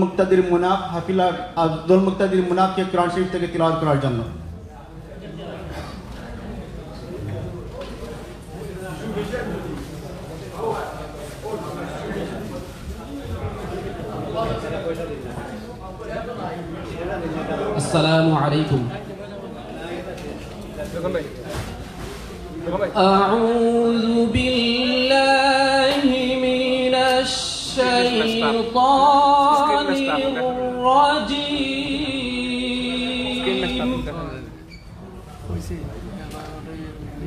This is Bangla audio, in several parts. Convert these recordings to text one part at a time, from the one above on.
মুক্তাদির মুনাফ হাফিলা আব্দুল মুক্তাদির মুনাফকে কোরআন শরীফ থেকে তিলাওয়াত করার জন্য। আসসালামু আলাইকুম। আউযু বিল্লাহি মিনাশ শাইতানির রাজীম।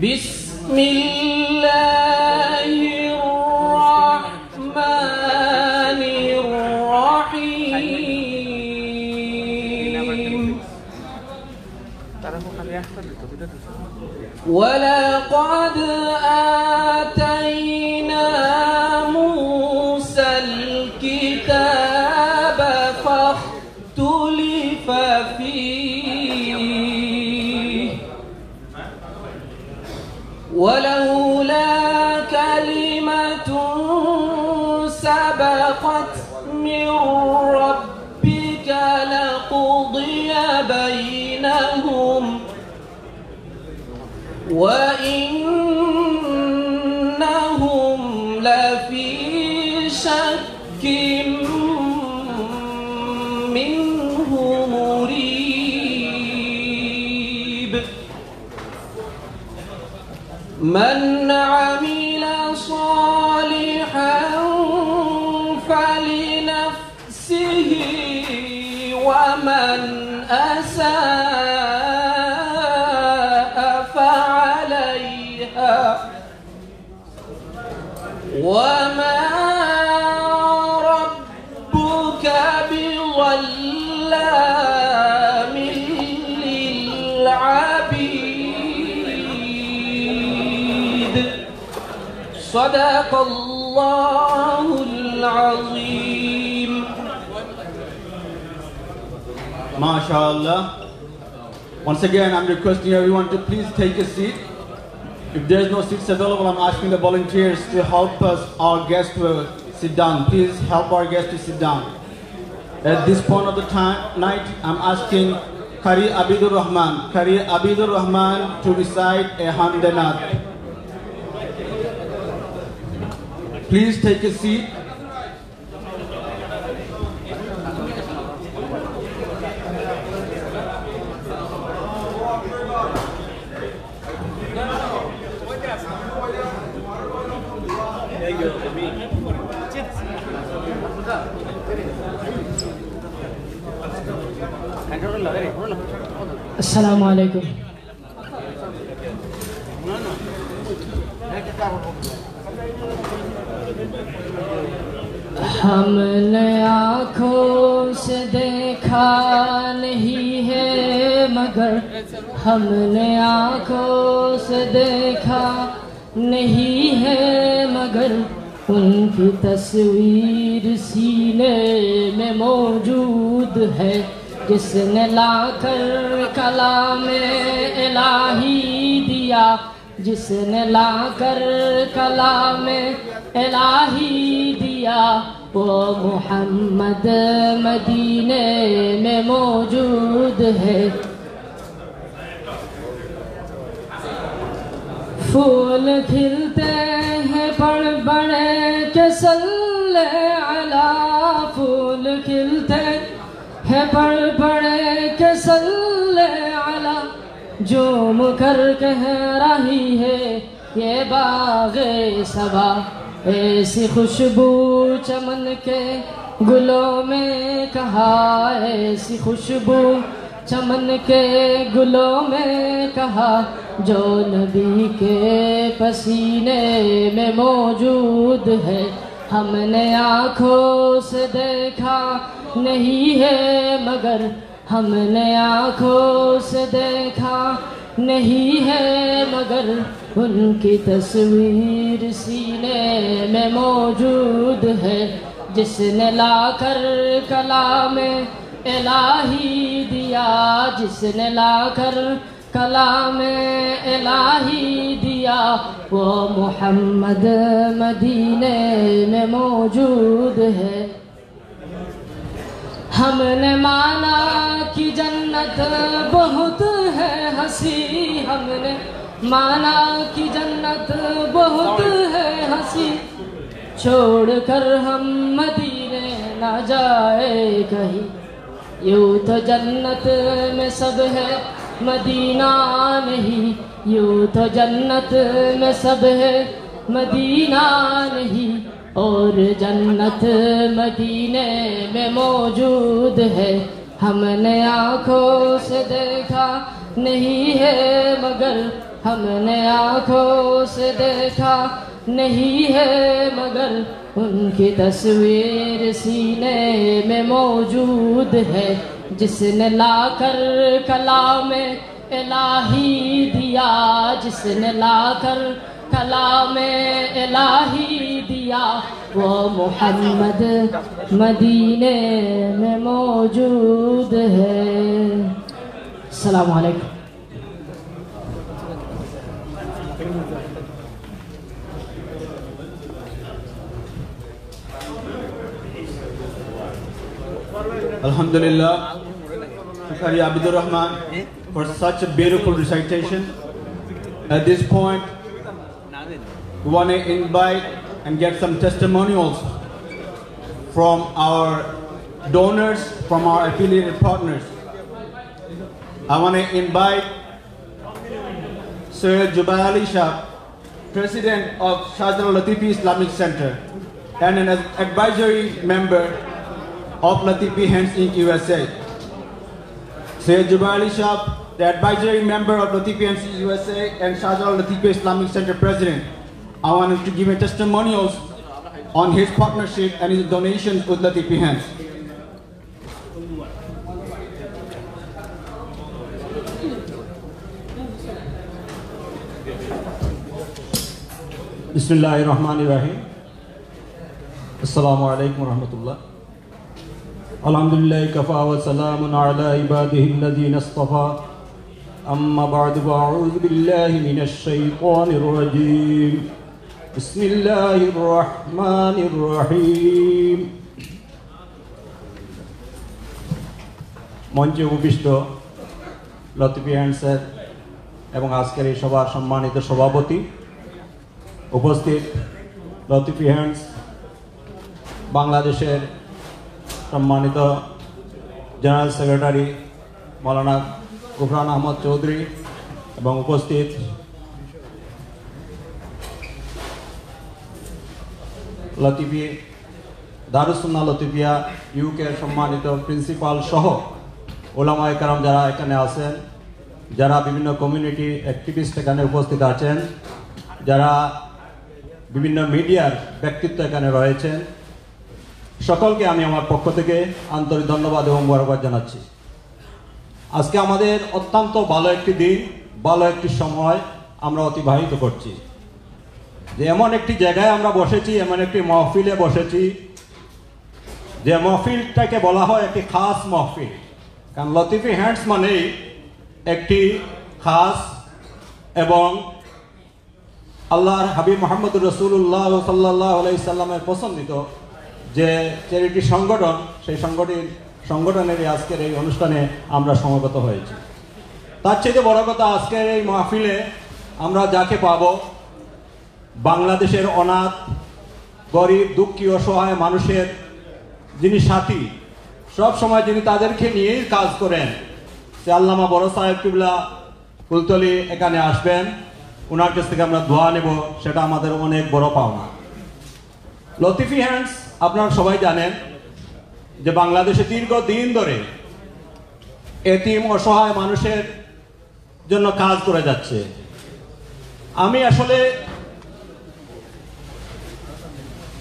বিসমিল্লাহির রাহমানির রাহিম। ولقد آتينا موسى الكتاب فاختلف فيه ولولا كلمة سبقت من ربك لقضي بينهم وإنهم لفي شك منه مريب. من عمل صالحا فلنفسه ومن أساء فعليها وما ربك بظلام للعبيد. صدق الله العظيم. MashaAllah. Once again, I'm requesting everyone to please take a seat. If there's no seats available, I'm asking the volunteers to help us, our guests, to sit down. Please help our guests to sit down. At this point of the night, I'm asking Qari Abidur Rahman to recite a Hamdanat. Please take a seat. अस्सलामु अलैकुम। हमने आँखों से देखा नहीं है मगर हमने आँखों से देखा नहीं है मगर उनकी तस्वीर सीने में मौजूद है। जिसने लाकर कलाम इलाही दिया जिसने लाकर कलाम इलाही दिया वो मोहम्मद मदीने में मौजूद है। फूल खिलते हैं बड़े के सल्ले अला। फूल खिलते है बड़े के सल्ले अला। झूम कर कह रही है ये बाग़े सबा। ऐसी खुशबू चमन के गुलों में कहा ऐसी खुशबू चमन के गुलों में कहा जो नबी के पसीने में मौजूद है। हमने आँखों से देखा नहीं है मगर हमने आँखों से देखा नहीं है मगर उनकी तस्वीर सीने में मौजूद है। जिसने लाकर कलाम इलाही दिया जिसने लाकर कलाम इलाही दिया वो मोहम्मद मदीने में मौजूद है। हमने माना कि जन्नत बहुत है हंसी, हमने माना कि जन्नत बहुत है हंसी, छोड़कर हम मदीने ना जाए कहीं। यूं तो जन्नत में सब है मदीना नहीं, यूं तो जन्नत में सब है मदीना नहीं, और जन्नत मदीने में मौजूद है। हमने आँखों से देखा नहीं है मगर, हमने आँखों से देखा नहीं है मगर, उनकी तस्वीर सीने में मौजूद है। जिसने लाकर कलाम इलाही दिया, जिसने लाकर कलाम इलाही दिया, वो मोहम्मद मदीने में मौजूद है। अस्सलामु अलैकुम। Alhamdulillah, Qari Abdur Rahman, for such a beautiful recitation. At this point, we want to invite and get some testimonials from our donors, from our affiliated partners. I want to invite Sir Jubair Ali Shah, President of Shahzal Latifi Islamic Center and an advisory member of Latifi Hands Inc. USA. Sayyid Jubair Ali Shah, the advisory member of Latifi Hands Inc. USA and Shahzal Latifi Islamic Center President. I want him to give me testimonials on his partnership and his donations with Latifi Hands. Bismillahirrahmanirrahim. Assalamu alaikum wa rahmatullah. Alhamdulillah kafa wa salamun ala ibadihi alladhina istafa. Amma ba'du fa'udhu billahi minash shaytanir rajim. Bismillahirrahmanirrahim. মঞ্চে উপবিষ্ট লতিফি হ্যান্ডসের এবং আজকের এই সভার সম্মানিত সভাপতি, উপস্থিত লতিফি হ্যান্ডস বাংলাদেশের সম্মানিত জেনারেল সেক্রেটারি মৌলানা গুফরান আহমদ চৌধুরী এবং উপস্থিত লতিফি দারুস সুন্নাহ লতিফিয়া ইউকের সম্মানিত প্রিন্সিপাল সহ ওলামায়ে কেরাম যারা এখানে আছেন, যারা বিভিন্ন কমিউনিটি অ্যাক্টিভিস্ট এখানে উপস্থিত আছেন, যারা বিভিন্ন মিডিয়ার ব্যক্তিত্ব এখানে রয়েছেন, সকলকে আমি আমার পক্ষ থেকে আন্তরিক ধন্যবাদ এবং মোবারকবাদ জানাচ্ছি। আজকে আমাদের অত্যন্ত ভালো একটি দিন, ভালো একটি সময় আমরা অতিবাহিত করছি। যে এমন একটি জায়গায় আমরা বসেছি, এমন একটি মহফিলে বসেছি, যে মহফিলটাকে বলা হয় একটি খাস মহফিল। কারণ লতিফি হ্যান্ডস মানেই একটি খাস এবং আল্লাহর হাবিব মুহাম্মদ রাসূলুল্লাহ সাল্লাল্লাহু আলাইহি সাল্লামের পছন্দিত যে চ্যারিটি সংগঠন, সেই সংগঠনের আজকের এই অনুষ্ঠানে আমরা সমবেত হয়েছি। তার চেয়ে বড় কথা, আজকের এই মাহফিলে আমরা যাকে পাব, বাংলাদেশের অনাথ, গরিব, দুঃখী, অসহায় মানুষের যিনি সাথী, সব সময় যিনি তাদেরকে নিয়েই কাজ করেন, সে আল্লামা বড় সাহেব কিবলা কুলতলি এখানে আসবেন। ওনার কাছ থেকে আমরা দোয়া নেব, সেটা আমাদের অনেক বড় পাওনা। লতিফি হ্যান্ডস আপনারা সবাই জানেন যে বাংলাদেশে দীর্ঘদিন ধরে এতিম অসহায় মানুষের জন্য কাজ করে যাচ্ছে। আমি আসলে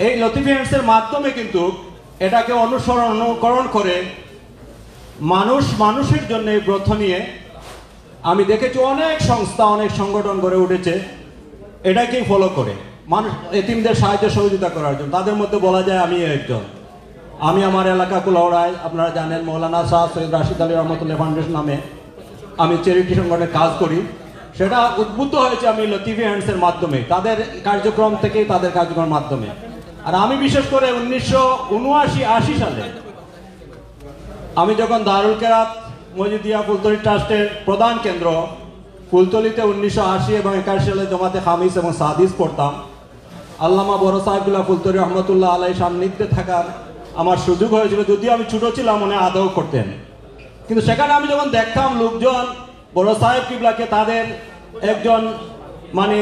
এই লতিফি হ্যান্ডসের মাধ্যমে কিন্তু এটাকে অনুকরণ করে মানুষের জন্য এই ব্রত নিয়ে আমি দেখেছি অনেক সংস্থা, অনেক সংগঠন গড়ে উঠেছে এটাকেই ফলো করে মানুষ এতিমদের সাহায্য সহযোগিতা করার জন্য। তাদের মধ্যে বলা যায় আমি একজন। আমি আমার এলাকা কুলাউড়ায়, আপনারা জানেন, মৌলানা শাহ সৈয়দ রাশিদ আলী রহমতুল্লাহ ফাউন্ডেশন নামে আমি চ্যারিটি সংগঠনে কাজ করি। সেটা উদ্বুদ্ধ হয়েছে আমি লতিফি হ্যান্ডসের মাধ্যমে, তাদের কার্যক্রম থেকেই, তাদের কার্যক্রমের মাধ্যমে। আর আমি বিশেষ করে 1979-80 সালে আমি যখন দারুল কেরাত মজিদিয়া ফুলতলি ট্রাস্টের প্রধান কেন্দ্র ফুলতলিতে 1980 এবং 81 সালে জমাতে খামিস এবং সাদিস পড়তাম, আল্লামা বড় সাহেবুল্লাহ ফুলতলি রহমতুল্লাহ আলাই সান্নিধ্যে থাকার আমার সুযোগ হয়েছিল। যদিও আমি ছোট ছিলাম, মনে আদৌ করতেন, কিন্তু সেখানে আমি যখন দেখতাম লোকজন বড় সাহেব কিবলাকে তাদের একজন মানে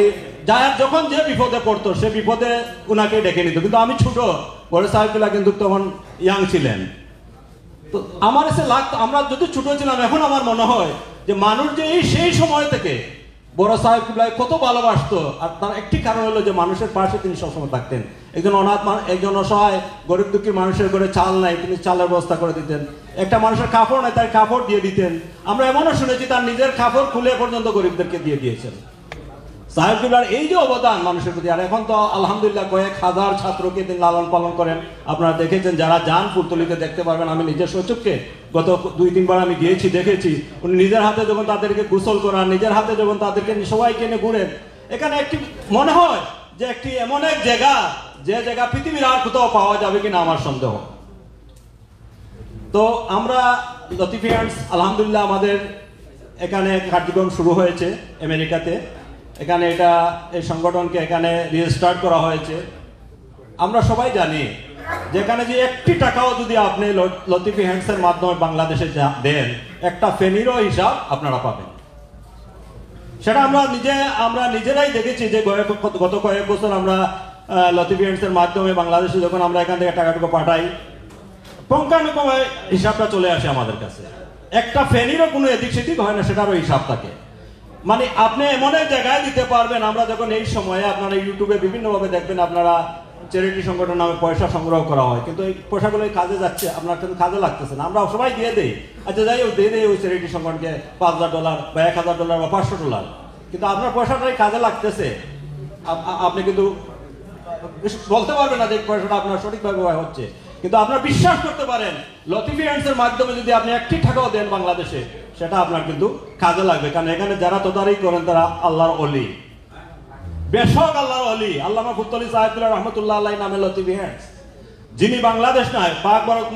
যখন যে বিপদে পড়তো সে বিপদে উনাকে ডেকে নিত, কিন্তু আমি ছোট, বড় সাহেব কিবলা কিন্তু তখন ইয়াং ছিলেন। তো আমার এসে লাগতো, আমরা যদি ছোট ছিলাম, এখন আমার মনে হয় যে মানুষ যে সেই সময় থেকে বড় সাহেব কিবলাকে কত ভালোবাসতো, আর তার একটি কারণ হলো যে মানুষের পাশে তিনি সবসময় থাকতেন। একজন অনাথ, একজন অসহায় গরিব দুঃখী মানুষের ঘরে চাল নাই, তিনি চালের ব্যবস্থা করে দিতেন। একটা মানুষের কাপড় নাই, তার কাপড় দিয়ে দিতেন। আমরা এমনও শুনেছি তার নিজের কাপড় খুলে পর্যন্ত গরিবদেরকে দিয়ে দিয়েছেন। সাহেব কিবলার এই যে অবদান মানুষের প্রতি, আর এখন তো আলহামদুলিল্লাহ কয়েক হাজার ছাত্রকে তিনি লালন পালন করেন। আপনারা দেখেছেন, যারা যান ফুলতলিতে দেখতে পারবেন। আমি নিজের সচক্ষে গত 2-3 বার আমি গিয়েছি, দেখেছি উনি নিজের হাতে যখন তাদেরকে গোসল করান, নিজের হাতে যখন তাদেরকে সবাইকে নিয়ে ঘুরেন। এখানে একটি মনে হয় যে একটি এমন এক জায়গা, যে জায়গা পৃথিবীর আর কোথাও পাওয়া যাবে কিনা আমার সন্দেহ। তো আমরা লতিফিয়ান্স আলহামদুলিল্লাহ আমাদের এখানে কার্যক্রম শুরু হয়েছে আমেরিকাতে। এখানে এই সংগঠনকে এখানে রেজিস্টার্ড করা হয়েছে। আমরা সবাই জানি যেখানে যে একটি টাকাও যদি আপনি লতিফি হ্যান্ডসের মাধ্যমে বাংলাদেশে দেন, একটা ফেনিরও হিসাব আপনারা পাবেন। সেটা আমরা নিজেরাই দেখেছি যে গত কয়েক বছর আমরা লতিফি হ্যান্ডসের মাধ্যমে বাংলাদেশে যখন আমরা এখান থেকে টাকাটুকু পাঠাই, পঙ্কানুক্রমে হিসাবটা চলে আসে আমাদের কাছে। একটা ফেনিরও কোনো এদিক সেদিক হয় না, সেটারও হিসাব থাকে। মানে আপনি এমন এক জায়গায় দিতে পারবেন। আমরা যখন এই সময়ে আপনারা ইউটিউবে বিভিন্নভাবে দেখবেন, আপনারা চ্যারিটি সংগঠন নামে পয়সা সংগ্রহ করা হয়, কিন্তু এই পয়সাগুলো কাজে যাচ্ছে, আপনার কিন্তু কাজে লাগতেছে না। আমরা সবাই দিয়ে দেই, আচ্ছা যাই হোক, দিয়ে দেই ওই চ্যারিটি সংগঠনকে $5000 বা $1000 বা $500, কিন্তু আপনার পয়সাটাই কাজে লাগতেছে। আপনি কিন্তু বলতে পারবেন না যে পয়সাটা আপনার সঠিকভাবে ব্যবহার হচ্ছে, কিন্তু আপনার বিশ্বাস করতে পারেন লতিফি হ্যান্ডসের মাধ্যমে যদি আপনি একটি টাকাও দেন বাংলাদেশে, সেটা আপনার কিন্তু কাজে লাগবে। কারণ এখানে যারা তদারকি করেন তারা আল্লাহর ওলি, বেশক আল্লাহর ওলি। আল্লামা ফুলতলি সাহেবুল্লাহ রহমতুল্লাহ আলাইহি নামে লতিফি হ্যান্ডস, যিনি বাংলাদেশ নয় পাক ভারত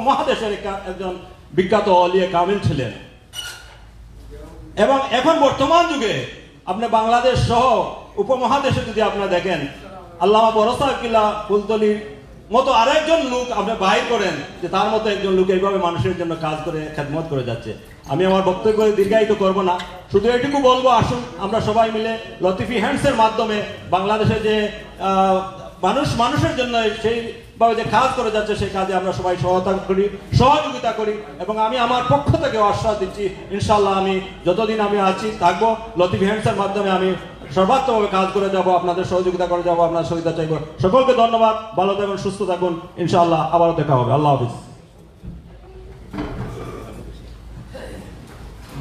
মহাদেশের একজন বিখ্যাত ওলিয়ে কামিল ছিলেন। এবং এখন বর্তমান যুগে আপনি বাংলাদেশ সহ উপমহাদেশে যদি আপনারা দেখেন, আল্লামা বড় সাহেব কিবলা ফুলতলির মতো আরেকজন লোক আপনি বাহির করেন, যে তার মতো একজন লোক এইভাবে মানুষের জন্য কাজ করে খেদমত করে যাচ্ছে। আমি আমার বক্তব্য দীর্ঘায়িত করব না, শুধু এটুকু বলবো, আসুন আমরা সবাই মিলে লতিফি হ্যান্ডসের মাধ্যমে বাংলাদেশে যে মানুষের জন্য সেইভাবে যে কাজ করে যাচ্ছে, সেই কাজে আমরা সবাই সহযোগিতা করি। এবং আমি আমার পক্ষ থেকে আশ্বাস দিচ্ছি, ইনশাল্লাহ আমি যতদিন আমি আছি থাকবো, লতিফি হ্যান্ডসের মাধ্যমে আমি সর্বাত্মকভাবে কাজ করে যাব, আপনাদের সহযোগিতা করে যাব, আপনার সহযোগিতা চাইব। সকলকে ধন্যবাদ, ভালো থাকুন, সুস্থ থাকুন, ইনশাআল্লাহ আবারও দেখা হবে। আল্লাহ হাফিজ।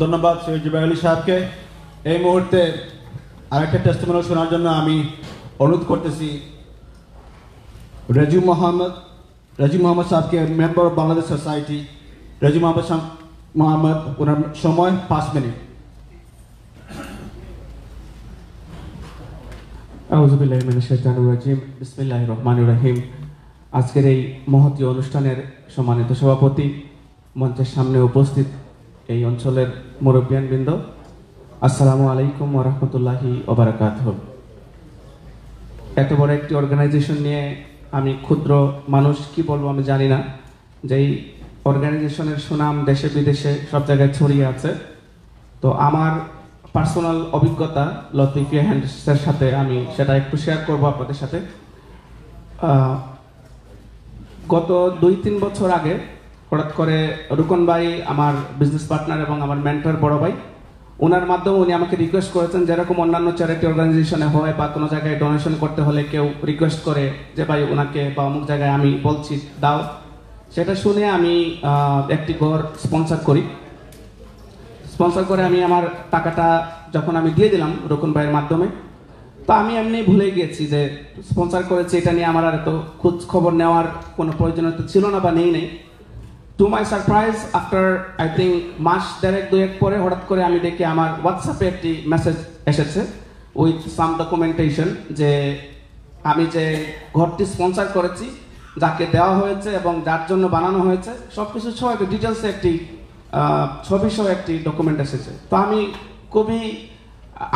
ধন্যবাদ সৈয়দ জুবাইর আলী সাহেবকে। এই মুহূর্তে আরেকটা টেস্টিমোনিয়াল শোনার জন্য আমি অনুরোধ করতেছি রাজু মোহাম্মদ সাহেবকে, member of Bangladesh society. Raju Mohammad, ওনার সময় 5 মিনিট। আউযুবিল্লাহি মিনাশ শাইতানির রাজিম, বিসমিল্লাহির রহমানির রহিম। আজকের এই মহতী অনুষ্ঠানের সম্মানিত সভাপতি, মঞ্চের সামনে উপস্থিত এই অঞ্চলের মুরব্বিয়ানবৃন্দ, আসসালামু আলাইকুম ওয়া রাহমাতুল্লাহি ওয়া বারাকাতুহু। এত বড় একটি অর্গানাইজেশন নিয়ে আমি ক্ষুদ্র মানুষ, কি বলবো আমি জানি না, যে এই অর্গানাইজেশনের সুনাম দেশে বিদেশে সব জায়গায় ছড়িয়ে আছে। তো আমার পার্সোনাল অভিজ্ঞতা লতিফি হ্যান্ডসের সাথে আমি সেটা একটু শেয়ার করব আপনাদের সাথে। গত 2-3 বছর আগে হঠাৎ করে রুকন ভাই, আমার বিজনেস পার্টনার এবং আমার মেন্টর বড় ভাই, ওনার মাধ্যমে উনি আমাকে রিকোয়েস্ট করেছেন, যেরকম অন্যান্য চ্যারিটি অর্গানাইজেশনে হয় বা কোনো জায়গায় ডোনেশন করতে হলে কেউ রিকোয়েস্ট করে যে ভাই ওনাকে বা অমুক জায়গায় আমি বলছি দাও। সেটা শুনে আমি একটি ঘর স্পন্সর করে আমি আমার টাকাটা যখন আমি দিয়ে দিলাম রুকন ভাইয়ের মাধ্যমে, তো আমি এমনি ভুলে গিয়েছি যে স্পন্সর করেছি, এটা নিয়ে আমার আর এত খোঁজ খবর নেওয়ার কোনো প্রয়োজনীয়তা ছিল না বা নেই। To my surprise, after I think মাস 1.5-2 পরে হঠাৎ করে আমি দেখি আমার হোয়াটসঅ্যাপে একটি মেসেজ এসেছে উইথ সাম ডকুমেন্টেশন, যে আমি যে ঘরটি স্পন্সর করেছি যাকে দেওয়া হয়েছে এবং যার জন্য বানানো হয়েছে সবকিছু সহ একটা ডিটেলসে একটি ছবি সহ একটি ডকুমেন্ট এসেছে। তো আমি খুবই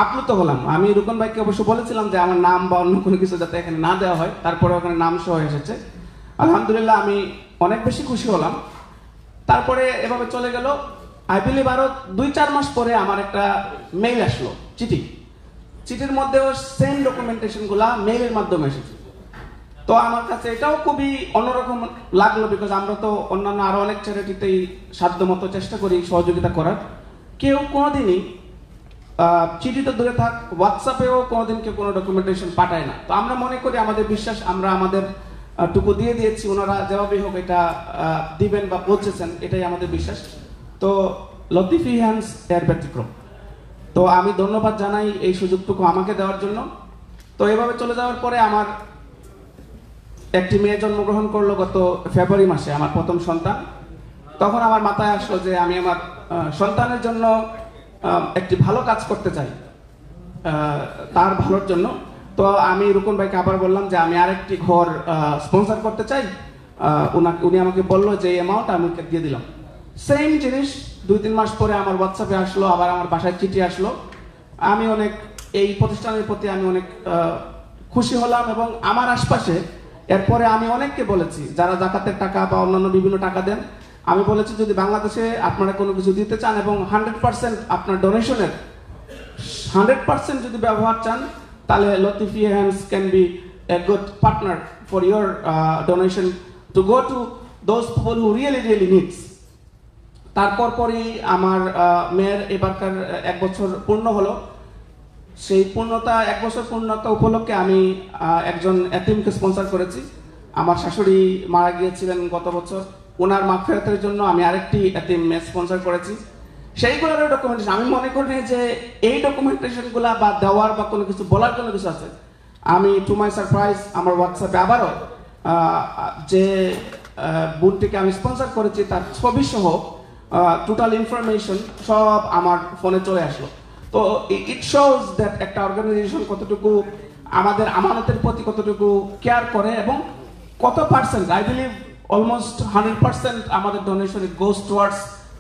আপ্লুত হলাম। আমি রুকন ভাইকে অবশ্য বলেছিলাম যে আমার নাম বা অন্য কোনো কিছু যাতে এখানে না দেওয়া হয়, তারপরে ওখানে নাম সহ এসেছে। আলহামদুলিল্লাহ আমি অনেক বেশি খুশি হলাম। তারপরে এভাবে চলে গেল। আই বিলিভ আরো 2-4 মাস পরে আমার একটা মেইল আসলো, চিঠির মধ্যেও সেম ডকুমেন্টেশনগুলা মেইলের মাধ্যমে এসেছে। তো আমার কাছে এটাও খুবই অন্যরকম লাগলো, বিকজ আমরা তো অন্যান্য আরো অনেক চ্যারিটিতেই সাধ্যমতো চেষ্টা করি সহযোগিতা করার। কেউ কোনোদিনই চিঠি তো দূরে থাক, হোয়াটসঅ্যাপেও কোনোদিন কেউ কোনো ডকুমেন্টেশন পাঠায় না। তো আমরা মনে করি আমাদের বিশ্বাস আমরা আমাদের টুকু দিয়ে দিয়েছি, ওনারা যেভাবেই হোক এটা দিবেন বা পৌঁছেছেন, এটাই আমাদের বিশ্বাস। তো লতিফি হ্যান্ডস এর ব্যতিক্রম। তো আমি ধন্যবাদ জানাই এই সুযোগটুকু আমাকে দেওয়ার জন্য। তো এভাবে চলে যাওয়ার পরে আমার একটি মেয়ে জন্মগ্রহণ করলো গত ফেব্রুয়ারি মাসে, আমার প্রথম সন্তান। তখন আমার মাথায় আসলো যে আমি আমার সন্তানের জন্য একটি ভালো কাজ করতে চাই, তার ভালোর জন্য। তো আমি রুকন ভাইকে আবার বললাম যে আমি আরেকটি ঘর স্পন্সর করতে চাই। উনি আমাকে বললো যে এই অ্যামাউন্ট আমি দিয়ে দিলাম। সেম জিনিস 2-3 মাস পরে আমার হোয়াটসঅ্যাপে আসলো, আবার আমার বাসায় চিঠি আসলো। আমি অনেক এই প্রতিষ্ঠানের প্রতি আমি অনেক খুশি হলাম। এবং আমার আশপাশে এরপরে আমি অনেককে বলেছি যারা জাকাতের টাকা বা অন্যান্য বিভিন্ন টাকা দেন, আমি বলেছি যদি বাংলাদেশে আপনারা কোনো কিছু দিতে চান এবং 100% আপনার ডোনেশনের 100% যদি ব্যবহার চান, তাহলে Latifi hands can be a good partner for your donation to go to those people who really needs. তারপর পরই আমার মেয়ের এবারকার 1 বছর পূর্ণ হলো। সেই 1 বছর পূর্ণতা উপলক্ষে আমি একজন এতিমকে স্পন্সর করেছি। আমার শাশুড়ি মারা গিয়েছিলেন গত বছর, ওনার মাগফিরাতের জন্য আমি আরেকটি এতিম স্পন্সর করেছি। সেইগুলোর ডকুমেন্টেশন আমি মনে করি যে এই ডকুমেন্টেশনগুলো বা দেওয়ার বা কোনো কিছু বলার কোনো কিছু আছে। আমি টু মাই সারপ্রাইজ আমার হোয়াটসঅ্যাপে আবারও যে বোনটিকে আমি স্পন্সর করেছি তার ছবি সহ টোটাল ইনফরমেশন সব আমার ফোনে চলে আসলো। তো ইট শোজ দ্যাট একটা অর্গানাইজেশন কতটুকু আমাদের আমানতের প্রতি কতটুকু কেয়ার করে এবং কত পার্সেন্ট, আই বিলিভ অলমোস্ট 100% আমাদের ডোনেশন ইট গোজ টুয়ার্ডস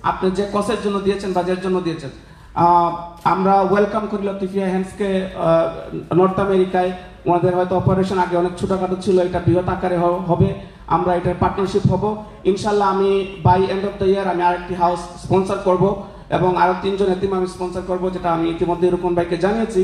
আপনি যে কজের জন্য দিয়েছেন বা যার জন্য দিয়েছেন। আমরা ওয়েলকাম করি লতিফি হ্যান্ডসকে নর্থ আমেরিকায়। ওনাদের হয়তো অপারেশন আগে অনেক ছোটখাটো ছিল, এটা বৃহৎ আকারে হবে। আমরা এটার পার্টনারশিপ হব ইনশাল্লাহ। আমি by end of the year আমি আরেকটি হাউস স্পন্সর করব এবং আরো 3 জন এতিম আমি স্পন্সর করব, যেটা আমি ইতিমধ্যে রুকন ভাইকে জানিয়েছি।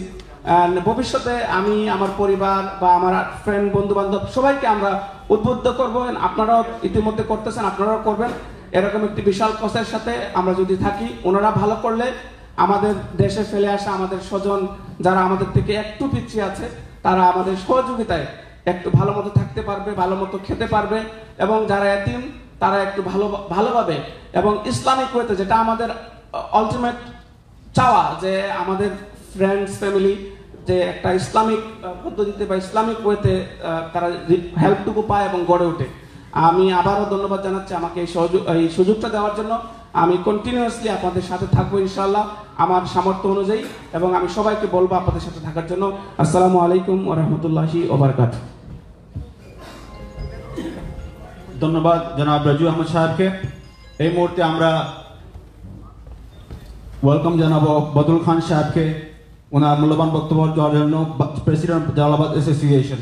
ভবিষ্যতে আমি আমার পরিবার বা আমার ফ্রেন্ড বন্ধু বান্ধব সবাইকে আমরা উদ্বুদ্ধ করবো। আপনারাও ইতিমধ্যে করতেছেন, আপনারাও করবেন। এরকম একটি বিশাল কসের সাথে আমরা যদি থাকি, ওনারা ভালো করলে আমাদের দেশে ফেলে আসা আমাদের স্বজন যারা আমাদের থেকে একটু পিছিয়ে আছে, তারা আমাদের সহযোগিতায় একটু ভালো মতো থাকতে পারবে, ভালো মতো খেতে পারবে। এবং যারা এতিম তারা একটু ভালোভাবে এবং ইসলামিক ওয়েতে, যেটা আমাদের আলটিমেট চাওয়া, যে আমাদের ফ্রেন্ডস ফ্যামিলি যে একটা ইসলামিক পদ্ধতিতে বা ইসলামিক ওয়েতে তারা হেল্পটুকু পায় এবং গড়ে ওঠে। আমি আবারও ধন্যবাদ জানাচ্ছি আমাকে এই সুযোগটা দেওয়ার জন্য। আমি কন্টিনিউয়াসলি আপনাদের সাথে থাকবো ইনশাআল্লাহ আমার সামর্থ্য অনুযায়ী, এবং আমি সবাইকে বলবো আপনাদের সাথে থাকার জন্য। আসসালামু আলাইকুম ওয়া রাহমাতুল্লাহি ওয়া বারাকাতুহু। ধন্যবাদ জনাব রাজু আহমদ সাহেবকে। এই মুহূর্তে আমরা ওয়েলকাম জানাবো বদরুল খান সাহেবকে ওনার মূল্যবান বক্তব্য দেওয়ার জন্য। President of Jalalabad association.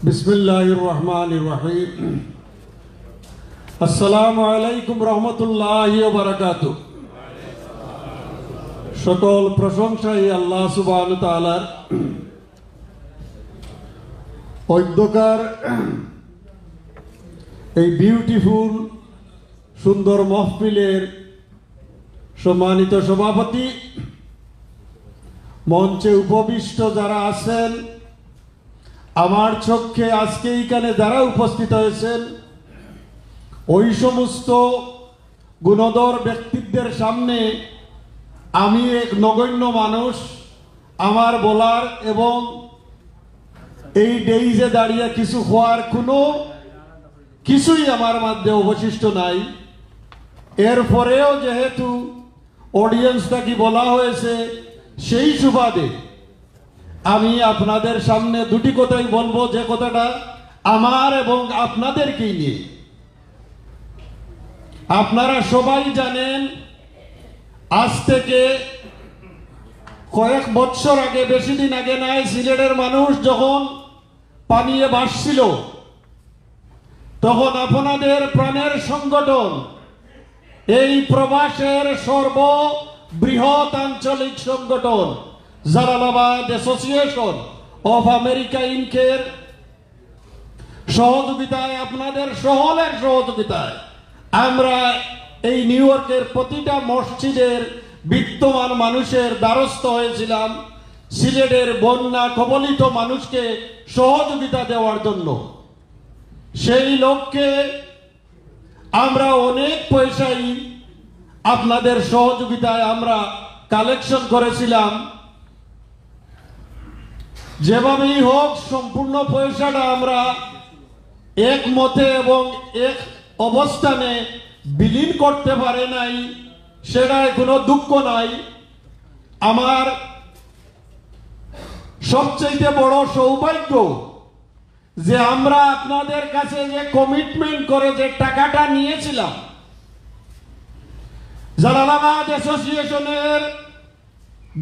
बिस्मिल्लाहिर रहमानिर रहीम। अस्सलामु आलैकुम रहमतुल्लाहि व बाराकातुहू। সকল প্রশংসাই আল্লাহ সুবহানাহু ওয়া তাআলার। অধ্যকার এই বিউটিফুল সুন্দর মাহফিলের সম্মানিত সভাপতি, মঞ্চে উপবিষ্ট যারা আছেন, আমার চোখে আজকে এইখানে যারা উপস্থিত হয়েছেন, ওই সমস্ত গুণধর ব্যক্তিত্বের সামনে আমি এক নগণ্য মানুষ। আমার বলার এবং এই ডেইজে দাঁড়িয়ে কিছু হওয়ার কোনো কিছুই আমার মধ্যে অবশিষ্ট নাই। এরপরেও যেহেতু অডিয়েন্সটাকে বলা হয়েছে, সেই সুবাদে আমি আপনাদের সামনে দুটি কথাই বলবো, যে কথাটা আমার এবং আপনাদেরকেই নিয়ে। আপনারা সবাই জানেন, আজ থেকে কয়েক বছর আগে, বেশি দিন আগে নাই, সিলেটের মানুষ যখন পানিয়ে ভাসছিল, তখন আপনাদের প্রাণের সংগঠন, এই প্রবাসের সর্ববৃহৎ আঞ্চলিক সংগঠন জালালাবাদ অ্যাসোসিয়েশন অফ আমেরিকা ইনকের সহযোগিতায়, আপনাদের সকলের সহযোগিতায় আমরা এই নিউ ইয়র্কের প্রতিটা মসজিদের বিত্তমান মানুষের দ্বারস্থ হয়েছিলাম সিলেটের বন্যা কবলিত মানুষকে সহযোগিতা দেওয়ার জন্য। সেই লক্ষ্যে আমরা অনেক পয়সাই আপনাদের সহযোগিতায় আমরা কালেকশন করেছিলাম। যেভাবেই হোক সম্পূর্ণ পয়সাটা আমরা একমতে এবং এক অবস্থানে বিলীন করতে পারে নাই, সেটায় কোনো দুঃখ নাই। আমার সবচেয়ে বড় সৌভাগ্য যে আমরা আপনাদের কাছে যে কমিটমেন্ট করে যে টাকাটা নিয়েছিলাম, জালালাবাদ অ্যাসোসিয়েশনের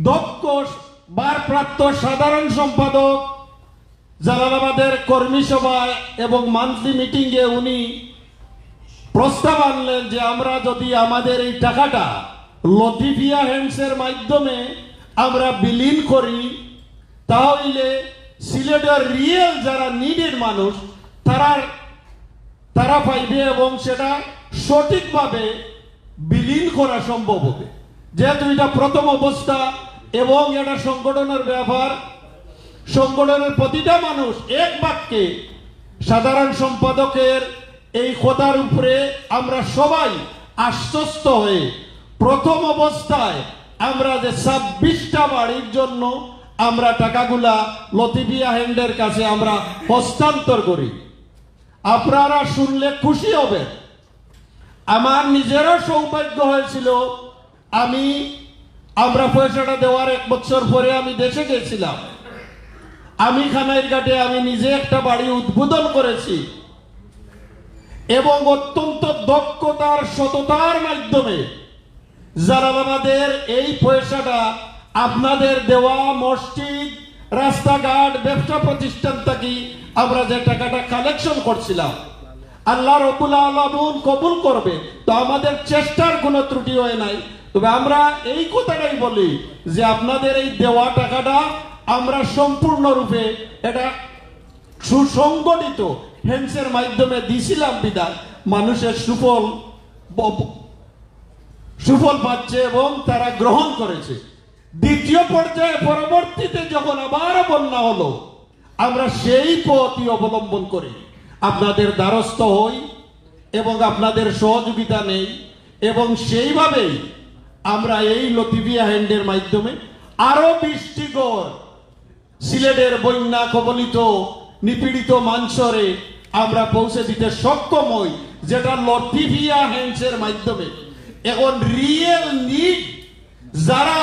দক্ষ ভারপ্রাপ্ত সাধারণ সম্পাদক জালালাবাদের কর্মী সভায় এবং মান্থলি মিটিংয়ে উনি প্রস্তাব আনলেন যে আমরা যদি আমাদের এই টাকাটা লতিফিয়া হ্যান্ডসের মাধ্যমে আমরা বিলীন করি, তাহলে সিলেটের রিয়েল যারা নিডেড মানুষ তারা পাইবে এবং সেটা সঠিকভাবে বিলীন করা সম্ভব হবে। যেহেতু এটা প্রথম অবস্থা এবং এটা সংগঠনের ব্যাপার, সংগঠনের প্রতিটা মানুষ এক বাক্যে সাধারণ সম্পাদকের এই কথার উপরে আমরা সবাই আশ্বস্ত হয়ে প্রথম অবস্থায় আমরা যে 26টা বাড়ির জন্য আমরা টাকাগুলা লতিফিয়া হ্যান্ডের কাছে আমরা হস্তান্তর করি। আপনারা শুনলে খুশি হবেন। আমার নিজেরও সৌভাগ্য হয়েছিল, আমরা পয়সাটা দেওয়ার 1 বছর পরে আমি দেশে গেছিলাম। আমি খানাইরঘাটে আমি নিজে একটা বাড়ি উদ্বোধন করেছি এবং অত্যন্ত দক্ষতার সততার মাধ্যমে জালালাবাদের এই পয়সাটা আপনাদের দেওয়া মসজিদ, রাস্তাঘাট, ব্যবসা প্রতিষ্ঠান থেকে আমরা যে টাকাটা কালেকশন করছিলাম, আল্লাহ রাব্বুল আলামিন কবুল করবে। তো আমাদের চেষ্টার কোনো ত্রুটি হয় নাই। তবে আমরা এই কথাটাই বলি যে আপনাদের এই দেওয়া টাকাটা আমরা সম্পূর্ণরূপে এটা সুসংগঠিত হ্যান্ডসের মাধ্যমে দিছিলাম বিধায় মানুষের সুফল পাচ্ছে এবং তারা গ্রহণ করেছে। দ্বিতীয় পর্যায়ে পরবর্তীতে যখন আবার বন্যা হলো, আমরা সেই পথই অবলম্বন করি, আপনাদের দ্বারস্থ হই এবং আপনাদের সহযোগিতা নেই এবং সেইভাবেই আমরা এই লতিফিয়া হ্যান্ডের মাধ্যমে আরো 20টি ঘর সিলেটের বন্যা কবলিত নিপীড়িত মানুষরে আমরা পৌঁছে দিতে সক্ষম হই, যেটা লতিফিয়া হ্যান্ডসের মাধ্যমে। এখন রিয়েল নিড যারা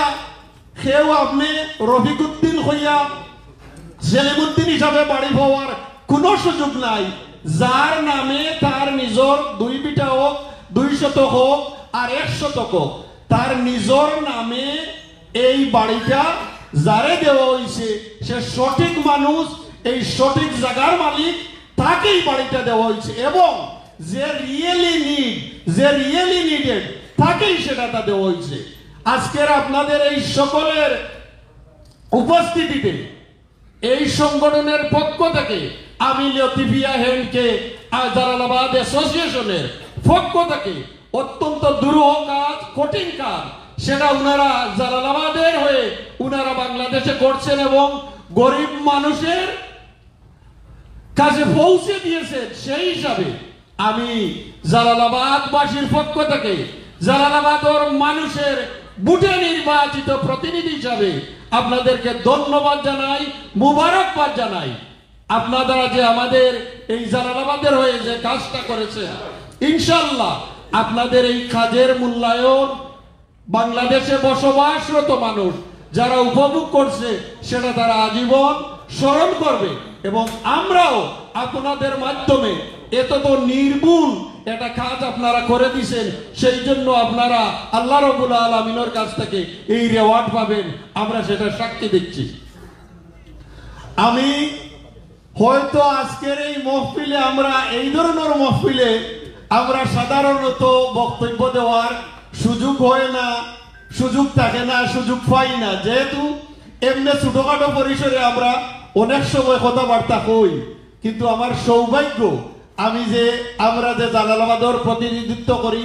কেউ আপনি রফিকুদ্দিন হইয়া সেলিমুদ্দিন হিসাবে বাড়ি পাওয়ার কোনো সুযোগ নাই, যার নামে তার নিজের 2 বিটা হোক, 200 হোক আর 100 হোক, তার নিজের নামে এই বাড়িটা যারে দেওয়া হয়েছে সে সঠিক মানুষ, এই সঠিক জায়গার মালিক, তাকেই বাড়িটা দেওয়া হয়েছে এবং যে রিয়েলি নিডেড তাকেই সেটা দেওয়া হয়েছে। আজকের আপনাদের এই সকলের উপস্থিতিতে এই সংগঠনের পক্ষ থেকে আমি লতিফিয়া হ্যান্ডকে জালালাবাদ অ্যাসোসিয়েশনের পক্ষ থেকে অত্যন্ত দুরূহ কাজ, কঠিন কাজ, সেটা উনারা জালালাবাদের হয়ে উনারা বাংলাদেশে করছেন এবং গরিব মানুষের কাছে পৌঁছে দিয়েছেন। সেই হিসাবে আমি জালালাবাদবাসীর পক্ষ থেকে, জালালাবাদের মানুষের বুটে নির্বাচিত প্রতিনিধি হিসাবে আপনাদেরকে ধন্যবাদ জানাই, মুবারকবাদ জানাই। আপনারা যে আমাদের এই জালালাবাদের হয়ে যে কাজটা করেছে, ইনশাআল্লাহ আপনাদের এই কাজের মূল্যায়ন বাংলাদেশে বসবাসরত মানুষ যারা উপভোগ করছে সেটা তারা আজীবন স্মরণ করবে। এবং আমরাও আপনাদের মাধ্যমে এত তো নির্ভুল একটা কাজ আপনারা করে দিয়েছেন, সেই জন্য আপনারা আল্লাহ রাব্বুল আলামিনের কাছ থেকে এই রেওয়ার্ড পাবেন, আমরা সেটা সাক্ষী দিচ্ছি। আমি হয়তো আজকের এই মহফিলে, আমরা এই ধরনের মহফিলে আমরা সাধারণত বক্তব্য দেওয়ার সুযোগ হয় না, সুযোগ থাকে না, সুযোগ পাই না, যেহেতু এমনি ছোটখাটো পরিসরে আমরা অনেক সময় কথাবার্তা কই। কিন্তু আমার সৌভাগ্য, আমরা যে জালালাবাদর প্রতিনিধিত্ব করি,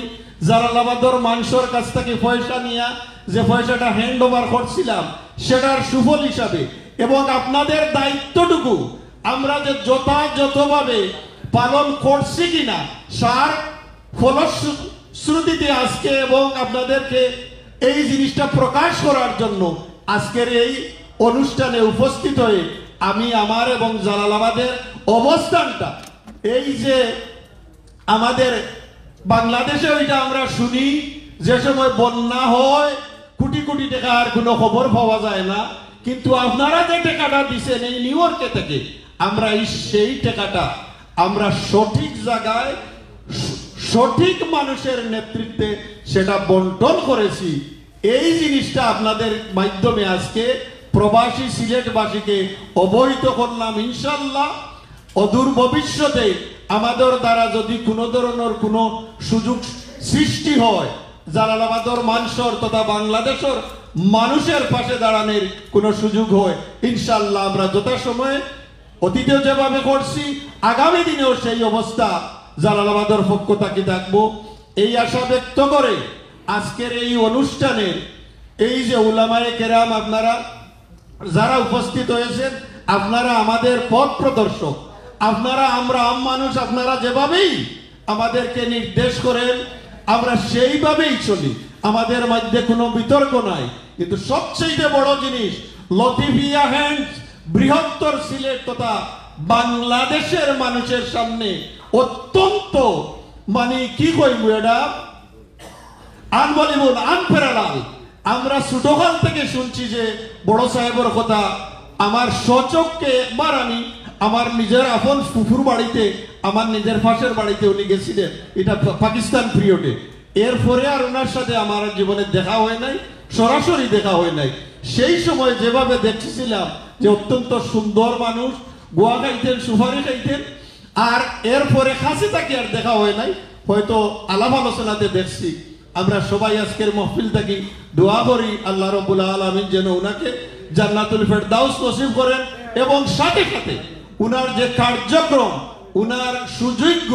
জালালাবাদর মানুষের কাছ থেকে পয়সা নিয়ে যে পয়সাটা হ্যান্ড ওভার করছিলাম সেটার সুফল হিসাবে এবং আপনাদের দায়িত্বটুকু আমরা যে যথাযথভাবে পালন করছি কিনা সার ফলশ্রুতিতে আজকে এবং আপনাদেরকে এই জিনিসটা প্রকাশ করার জন্য আজকের এই অনুষ্ঠানে উপস্থিত হয়ে আমি আমার এবং জালালাবাদের অবস্থানটা, এই যে আমাদের বাংলাদেশে ওইটা আমরা শুনি যে সময় বন্যা হয় কোটি কোটি টাকার কোনো খবর পাওয়া যায় না, কিন্তু আপনারা যে টাকাটা দিচ্ছেন এই নিউ ইয়র্কে থেকে, আমরা সেই টাকাটা আমরা সঠিক জায়গায় সঠিক মানুষের নেতৃত্বে সেটা বন্টন করেছি। এই জিনিসটা আপনাদের মাধ্যমে আজকে প্রবাসী সিলেটবাসীকে অবহিত করলাম। ইনশাআল্লাহ অদূর ভবিষ্যতে আমাদের দ্বারা যদি কোনো ধরনের কোনো সুযোগ সৃষ্টি হয়, জালালাবাদর মানুষের তথা বাংলাদেশের মানুষের পাশে দাঁড়ানোর কোনো সুযোগ হয়, ইনশাআল্লাহ আমরা যথাসময়ে অতীতে যেভাবে করছি আগামী দিনেও সেই অবস্থা জালালাবাদর পক্ষ থেকে থাকবো, এই আশা ব্যক্ত করে আজকের এই অনুষ্ঠানের এই যে উলামায়ে কেরাম আপনারা যারা উপস্থিত হয়েছেন, আপনারা আমাদের পথ প্রদর্শক, আপনারা আমরা আম মানুষ, আপনারা যেভাবেই আমাদেরকে নির্দেশ করেন আমরা সেইভাবেই চলি, আমাদের মধ্যে কোনো বিতর্ক নাই। কিন্তু সবচেয়ে বড় জিনিস, লতিফিয়া হ্যান্ডস বৃহত্তর সিলেট তথা বাংলাদেশের মানুষের সামনে অত্যন্ত কি কইব এটা আনবলিবল আনপ্যারালাল। আমরা ছোটকাল থেকে শুনছি যে বড় সাহেবের কথা, আমার সচক্ষে একবার আমি আমার নিজের আপন ফুফুর বাড়িতে, আমার নিজের পাশের বাড়িতে উনি গেছিলেন, এটা পাকিস্তান পিরিয়ডে, এরপরে আর ওনার সাথে আমার জীবনে দেখা হয় নাই, সরাসরি দেখা হয় নাই। সেই সময় যেভাবে দেখছিলাম যে অত্যন্ত সুন্দর মানুষ, গোয়া খাইতেন, সুপারি খাইতেন, আর এরপরে কাছে তাকে আর দেখা হয় নাই, হয়তো আলাপ আলোচনাতে দেখছি। আমরা সবাই আজকের মাহফিল থেকে দোয়া করি আল্লাহ রাব্বুল আলামিন যেন উনাকে জান্নাতুল ফেরদাউস নসিব করেন এবং সাথে সাথে উনার যে কার্যক্রম, উনার সুযোগ্য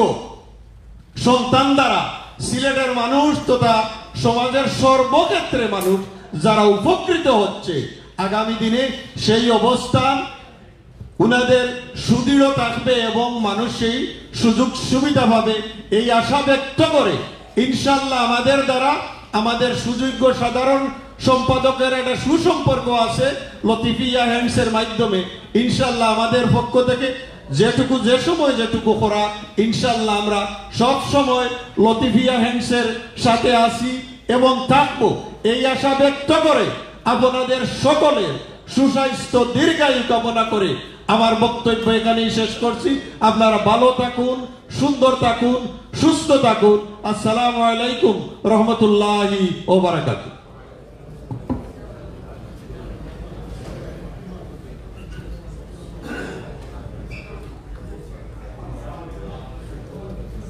সন্তান দ্বারা সিলেটের মানুষ তথা সমাজের সর্বক্ষেত্রে মানুষ যারা উপকৃত হচ্ছে, আগামী দিনে সেই অবস্থান উনাদের সুদৃঢ় থাকবে এবং মানুষ সেই সুযোগ সুবিধা পাবে, এই আশা ব্যক্ত করে ইনশাআল্লাহ আমাদের দ্বারা আমাদের সুযোগ্য সাধারণ সম্পাদকের একটা সুসম্পর্ক আছে লতিফিয়া হ্যান্ডসের মাধ্যমে। ইনশাআল্লাহ আমাদের পক্ষ থেকে যেটুকু যে সময় যেটুকু করা, ইনশাআল্লাহ আমরা সব সময় লতিফিয়া হ্যান্ডসের সাথে আছি এবং থাকবো, এই আশা ব্যক্ত করে আপনাদের সকলের সুস্বাস্থ্য দীর্ঘায়ু কামনা করে আমার বক্তব্য এখানেই শেষ করছি। আপনারা ভালো থাকুন, সুন্দর থাকুন, সুস্থ থাকুন। আসসালামু আলাইকুম রহমতুল্লাহি ওয়া বারাকাতুহু।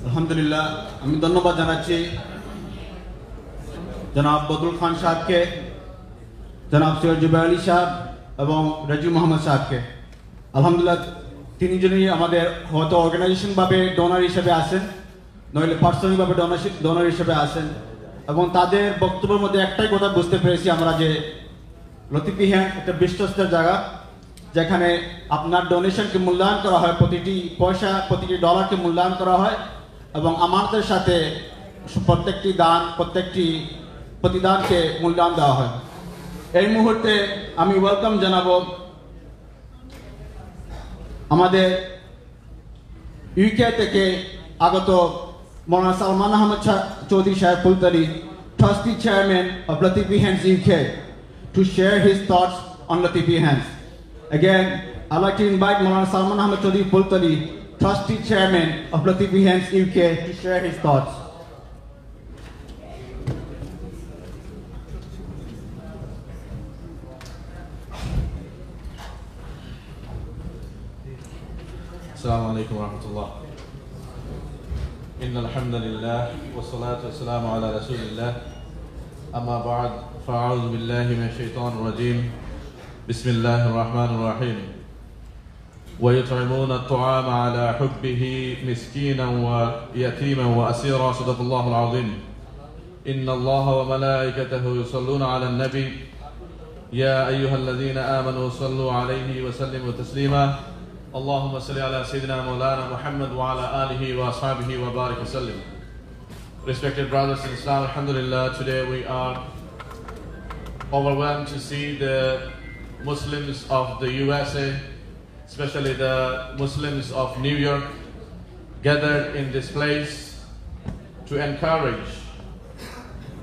আলহামদুলিল্লাহ, আমি ধন্যবাদ জানাচ্ছি জনাব বদরুল খান সাহেবকে, জনাব সৈয়দ জুবাইর আলী সাহেব এবং রাজু মোহাম্মদ সাহেবকে। আলহামদুলিল্লাহ, তিনজনই আমাদের হয়তো অর্গানাইজেশন ভাবে ডোনার হিসেবে আসেন, নইলে পার্সোনাল ভাবে ডোনার হিসেবে আসেন, এবং তাদের বক্তব্যের মধ্যে একটাই কথা বুঝতে পেরেছি আমরা যে লতিফি হ্যান্ড একটা বিশ্বস্তের জায়গা, যেখানে আপনার ডোনেশনকে মূল্যায়ন করা হয়, প্রতিটি পয়সা প্রতিটি ডলারকে মূল্যায়ন করা হয় এবং আমাদের সাথে প্রত্যেকটি দান প্রত্যেকটি প্রতিদানকে মূল্যায়ন দেওয়া হয়। এই মুহূর্তে আমি ওয়েলকাম জানাবো আমাদের ইউকে থেকে আগত Maulana Salman Ahmad Chaudhry Sahib Fultari, Trustee Chairman of Latifi Hands UK, to share his thoughts on Latifi Hands. Again, I'd like to invite Maulana Salman Ahmad Chaudhry Fultari, Trustee Chairman of Latifi Hands UK, to share his thoughts. السلام عليكم ورحمة الله. إن الحمد لله والصلاة والسلام على رسول الله. أما بعد فأعوذ بالله من الشيطان الرجيم. بسم الله الرحمن الرحيم. ويطعمون الطعام على حبه مسكينا ويتيما وأسيرا. صدق الله العظيم. إن الله وملائكته يصلون على النبي يا أيها الذين آمنوا صلوا عليه وسلموا تسليما. اللهم صل على سيدنا مولانا Muhammad وعلى آله وأصحابه وبارك وسلم. Respected brothers in Islam, alhamdulillah, today we are overwhelmed to see the Muslims of the USA, especially the Muslims of New York, gathered in this place to encourage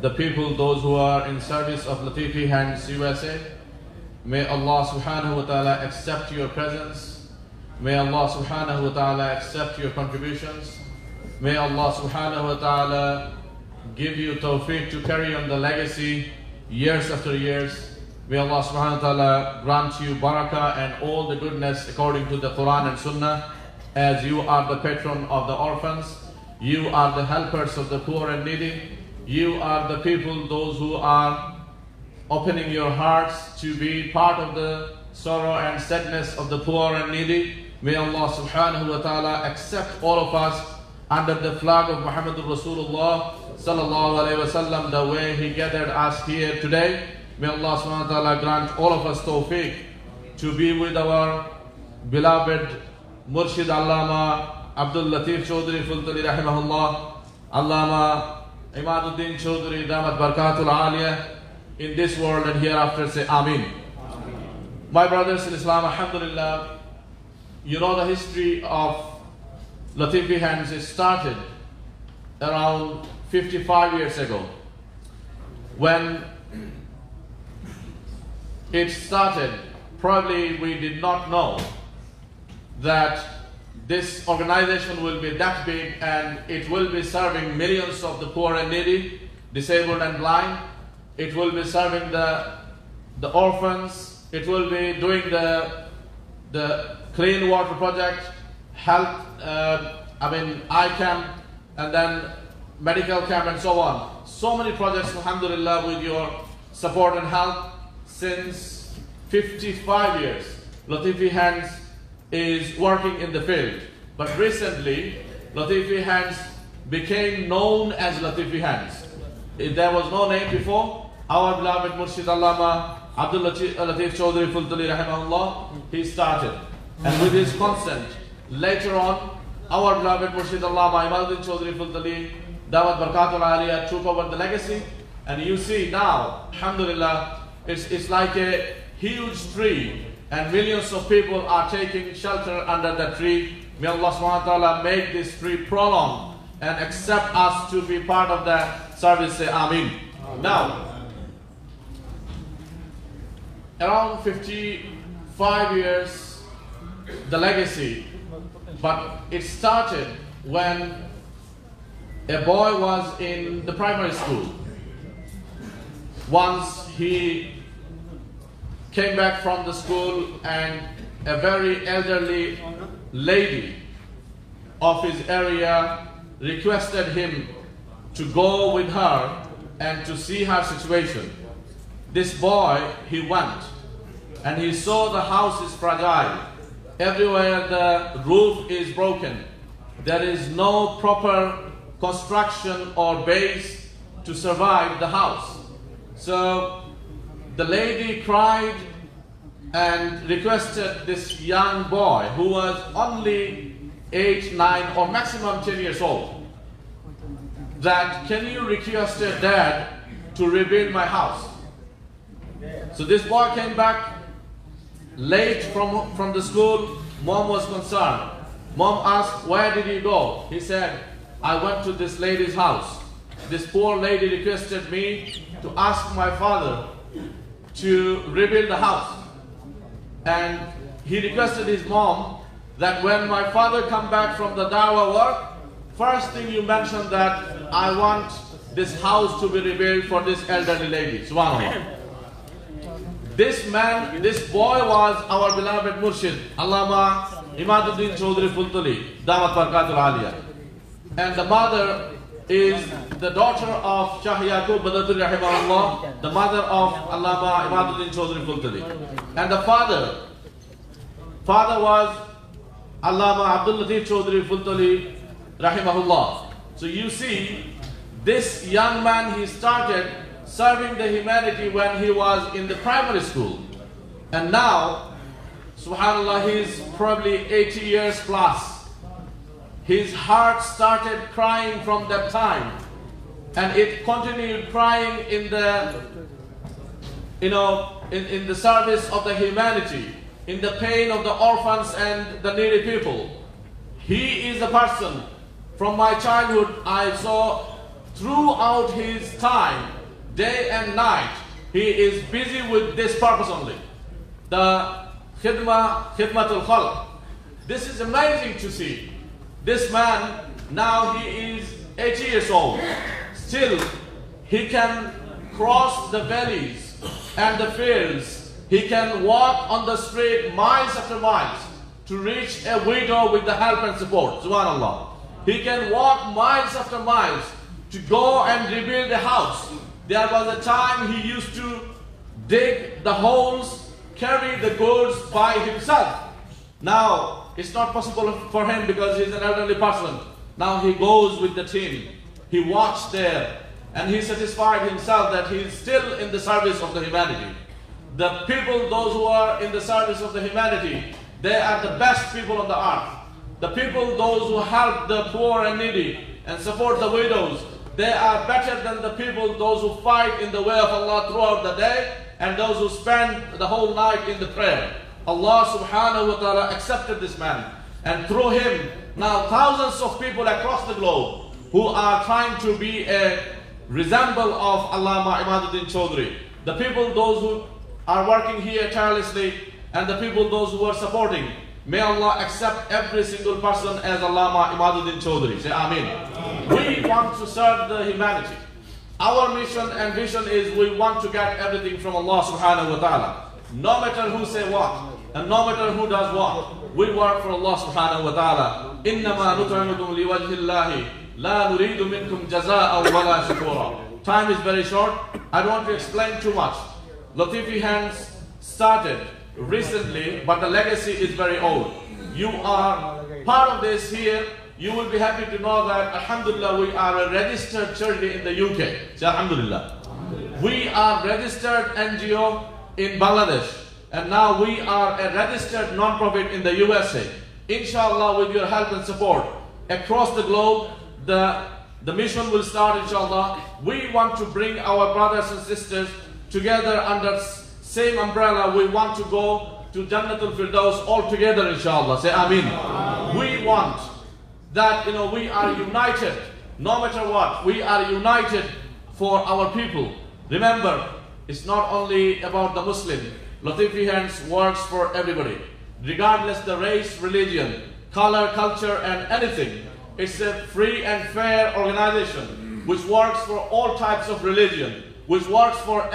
the people, those who are in service of Latifi Hands USA. May Allah subhanahu wa ta'ala accept your presence. May Allah subhanahu wa ta'ala accept your contributions. May Allah subhanahu wa ta'ala give you tawfiq to carry on the legacy years after years. May Allah subhanahu wa ta'ala grant you barakah and all the goodness according to the Quran and Sunnah, as you are the patron of the orphans, you are the helpers of the poor and needy, you are the people, those who are opening your hearts to be part of the sorrow and sadness of the poor and needy. May Allah subhanahu wa ta'ala accept all of us under the flag of Muhammadur Rasulullah sallallahu alayhi wa sallam, the way He gathered us here today. May Allah subhanahu wa ta'ala grant all of us tawfiq to be with our beloved Murshid Allama Abdul Latif Chaudhry Fultari rahimahullah, Allama Imaduddin Chaudhry Damat Barakatul Aliyah, in this world and hereafter. Say Ameen. My brothers in Islam, alhamdulillah, you know the history of Latifi Hands. It started around 55 years ago. When it started, probably we did not know that this organization will be that big and it will be serving millions of the poor and needy, disabled and blind. It will be serving the orphans. It will be doing the clean water project, health, eye camp, and then medical camp and so on. So many projects, alhamdulillah, with your support and help. Since 55 years, Latifi Hands is working in the field. But recently, Latifi Hands became known as Latifi Hands. There was no name before. Our beloved Murshid Allama Abdul Latif Chaudhry Fultari rahimahullah, he started. And with his consent, later on, our beloved Murshid Allama Imaduddin Chaudhry Fultari Damat Barakatul Aliyah took over the legacy. And you see now, alhamdulillah, it's like a huge tree and millions of people are taking shelter under that tree. May Allah subhanahu wa ta'ala make this tree prolong and accept us to be part of the service. Say Ameen. Now, around 55 years, the legacy, but it started when a boy was in the primary school. Once he came back from the school and a very elderly lady of his area requested him to go with her and to see her situation. This boy, he went and he saw the house is fragile. Everywhere the roof is broken. There is no proper construction or base to survive the house. So the lady cried and requested this young boy, who was only 8, 9 or maximum 10 years old, that can you request your dad to rebuild my house? So this boy came back late from the school mom was concerned. Mom asked, where did you go? He said, I went to this lady's house. This poor lady requested me to ask my father to rebuild the house. And he requested his mom that when my father come back from the dawah work, first thing you mention that I want this house to be rebuilt for this elderly lady. Subhanallah. This man, this boy was our beloved Murshid, Allama Imaduddin Chaudhry Fultuli, Damat Barakatul Aliyah. And the mother is the daughter of Shah Yaqub Badatul Rahimahullah, the mother of Allama Imaduddin Chaudhry Fultuli. And the father was Allama Abdul Latif Chaudhry Fultuli Rahimahullah. So you see, this young man, he started serving the humanity when he was in the primary school. And now, subhanAllah, he's probably 80 years plus. His heart started crying from that time. And it continued crying in the, in the service of the humanity, in the pain of the orphans and the needy people. He is a person, from my childhood, I saw throughout his time, day and night, he is busy with this purpose only. The Khidmatul Khalq. This is amazing to see. This man, now he is 80 years old. Still, he can cross the valleys and the fields. He can walk on the street miles after miles to reach a widow with the help and support. Subhanallah. He can walk miles after miles to go and rebuild a house. There was a time he used to dig the holes, carry the goods by himself. Now, it's not possible for him because he's an elderly person. Now he goes with the team. He walks there and he satisfied himself that he is still in the service of the humanity. The people, those who are in the service of the humanity, they are the best people on the earth. The people, those who help the poor and needy and support the widows, they are better than the people, those who fight in the way of Allah throughout the day and those who spend the whole night in the prayer. Allah subhanahu wa ta'ala accepted this man. And through him, now thousands of people across the globe who are trying to be a resemble of Allama Imaduddin Chaudhry. The people, those who are working here tirelessly, and the people, those who are supporting. May Allah accept every single person as Allama Imaduddin Chaudhry. Say Ameen. We want to serve the humanity. Our mission and vision is we want to get everything from Allah subhanahu wa ta'ala. No matter who say what, and no matter who does what, we work for Allah subhanahu wa ta'ala. إِنَّمَا نُطْعِمُكُمْ لِوَجْهِ اللَّهِ لَا نُرِيدُ مِنْكُمْ جَزَاءً وَلَا شُكُورًا. Time is very short. I don't want to explain too much. Latifi Hands started recently, but the legacy is very old. You are part of this here. You will be happy to know that, alhamdulillah, we are a registered charity in the UK. Say alhamdulillah. We are registered NGO in Bangladesh. And now we are a registered non-profit in the USA. Inshallah, with your help and support, across the globe, the mission will start, inshallah. We want to bring our brothers and sisters together under same umbrella. We want to go to Jannatul Firdaus all together, inshallah. Say Ameen. We want that, we are united, no matter what. We are united for our people. Remember, it's not only about the Muslim. Latifi Hands works for everybody, regardless the race, religion, color, culture, and anything. It's a free and fair organization which works for all types of religion, which works for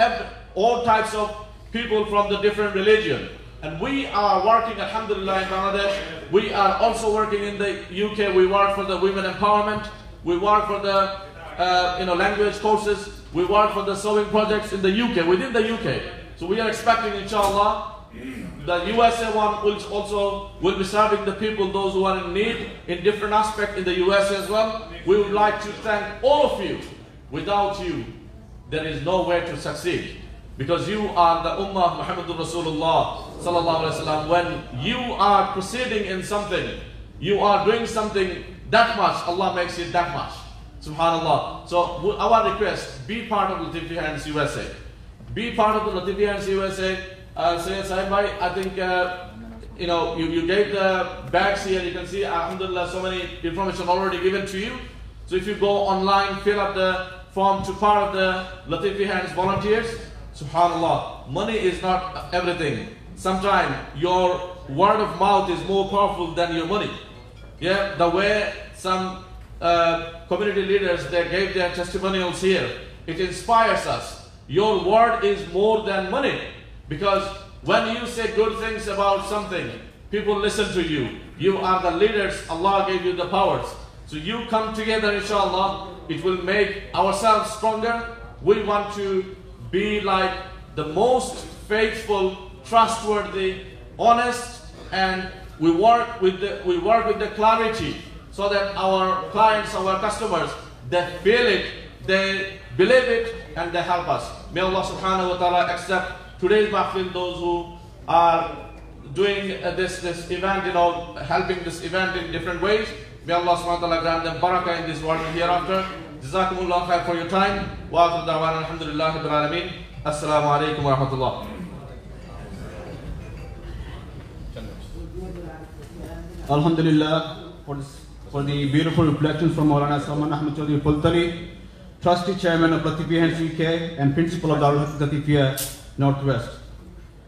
all types of people from the different religion. And we are working, alhamdulillah, in Bangladesh. We are also working in the UK. We work for the women empowerment. We work for the language courses. We work for the sewing projects in the UK, within the UK. So we are expecting, inshallah, the USA one will be serving the people, those who are in need in different aspects in the US as well. We would like to thank all of you. Without you, there is no way to succeed. Because you are the Ummah of Muhammadur Rasulullah sallallahu alaihi wasallam. When you are proceeding in something, you are doing something that much, Allah makes it that much. Subhanallah. So our request, be part of Latifi Hands USA. Be part of the Latifi Hands USA. Sayyid Sahib Bhai, I think you know, you gave the bags here. You can see, alhamdulillah, so many information already given to you. So if you go online, fill up the form to part of the Latifi Hands volunteers. Subhanallah, money is not everything. Sometimes your word of mouth is more powerful than your money. Yeah, the way some community leaders, they gave their testimonials here, it inspires us. Your word is more than money, because when you say good things about something, people listen to you. You are the leaders, Allah gave you the powers. So you come together, inshallah, it will make ourselves stronger. We want to be like the most faithful, trustworthy, honest, and we work with the clarity, so that our clients, our customers, they feel it, they believe it, and they help us. May Allah subhanahu wa ta'ala accept today's mahfil, those who are doing this event, you know, helping this event in different ways. May Allah subhanahu wa ta'ala grant them barakah in this world and hereafter. Jazakumullah khair for your time. Wa akhiru da'wana alhamdulillahi rabbil alameen. Assalamu alaikum wa rahmatullah. Alhamdulillah for the beautiful reflections from Maulana Salman Ahmed Chaudhry Pultani, Trustee Chairman of Latifi Hands UK and Principal of Darul Latifia Northwest.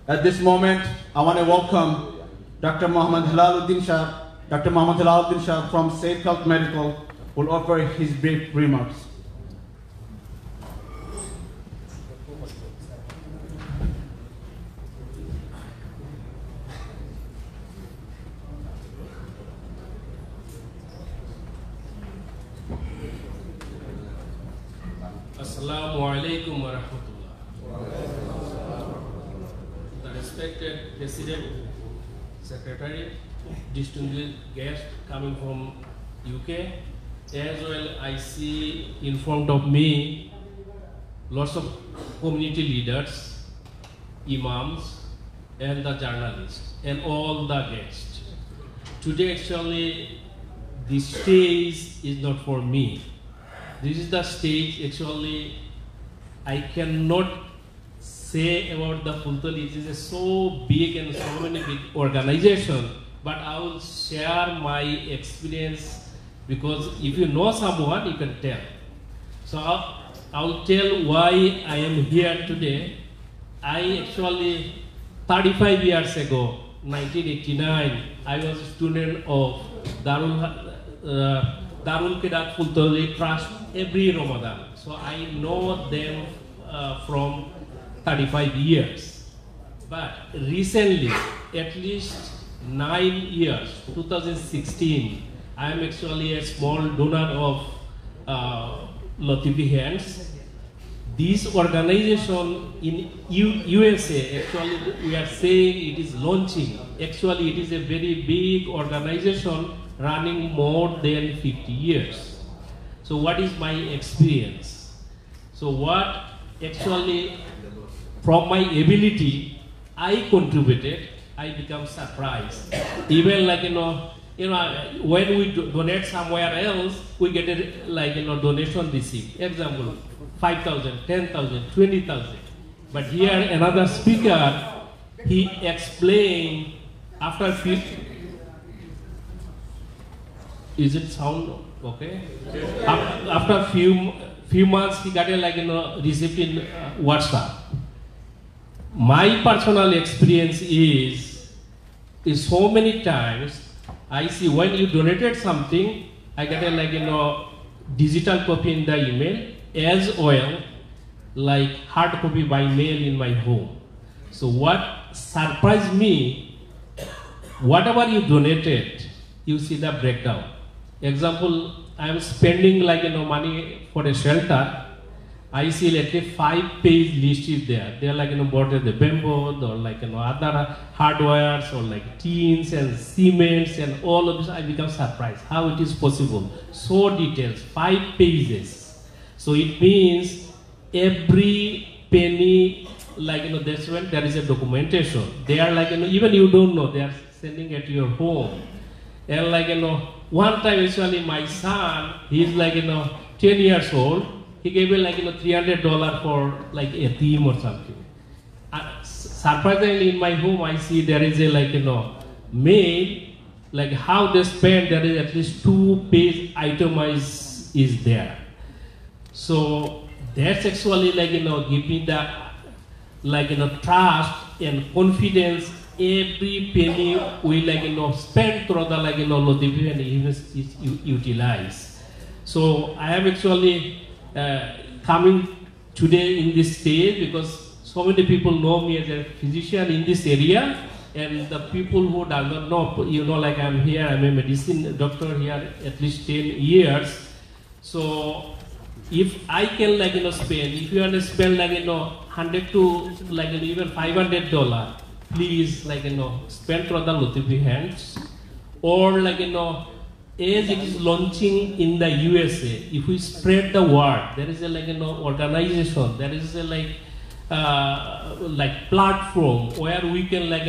At this moment, I want to welcome Dr. Muhammad Hilaluddin Shah. Dr. Muhammad Hilaluddin Shah from Safe Health Medical will offer his brief remarks. Assalamu alaikum wa rahmatullah. The respected President, Secretary, distinguished guests coming from UK, as well I see in front of me lots of community leaders, imams, and the journalists, and all the guests. Today actually the stage is not for me. This is the stage actually I cannot say about the Pultani. It is a so big and so many big organization, but I will share my experience, because if you know someone, you can tell. So I'll tell why I am here today. I actually, 35 years ago, 1989, I was a student of Darul Qirat Pultani Trust every Ramadan. So I know them from 35 years. But recently, at least 9 years, 2016, I am actually a small donor of Latifi Hands. This organization in USA, actually we are saying it is launching. Actually it is a very big organization running more than 50 years. So what is my experience? So what actually, from my ability, I contributed, I become surprised. Even like, when we donate somewhere else, we get a donation receipt. Example, 5,000, 10,000, 20,000. But here another speaker, he explained after is it sound okay? After few months, he got a receipt in WhatsApp. My personal experience is so many times I see when you donated something, I get a digital copy in the email, as well like hard copy by mail in my home. So what surprised me, whatever you donated, you see the breakdown. Example, I am spending money for a shelter. I see like a 5-page list is there. They are bought the bamboo or other hardwares or like tins and cements and all of this. I become surprised how it is possible. So details, 5 pages. So it means every penny, that's when there is a documentation. They are even you don't know, they are sending at your home. And one time actually my son, he is 10 years old. He gave me $300 for a theme or something. Surprisingly, in my home, I see there is a mail, like how they spend, there is at least 2-page itemized is there. So that's actually like, give me the, like, trust and confidence. Every penny we like, spend through the, like, Latifi and is utilized. So I am actually coming today in this stage because so many people know me as a physician in this area, and the people who do not know, like I'm here, I'm a medicine doctor here at least 10 years. So if I can, like, spend, if you want to spend, like, 100 to, like, even $500, please, like, spend through the Latifi hands. Or, like, as it is launching in the USA, if we spread the word, there is a, like, organization, there is a, like platform where we can, like,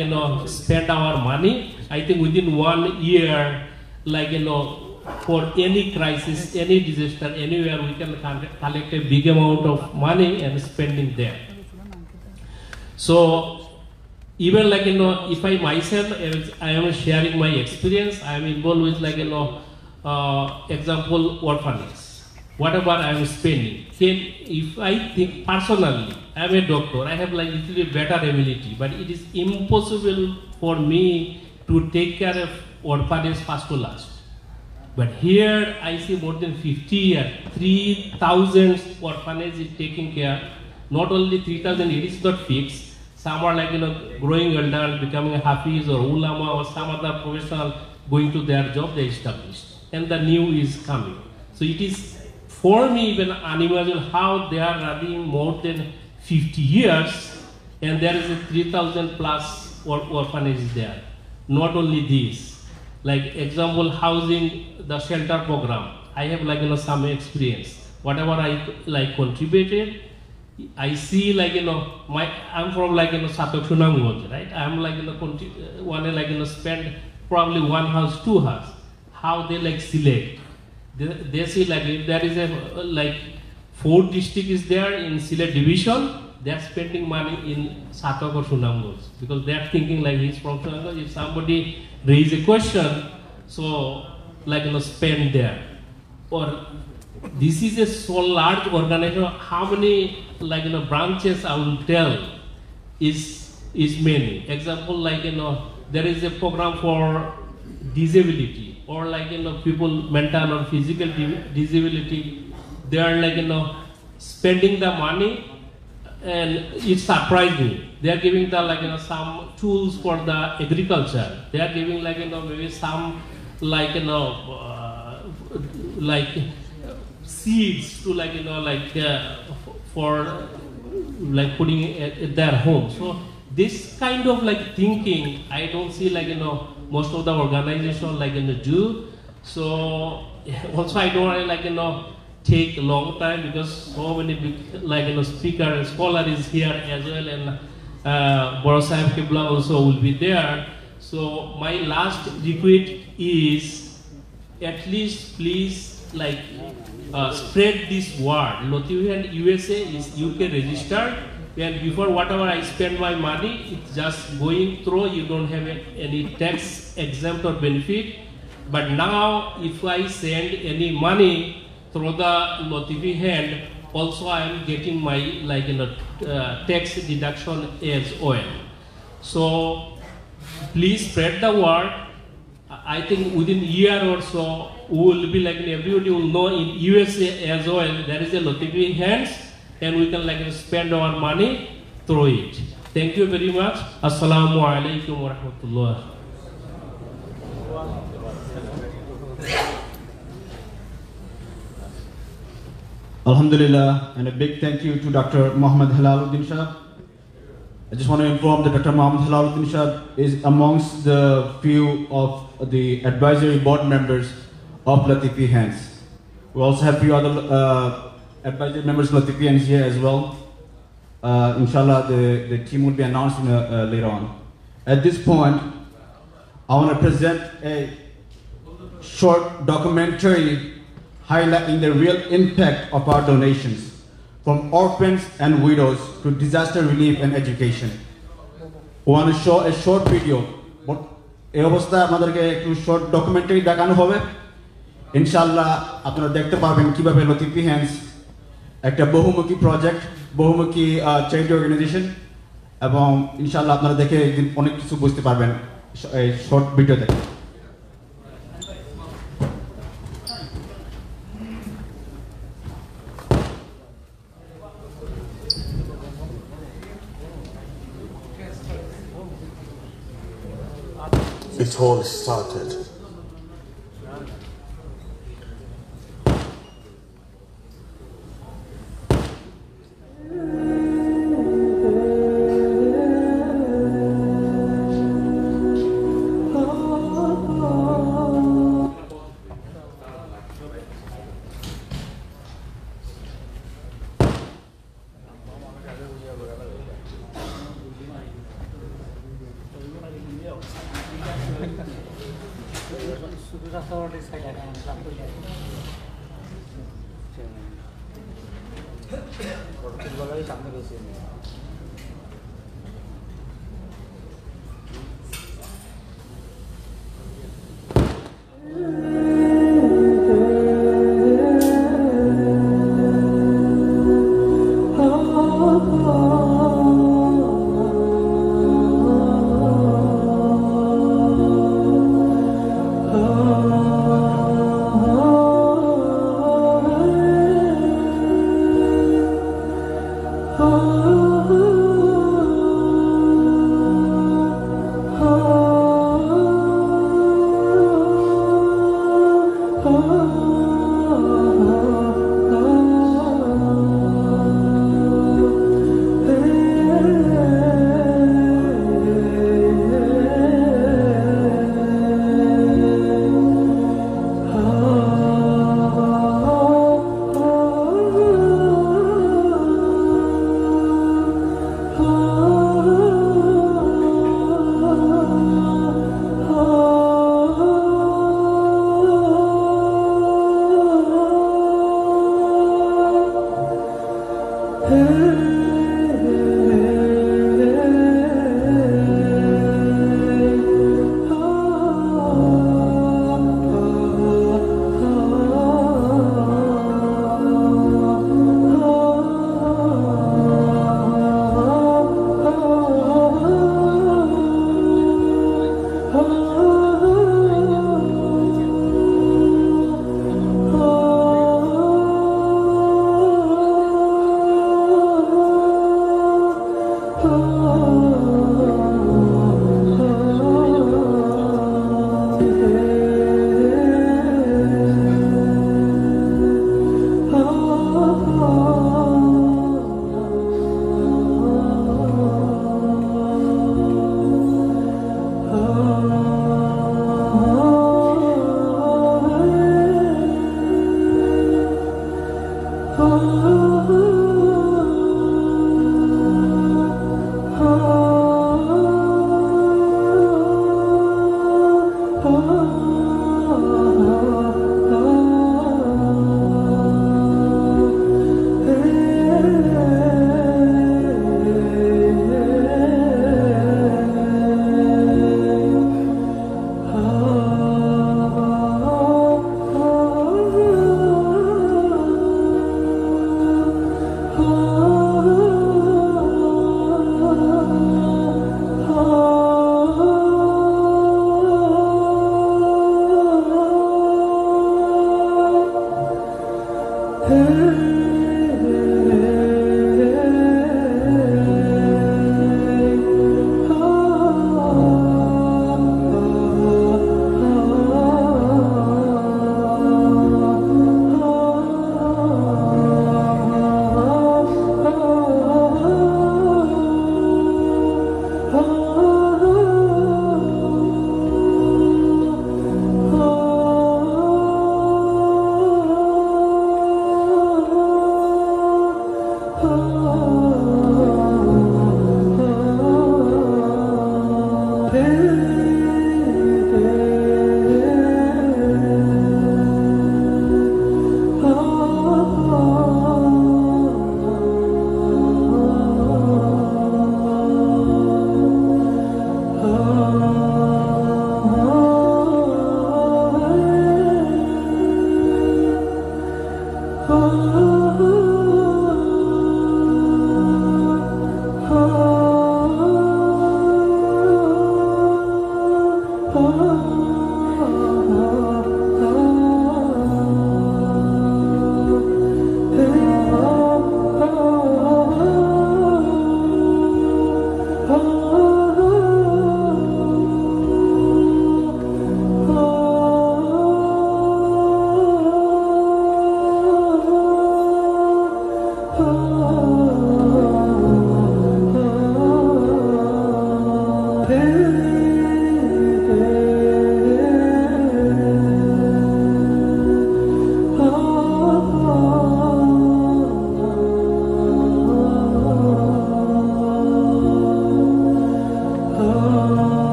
spend our money. I think within 1 year, like, for any crisis, any disaster, anywhere, we can collect a big amount of money and spending there. So even, like, if I myself, I am sharing my experience, I am involved with, like, example, orphanage. Whatever I am spending, if I think personally, I am a doctor, I have, like, little bit better ability, but it is impossible for me to take care of orphanage first to last. But here I see more than 50 years, 3,000 orphanages is taking care. Not only 3,000, it is not fixed. Some are, like, growing elder, becoming a hafiz or ulama or some other professional going to their job they established. And the new is coming. So it is, for me, even unimaginable how they are running more than 50 years and there is a 3,000 plus orphanages there. Not only this, like example, housing, the shelter program. I have, like, some experience. Whatever I, like, contributed, I see, like, I'm from, like, Satok Sunamganj, right? I'm, like, want to, like, spend probably 1 house, 2 house. How they, like, select? They see, like, if there is a, like, 4 district is there in Sylhet division, they are spending money in Satok or Sunamganj because they are thinking, like, he's from Sunamganj. If somebody raise a question, so, like, spend there. Or this is a so large organization. How many, like, branches I will tell is many. Example, like, there is a program for disability or, like, people mental or physical disability. They are, like, spending the money, and it surprised me. They are giving the, like, some tools for the agriculture. They are giving, like, maybe some, like, like seeds to, like, for, like, putting at their home. So this kind of, like, thinking, I don't see, like, most of the organization, like, do. So also I don't, like, take a long time because so many big, like, speaker and scholar is here as well, and Bora Sahib Kibla also will be there. So my last request is, at least please, like, spread this word. Latifi and USA is UK registered, and before whatever I spend my money, it's just going through, you don't have any tax exempt or benefit. But now if I send any money through the Latifi hand, also I am getting my, like, tax deduction as well. So please spread the word. I think within a year or so, we will be, like, everybody will know in USA as well, there is a Latifi hands, and we can, like, spend our money through it. Thank you very much. Assalamu alaikum wa rahmatullah. Alhamdulillah, and a big thank you to Dr. Muhammad Halaluddin Shah. I just want to inform that Dr. Muhammad Halaluddin Shah is amongst the few of the advisory board members of Latifi Hands. We also have a few other advisory members of Latifi Hands here as well. Inshallah, the team will be announced later on. At this point, I want to present a short documentary highlighting the real impact of our donations, from orphans and widows to disaster relief and education. We want to show a short video এই অবস্থায় আপনাদেরকে একটু শর্ট ডকুমেন্টারি দেখানো হবে। ইনশাআল্লাহ আপনারা দেখতে পারবেন কিভাবে লতিফি হ্যান্ডস একটা বহুমুখী প্রজেক্ট, বহুমুখী চ্যারিটি অর্গানাইজেশন, এবং ইনশাআল্লাহ আপনারা দেখে একদিন অনেক কিছু বুঝতে পারবেন এই শর্ট ভিডিওতে। It all started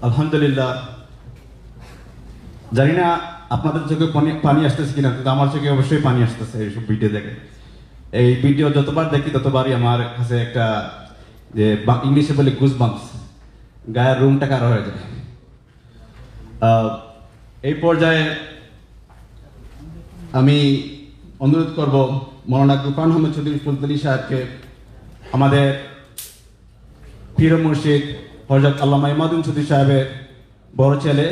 আলহামদুলিল্লাহ, জানি না আপনাদের চোখে পানি আসতেছে কিনা, কিন্তু আমার চোখে অবশ্যই পানি আসতেছে এইসব ভিডিও দেখে। এই ভিডিও যতবার দেখি ততবারই আমার কাছে একটা, যে ইংলিশে বলে গুজ বাম্পস, গায়ের রুমটা কারো হয়ে যায়। এই পর্যায়ে আমি অনুরোধ করব মৌলানা গুফরান আহমদ চৌধুরী ফুলতলি সাহেবকে, আমাদের পীর মুর্শিদ হযরত আল্লামা ইমাদুদ্দিন চৌধুরী সাহেবের বড় ছেলে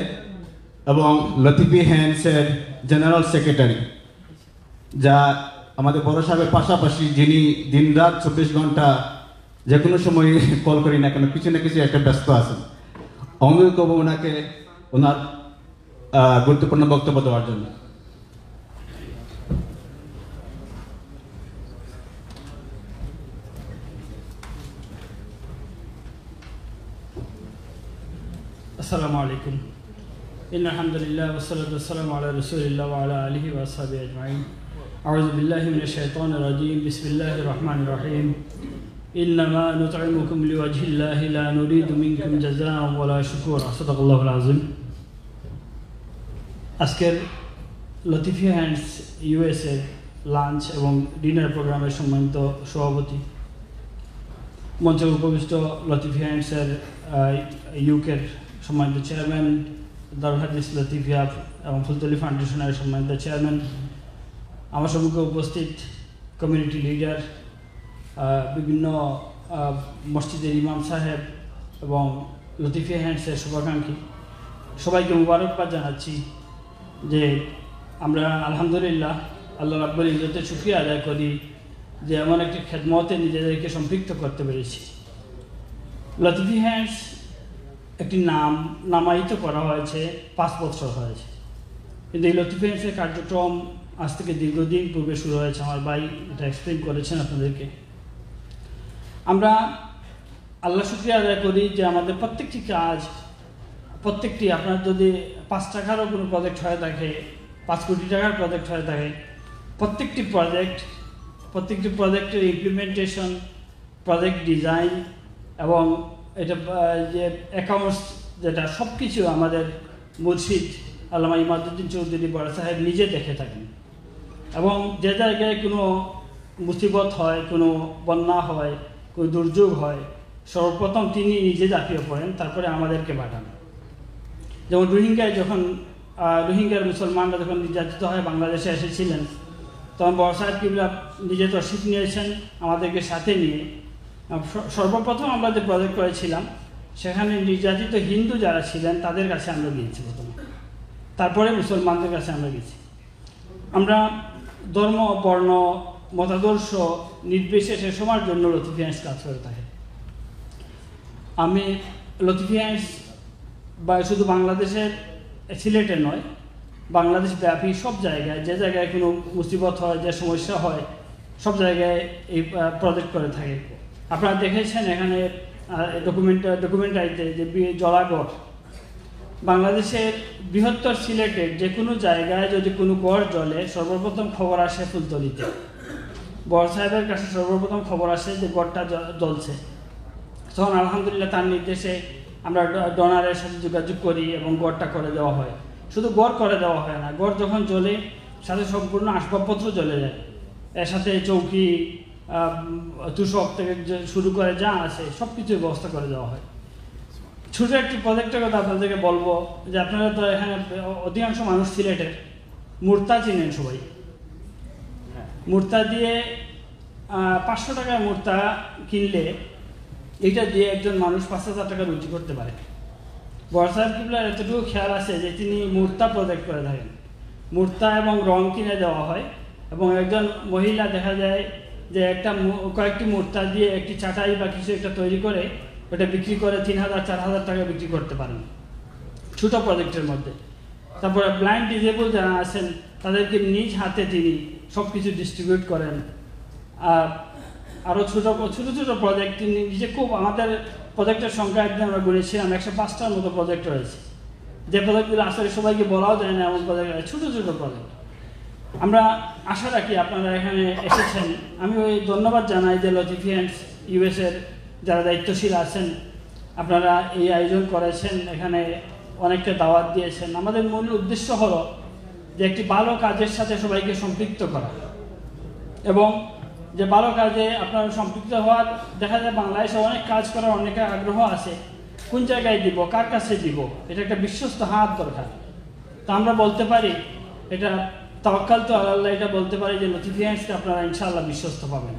এবং লতিফি হ্যান্ডসের জেনারেল সেক্রেটারি, যা আমাদের বড় সাহেবের পাশাপাশি, যিনি দিনরাত 24 ঘন্টা যে কোনো সময় কল করি না কেন কিছু না কিছু একটা ব্যস্ত আছেন। অনুরোধ করবো ওনাকে ওনার গুরুত্বপূর্ণ বক্তব্য দেওয়ার জন্য। السلام عليكم. إن الحمد لله والصلاة والسلام على رسول الله وعلى آله وأصحابه أجمعين. أعوذ بالله من الشيطان الرجيم. بسم الله الرحمن الرحيم. إنما نطعمكم لوجه الله لا نريد منكم جزاء ولا شكورا. صدق الله العظيم. আজকের লতিফি হ্যান্ডস ইউএসএ লাঞ্চ এবং ডিনার প্রোগ্রামের সম্মানিত সভাপতি, মঞ্চে উপবিষ্ট লতিফি হ্যান্ডসের ইউকের সম্মানিত চেয়ারম্যান, দারুল হাদিস লতিফিয়া এবং ফুলতলি ফাউন্ডেশনের সম্মানিত চেয়ারম্যান, আমার সম্মুখে উপস্থিত কমিউনিটি লিডার, বিভিন্ন মসজিদের ইমাম সাহেব এবং লতিফিয়া হ্যান্ডসের শুভাকাঙ্ক্ষী, সবাইকে মুবারকবাদ জানাচ্ছি যে আমরা আলহামদুলিল্লাহ আল্লাহ রাব্বুল ইজ্জতের শুকরিয়া আদায় করি যে এমন একটি খেদমতে নিজেদেরকে সম্পৃক্ত করতে পেরেছি। লতিফি হ্যান্ডস একটি নামায়িত করা হয়েছে 5 বছর হয়েছে, কিন্তু এই লতিফি হ্যান্ডসের কার্যক্রম আজ থেকে দীর্ঘদিন পূর্বে শুরু হয়েছে। আমার ভাই এটা এক্সপ্লেন করেছেন আপনাদেরকে। আমরা আল্লাহ শুকরিয়া আদায় করি যে আমাদের প্রত্যেকটি কাজ, প্রত্যেকটি, আপনার যদি 5 টাকারও কোনো প্রজেক্ট হয়ে থাকে, 5 কোটি টাকার প্রজেক্ট হয়ে থাকে, প্রত্যেকটি প্রজেক্টের ইমপ্লিমেন্টেশন, প্রজেক্ট ডিজাইন এবং এটা যে অ্যাকাউন্টস, যেটা সব কিছু আমাদের মুর্শিদ আল্লামা ইমাদুদ্দিন চৌধুরী বড় সাহেব নিজে দেখে থাকেন। এবং যে জায়গায় কোনো মুসিবত হয়, কোনো বন্যা হয়, কোনো দুর্যোগ হয়, সর্বপ্রথম তিনি নিজে ঝাঁপিয়ে পড়েন, তারপরে আমাদেরকে পাঠান। যেমন রোহিঙ্গার মুসলমানরা যখন নির্যাতিত হয় বাংলাদেশে এসেছিলেন, তখন বড় সাহেব কিবলা নিজে তশরিফ নিয়েছেন আমাদেরকে সাথে নিয়ে। সর্বপ্রথম আমরা যে প্রজেক্ট করেছিলাম সেখানে নির্যাতিত হিন্দু যারা ছিলেন তাদের কাছে আমরা গিয়েছি প্রথমে, তারপরে মুসলমানদের কাছে আমরা গেছি। আমরা ধর্ম, বর্ণ, মতাদর্শ নির্বিশেষে সবার জন্য লতিফি হ্যান্ডস কাজ করে থাকে। আমি লতিফি হ্যান্ডস বা শুধু বাংলাদেশের সিলেটে নয়, বাংলাদেশ ব্যাপী সব জায়গায়, যে জায়গায় কোনো মুসিবত হয়, যে সমস্যা হয়, সব জায়গায় এই প্রজেক্ট করে থাকে। আপনারা দেখেছেন এখানে ডকুমেন্টারিতে যে জলাগড়, বাংলাদেশের বৃহত্তর সিলেটের যে কোনো জায়গায় যদি কোনো গড় জ্বলে সর্বপ্রথম খবর আসে ফুলতলিতে। বড় সাহেবের কাছে সর্বপ্রথম খবর আসে যে গড়টা জ্বলছে। তখন আলহামদুলিল্লাহ তার নির্দেশে আমরা ডোনারের সাথে যোগাযোগ করি এবং গড়টা করে দেওয়া হয়। শুধু গড় করে দেওয়া হয় না, গড় যখন জ্বলে সাথে সম্পূর্ণ আসবাবপত্র জ্বলে যায়, এর সাথে চৌকি, তুষক থেকে শুরু করে যা আছে সব কিছুর ব্যবস্থা করে দেওয়া হয়। ছোট একটি প্রজেক্টের কথা আপনাদেরকে বলবো যে আপনারা তো এখানে অধিকাংশ মানুষ সিলেটের, মুর্তা চিনেন সবাই। মুর্তা দিয়ে 500 টাকার মুর্তা কিনলে এটা দিয়ে একজন মানুষ 5000 টাকা রুজি করতে পারে। বড়সাহেব কিবলার এতটুকু খেয়াল আছে যে তিনি মুর্তা প্রজেক্ট করে থাকেন, মুর্তা এবং রং কিনে দেওয়া হয় এবং একজন মহিলা দেখা যায় যে কয়েকটি মুর্তা দিয়ে একটি চাটাই বা কিছু একটা তৈরি করে ওটা বিক্রি করে 3000-4000 টাকা বিক্রি করতে পারেন ছোটো প্রজেক্টের মধ্যে। তারপরে ব্লাইন্ড ডিজেবল যারা আছেন তাদেরকে নিজ হাতে তিনি সব কিছু ডিস্ট্রিবিউট করেন। আরও ছোটো ছোটো প্রজেক্ট তিনি নিজে খুব, আমাদের প্রজেক্টের সংখ্যা একদিন আমরা গুনেছিলাম 105টার মতো প্রজেক্ট রয়েছে, যে প্রজেক্টগুলো আসলে সবাইকে বলাও যায় না এমন প্রজেক্ট, ছোটো ছোটো প্রজেক্ট। আমরা আশা রাখি আপনারা এখানে এসেছেন। আমি ওই ধন্যবাদ জানাই যে লতিফিয়ান্স ইউএসের যারা দায়িত্বশীল আছেন, আপনারা এই আয়োজন করেছেন, এখানে অনেকটা দাওয়াত দিয়েছেন। আমাদের মূল উদ্দেশ্য হলো যে একটি ভালো কাজের সাথে সবাইকে সম্পৃক্ত করা, এবং যে ভালো কাজে আপনারা সম্পৃক্ত হওয়ার, দেখা যায় বাংলাদেশে অনেক কাজ করার অনেক আগ্রহ আছে, কোন জায়গায় দিব, কার কাছে দিব, এটা একটা বিশ্বস্ত হাত দরকার। তা আমরা বলতে পারি এটা তাওয়াক্কাল তো আল্লাহ, এটা বলতে পারি যে লতিফিয়ান্সকে আপনারা ইনশাআল্লাহ বিশ্বস্ত পাবেন।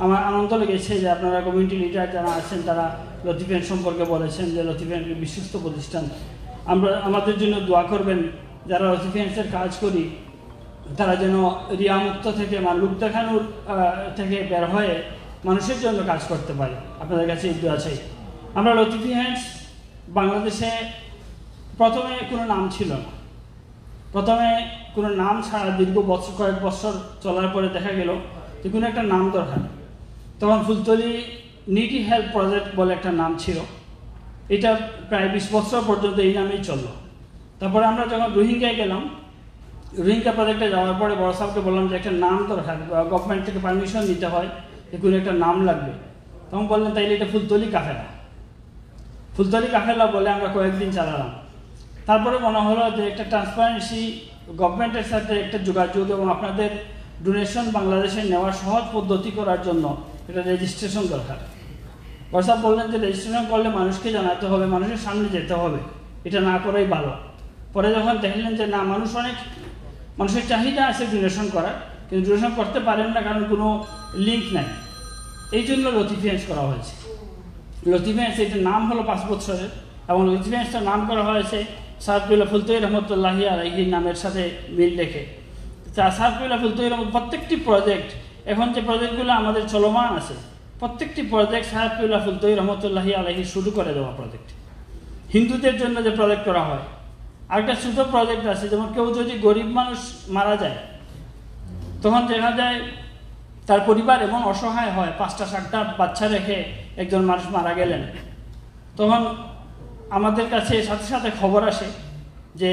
আমার আনন্দ লেগেছে যে আপনারা কমিউনিটি লিডার যারা আছেন তারা লতিফিয়ান্স সম্পর্কে বলেছেন যে লতিফিয়ান্স বিশ্বস্ত প্রতিষ্ঠান। আমাদের জন্য দোয়া করবেন যারা লতিফিয়ান্সের কাজ করি তারা যেন রিয়ামুক্ত থেকে, লোক দেখানোর থেকে বের হয়ে মানুষের জন্য কাজ করতে পারে। আপনাদের কাছে এই দোয়া চাই। আমরা লতিফিয়ান্স বাংলাদেশে প্রথমে কোনো নাম ছিল না, প্রথমে কোনো নাম ছাড়া দীর্ঘ কয়েক বছর চলার পরে দেখা গেল যে কোনো একটা নাম দরকার। তখন ফুলতলি নিডি হেল্প প্রজেক্ট বলে একটা নাম ছিল, এটা প্রায় 20 বছর পর্যন্ত এই নামেই চললো। তারপরে আমরা যখন রোহিঙ্গায় গেলাম, রোহিঙ্গা প্রজেক্টে যাওয়ার পরে বড় সাহেবকে বললাম যে একটা নাম দরকার, গভর্নমেন্ট থেকে পারমিশন নিতে হয় যে কোনো একটা নাম লাগবে। তখন বললেন তাইলে এটা ফুলতলি কাফেলা। ফুলতলি কাফেলা বলে আমরা কয়েকদিন চালালাম। তারপরে মনে হলো যে একটা ট্রান্সপারেন্সি, গভর্নমেন্টের সাথে একটা যোগাযোগ এবং আপনাদের ডোনেশন বাংলাদেশে নেওয়ার সহজ পদ্ধতি করার জন্য এটা রেজিস্ট্রেশন দরকার। বড়সাহেব বললেন যে রেজিস্ট্রেশন করলে মানুষকে জানাতে হবে, মানুষের সামনে যেতে হবে, এটা না করাই ভালো। পরে যখন দেখলেন যে না, মানুষের চাহিদা আছে ডোনেশন করার, কিন্তু ডোনেশন করতে পারেন না কারণ কোনো লিঙ্ক নাই, এই জন্য লতিফিয়ান্স করা হয়েছে। লতিফিয়ান্স এটার নাম হলো 5 বছরের, এবং লতিফিয়ান্সটার নাম করা হয়েছে সারফুল্লাহ ফুলতহি রহমতুল্লাহি আলাইহির নামের সাথে মিল রেখে। সারফুল্লাহ ফুলতহি প্রত্যেকটি প্রজেক্ট, এখন যে প্রজেক্টগুলো আমাদের চলমান আছে, প্রত্যেকটি প্রজেক্ট সারফুল্লাহ ফুলতহি রহমতুল্লাহি আলাইহি শুরু করে দেওয়া প্রজেক্ট। হিন্দুদের জন্য যে প্রজেক্ট করা হয়, আরেকটা ছোটো প্রজেক্ট আছে, যেমন কেউ যদি গরিব মানুষ মারা যায় তখন দেখা যায় তার পরিবার এমন অসহায় হয়, 5টা-7টা বাচ্চা রেখে একজন মানুষ মারা গেলেন, তখন আমাদের কাছে সাথে সাথে খবর আসে যে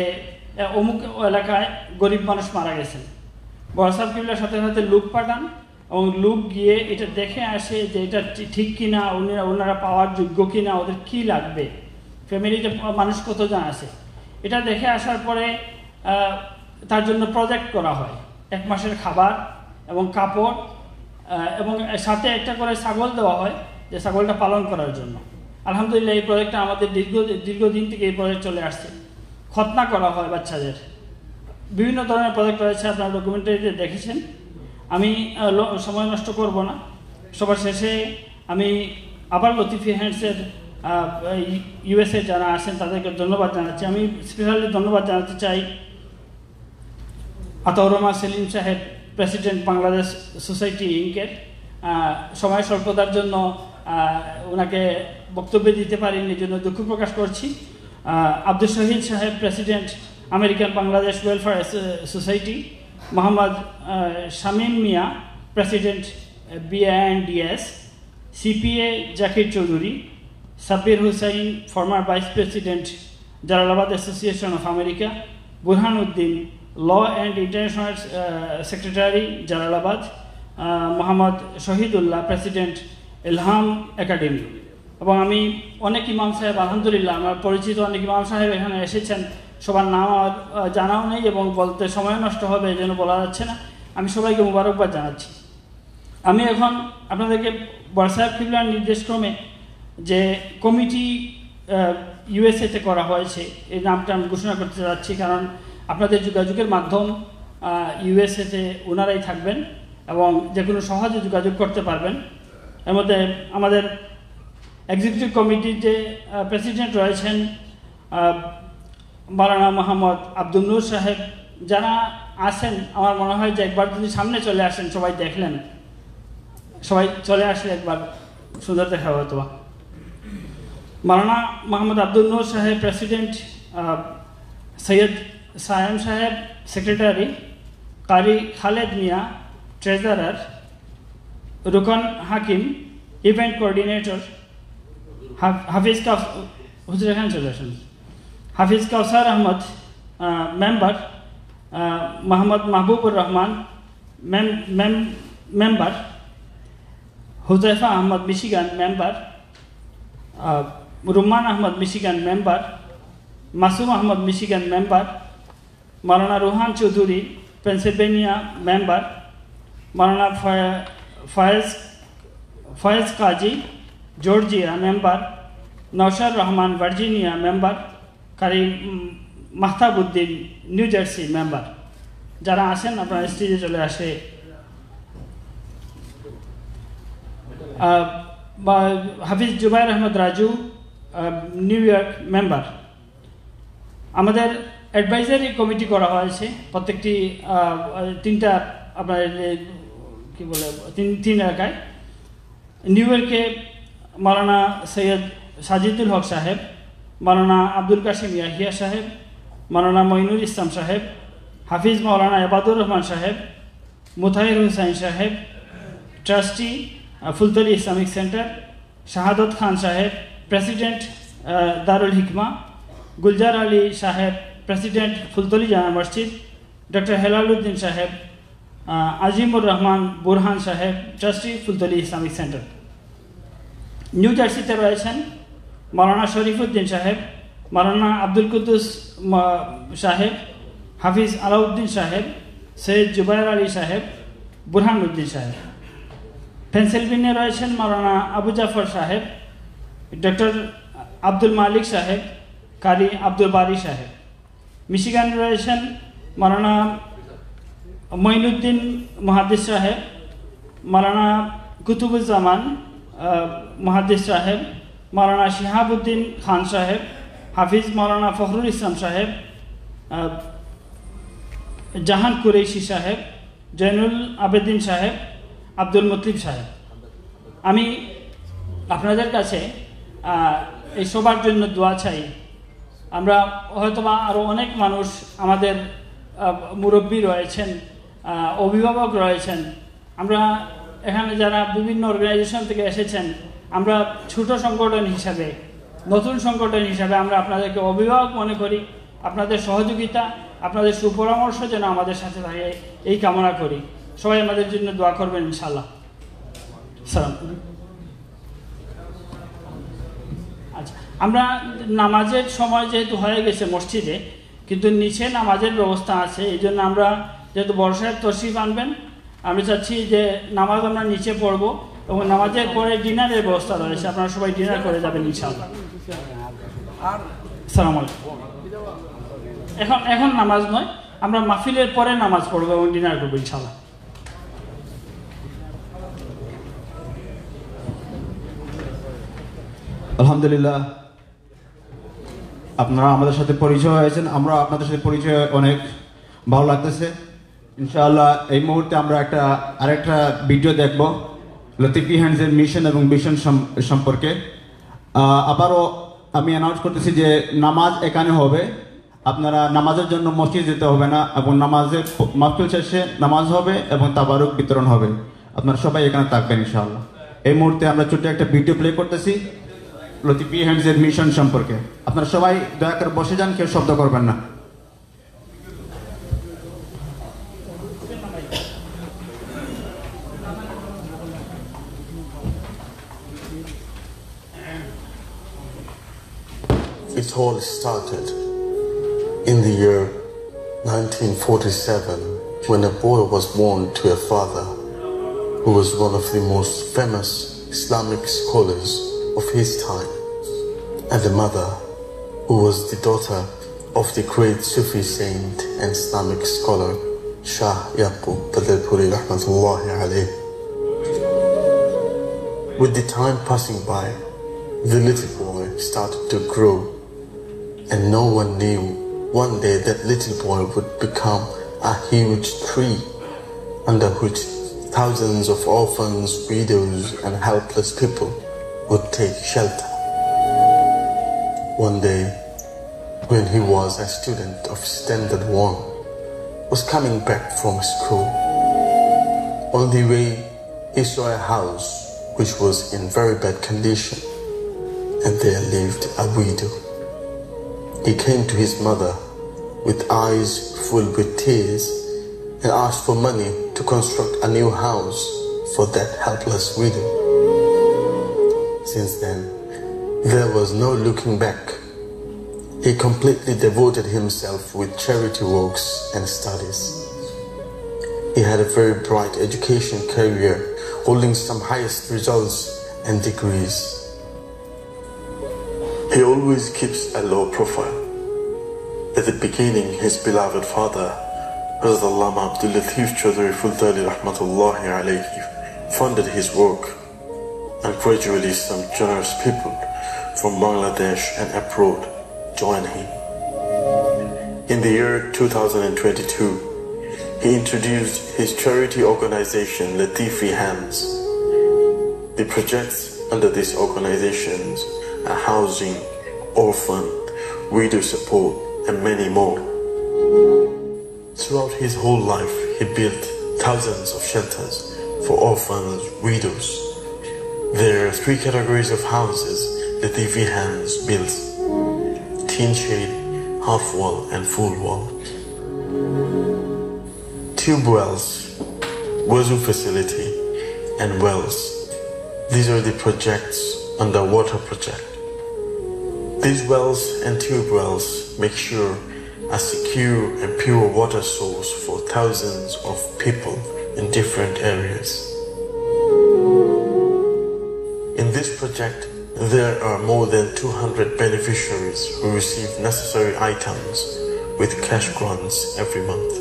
অমুক এলাকায় গরিব মানুষ মারা গেছেন। বড়সাহেব কিবলার সাথে সাথে লোক পাঠান এবং লোক গিয়ে এটা দেখে আসে যে এটা ঠিক কিনা, ওনারা পাওয়ার যোগ্য কিনা, ওদের কি লাগবে, ফ্যামিলিতে মানুষ কতজন আছে, এটা দেখে আসার পরে তার জন্য প্রজেক্ট করা হয়। 1 মাসের খাবার এবং কাপড় এবং সাথে একটা করে ছাগল দেওয়া হয় যে ছাগলটা পালন করার জন্য। আলহামদুলিল্লাহ এই প্রজেক্টটা আমাদের দীর্ঘদিন থেকে এই প্রজেক্ট চলে আসছে। খতনা করা হয় বাচ্চাদের, বিভিন্ন ধরনের প্রজেক্ট রয়েছে, আপনারা ডকুমেন্টারিতে দেখেছেন। আমি সময় নষ্ট করব না, সবার শেষে আমি আবার লতিফিয়ান্সের ইউএসএ যারা আছেন তাদেরকে ধন্যবাদ জানাচ্ছি। আমি স্পেশালি ধন্যবাদ জানাতে চাই আতাউর রহমান সেলিম সাহেব, প্রেসিডেন্ট বাংলাদেশ সোসাইটি ইনকের। সময় স্বল্পতার জন্য ওনাকে বক্তব্য দিতে পারিনি, এই জন্য দুঃখ প্রকাশ করছি। আব্দুল শহীদ সাহেব, president American Bangladesh welfare society. Mohammad Shamim Mia, president BINDS। CPA Zakir Chowdhury. Sabbir Hussain, former vice president Jalalabad association of America. Burhan Uddin, law and international secretary Jalalabad. Mohammad Shahidullah, president Ilham academy. এবং আমি অনেক ইমাম সাহেব, আলহামদুলিল্লাহ আমার পরিচিত অনেক ইমাম সাহেব এখানে এসেছেন, সবার নাম আমার জানাও নেই এবং বলতে সময় নষ্ট হবে এই জন্য বলা যাচ্ছে না। আমি সবাইকে মুবারকবাদ জানাচ্ছি। আমি এখন আপনাদেরকে বরসাহেব কিবলার নির্দেশক্রমে যে কমিটি ইউএসএতে করা হয়েছে এই নামটা আমি ঘোষণা করতে যাচ্ছি, কারণ আপনাদের যোগাযোগের মাধ্যম ইউএসএতে ওনারাই থাকবেন এবং যে কোনো সহজে যোগাযোগ করতে পারবেন। এর মধ্যে আমাদের এক্সিকিউটিভ কমিটির যে প্রেসিডেন্ট রয়েছেন মাওলানা মোহাম্মদ আব্দুল নূর সাহেব, যারা আছেন আমার মনে হয় যে একবার যদি সামনে চলে আসেন সবাই দেখলেন, সবাই চলে আসলে একবার সুন্দর দেখা হতো। মাওলানা মোহাম্মদ আব্দুল নূর সাহেব president, Syed Sayem Saheb secretary, Qari Khaled Mia treasurer, Rukon Hakim event coordinator, Hafiz Huzur Khan চলে আসেন, Hafiz Kawsar Ahmed member, Mohammad Mahbubur Rahman member, Huzaifa Ahmed Michigan member, Rumman Ahmed Michigan member, Masum Ahmed Michigan member, Maulana Ruhan Chowdhury Pennsylvania member, Maulana Foyez Kazi Georgia member, Noushad Rahman Virginia member, Qari Mahtabuddin new Jersey member. যারা আসেন আপনারা স্টেজে চলে আসে। Hafiz Zubair Ahmed Raju new York member. আমাদের অ্যাডভাইজারি কমিটি করা হয়েছে প্রত্যেকটি তিনটা আপনার কী বলে তিন এলাকায়। নিউ ইয়র্কে মাওলানা সৈয়দ সাজিদুল হক সাহেব, মাওলানা আব্দুল কাশিম ইয়াহিয়া সাহেব, মাওলানা মঈনুল ইসলাম সাহেব, হাফিজ মাওলানা এবাদুর রহমান সাহেব, মুতাহির হুসাইন সাহেব ট্রাস্টি ফুলতলি ইসলামিক সেন্টার, শাহাদত খান সাহেব প্রেসিডেন্ট দারুল হিকমা, গুলজার আলী সাহেব প্রেসিডেন্ট ফুলতলি জামা মসজিদ, ডক্টর হেলালুদ্দিন সাহেব, আজিমুর রহমান বুরহান সাহেব trustee Fultali Islamic centre. New জার্সিতে রয়েছেন মাওলানা শরীফুদ্দিন সাহেব, মাওলানা আব্দুল কুদ্দুস সাহেব, হাফিজ আলাউদ্দিন সাহেব, সৈয়দ জুবাইর আলী সাহেব, বুরহানুদ্দিন সাহেব। পেনসিলভেনিয়া রয়েছেন মাওলানা আবু জাফর সাহেব, ডক্টর আব্দুল মালিক সাহেব, কারি আব্দুল বারি সাহেব। মিশিগান রয়েছেন মাওলানা মঈনুদ্দিন মুহাদ্দিস সাহেব, মাওলানা কুতুবুজ্জামান মুহাদ্দিস সাহেব, মাওলানা শিহাবুদ্দিন খান সাহেব, হাফিজ মাওলানা ফখরুল ইসলাম সাহেব, জাহান কুরেশি সাহেব, জৈনুল আবেদিন সাহেব, আব্দুল মতলিব সাহেব। আমি আপনাদের কাছে এই সবার জন্য দোয়া চাই। আমরা হয়তোবা আরও অনেক মানুষ আমাদের মুরব্বী রয়েছেন, অভিভাবক রয়েছেন, আমরা এখানে যারা বিভিন্ন অর্গানাইজেশন থেকে এসেছেন, আমরা ছোট সংগঠন হিসাবে, নতুন সংগঠন হিসাবে আমরা আপনাদেরকে অভিভাবক মনে করি। আপনাদের সহযোগিতা, আপনাদের সুপরামর্শ যেন আমাদের সাথে থাকে এই কামনা করি। সবাই আমাদের জন্য দোয়া করবেন ইনশাআল্লাহ। সালাম। আচ্ছা, আমরা নামাজের সময় যেহেতু হয়ে গেছে মসজিদে, কিন্তু নিচে নামাজের ব্যবস্থা আছে, এই জন্য আমরা যেহেতু বর্ষায় তশরিফ আনবেন, আমি চাচ্ছি যে নামাজ আমরা নিচে পড়বো এবং নামাজের পরে ডিনারের ব্যবস্থা রয়েছে, আপনারা সবাই ডিনার করে যাবেন ইনশাআল্লাহ। আসসালামু আলাইকুম। এখন নামাজ নয়, আমরা মাহফিলের পরে নামাজ পড়বো এবং ডিনার করবো ইনশাআল্লাহ। আলহামদুলিল্লাহ, আপনারা আমাদের সাথে পরিচয় হয়েছেন, আমরা আপনাদের সাথে পরিচয় অনেক ভালো লাগতেছে। ইনশাআল্লাহ এই মুহূর্তে আমরা আরেকটা ভিডিও দেখব লতিফি হ্যান্ডসের মিশন এবং ভিশন সম্পর্কে। আবারও আমি অ্যানাউন্স করতেছি যে নামাজ এখানে হবে, আপনারা নামাজের জন্য মসজিদ যেতে হবে না, এবং নামাজের মাহফিল শেষে নামাজ হবে এবং তাবারুক বিতরণ হবে। আপনারা সবাই এখানে থাকবেন ইনশাআল্লাহ। এই মুহূর্তে আমরা ছোট্ট একটা ভিডিও প্লে করতেছি লতিফি হ্যান্ডসের মিশন সম্পর্কে। আপনারা সবাই দয়া করে বসে যান, কেউ শব্দ করবেন না। It all started in the year 1947 when a boy was born to a father who was one of the most famous Islamic scholars of his time, and the mother, who was the daughter of the great Sufi saint and Islamic scholar Shah Yaqub Badrpuri rahmatullahi alayhi. With the time passing by, the little boy started to grow, and no one knew one day that little boy would become a huge tree under which thousands of orphans, widows and helpless people would take shelter. One day, when he was a student of Standard 1, was coming back from school. On the way, he saw a house which was in very bad condition, and there lived a widow. He came to his mother with eyes full with tears and asked for money to construct a new house for that helpless widow. Since then, there was no looking back. He completely devoted himself with charity works and studies. He had a very bright education career, holding some highest results and degrees. He always keeps a low profile. At the beginning, his beloved father, Hazrat Allama Abdul Latif Chaudhry Fultali rahmatullahi alayhi, funded his work, and gradually some generous people from Bangladesh and abroad joined him. In the year 2022, he introduced his charity organization Latifi Hands. The projects under these organizations are housing, orphan, widow support, and many more. Throughout his whole life, he built thousands of shelters for orphans, widows. There are three categories of houses Latifi Hands builds: tin shade, half wall, and full wall. Tube wells, wuzu facility, and wells. These are the projects under water project. These wells and tube wells make sure a secure and pure water source for thousands of people in different areas. In this project, there are more than 200 beneficiaries who receive necessary items with cash grants every month.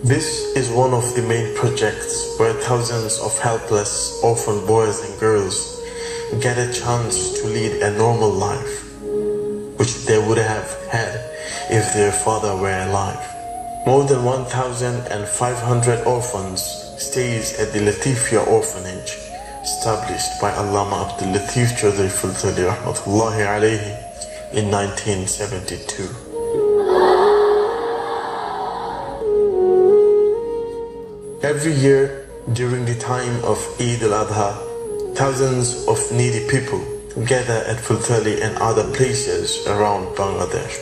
This is one of the main projects where thousands of helpless orphan boys and girls get a chance to lead a normal life, which they would have had if their father were alive. More than 1,500 orphans stays at the Latifia orphanage, established by Allama Abdul Latif Chaudhry Fultali rahmatullahi alayhi in 1972. Every year during the time of Eid al-Adha, thousands of needy people gather at Fultali and other places around Bangladesh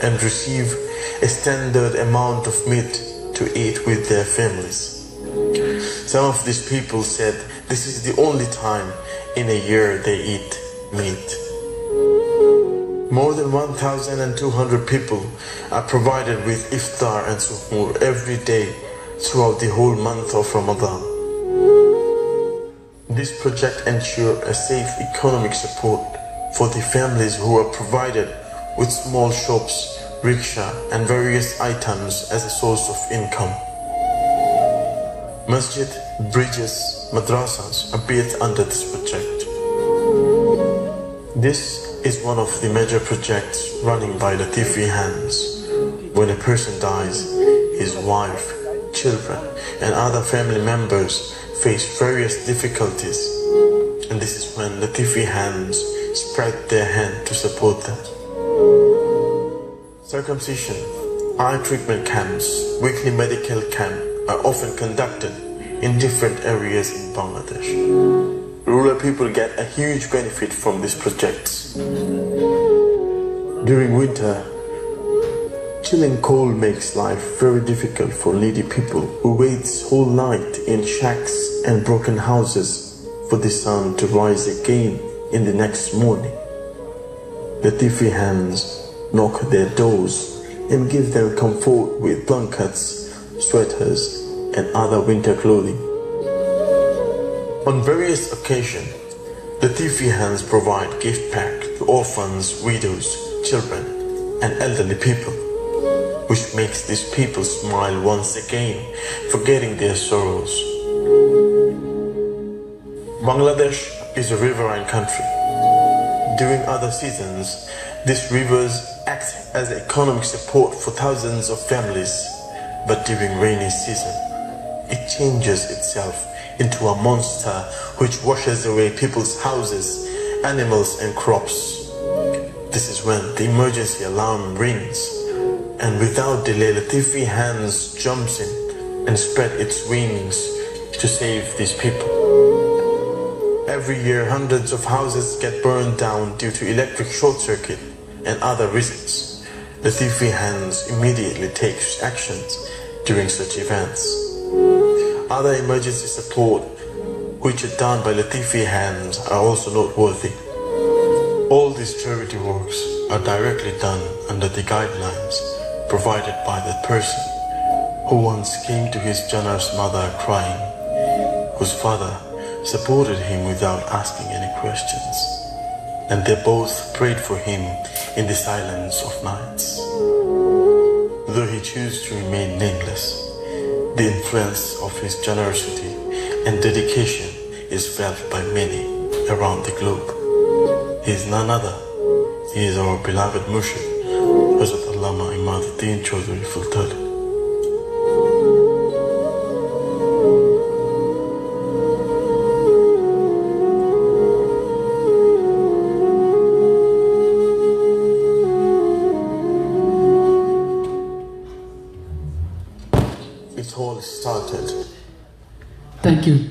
and receive a standard amount of meat to eat with their families. Some of these people said this is the only time in a year they eat meat. More than 1,200 people are provided with iftar and suhoor every day throughout the whole month of Ramadan. This project ensures a safe economic support for the families who are provided with small shops, rickshaw and various items as a source of income. Masjid, bridges, madrasas are built under this project. This is one of the major projects running by Latifi Hands. When a person dies, his wife, children and other family members face various difficulties, and this is when Latifi Hands spread their hand to support them. Circumcision, eye treatment camps, weekly medical camp are often conducted in different areas in Bangladesh. Rural people get a huge benefit from these projects. During winter, chilling cold makes life very difficult for needy people who wait whole night in shacks and broken houses for the sun to rise again in the next morning. Latifi Hands knock their doors and give them comfort with blankets, sweaters and other winter clothing. On various occasions, the Latifi Hands provide gift pack to orphans, widows, children, and elderly people, which makes these people smile once again, forgetting their sorrows. Bangladesh is a riverine country. During other seasons, these rivers act as economic support for thousands of families, but during rainy season, it changes itself into a monster which washes away people's houses, animals and crops. This is when the emergency alarm rings, and without delay Latifi Hands jumps in and spread its wings to save these people. Every year hundreds of houses get burned down due to electric short circuit and other reasons. Latifi Hands immediately takes actions during such events. Other emergency support which are done by Latifi Hands are also noteworthy. All these charity works are directly done under the guidelines provided by the person who once came to his generous mother crying, whose father supported him without asking any questions, and they both prayed for him in the silence of nights. Though he chose to remain nameless, the influence of his generosity and dedication is felt by many around the globe. He is none other. He is our beloved Murshid, Hazrat Allama Imaduddin Chaudhry Fultali. Started. Thank you.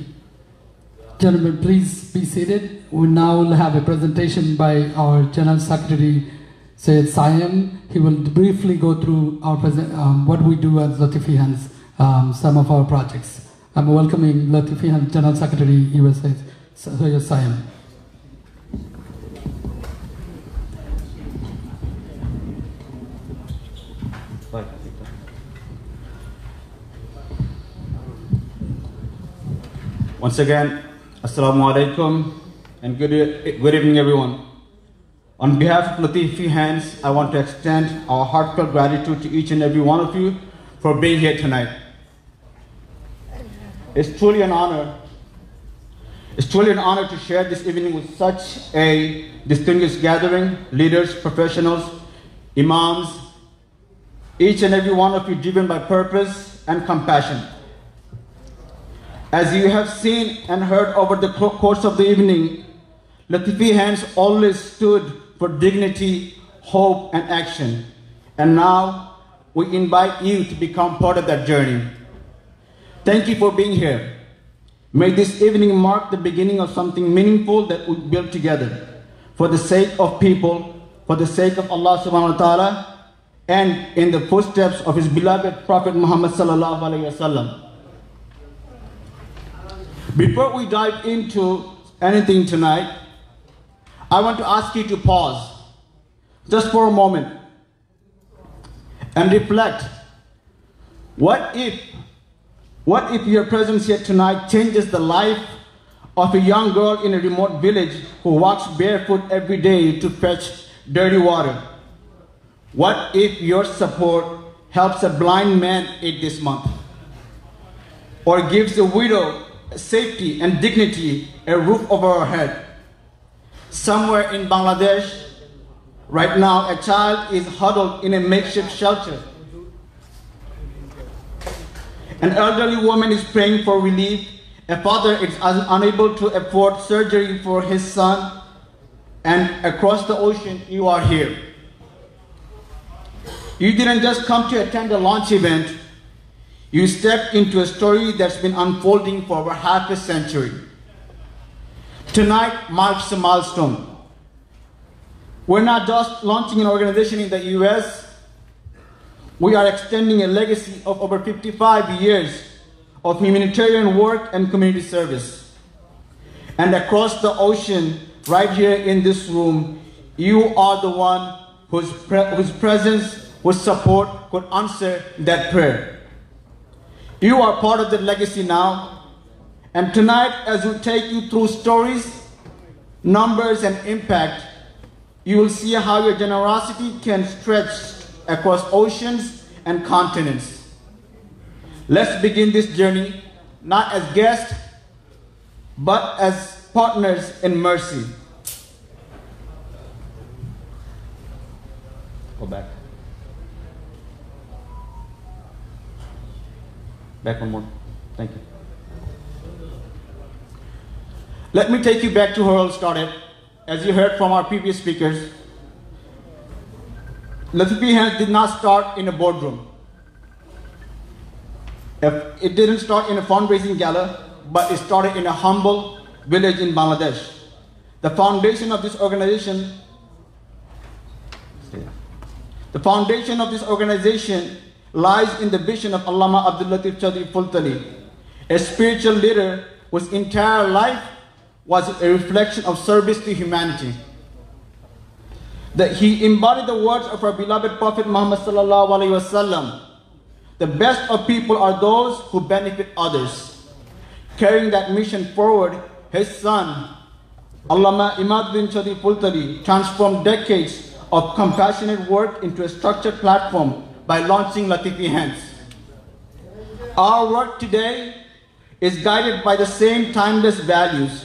Gentlemen, please be seated. We now will have a presentation by our General Secretary, Syed Saim. He will briefly go through our what we do at Latifi Hands, some of our projects. I'm welcoming Latifi Hands General Secretary, USA, Syed Saim. Once again, Assalamu alaikum and good evening everyone. On behalf of Latifi Hands, I want to extend our heartfelt gratitude to each and every one of you for being here tonight. It's truly an honor. It's truly an honor to share this evening with such a distinguished gathering, leaders, professionals, imams, each and every one of you driven by purpose and compassion. As you have seen and heard over the course of the evening, Latifi Hands always stood for dignity, hope, and action. And now we invite you to become part of that journey. Thank you for being here. May this evening mark the beginning of something meaningful that we build together for the sake of people, for the sake of Allah subhanahu wa ta'ala, and in the footsteps of his beloved Prophet Muhammad sallallahu alayhi wa sallam. Before we dive into anything tonight, I want to ask you to pause just for a moment and reflect. What if your presence here tonight changes the life of a young girl in a remote village who walks barefoot every day to fetch dirty water? What if your support helps a blind man eat this month? Or gives a widow safety and dignity, a roof over our head? Somewhere in Bangladesh, right now, a child is huddled in a makeshift shelter. An elderly woman is praying for relief. A father is unable to afford surgery for his son. And across the ocean, you are here. You didn't just come to attend a launch event. You stepped into a story that's been unfolding for over half a century. Tonight marks a milestone. We're not just launching an organization in the US. We are extending a legacy of over 55 years of humanitarian work and community service. And across the ocean, right here in this room, you are the one whose presence, whose support could answer that prayer. You are part of the legacy now. And tonight, as we take you through stories, numbers, and impact, you will see how your generosity can stretch across oceans and continents. Let's begin this journey, not as guests, but as partners in mercy. Go back. Back one more. Thank you. Let me take you back to how it all started. As you heard from our previous speakers, Latifi Hands did not start in a boardroom. It didn't start in a fundraising gala, but it started in a humble village in Bangladesh. The foundation of this organization lies in the vision of Allama Abdul Latif Chaudhry Fultali, a spiritual leader whose entire life was a reflection of service to humanity. That he embodied the words of our beloved Prophet Muhammad sallallahu alaihi wasallam. The best of people are those who benefit others. Carrying that mission forward, his son, Allama Imaduddin Chaudhry Fultali, transformed decades of compassionate work into a structured platform by launching Latifi Hands. Our work today is guided by the same timeless values: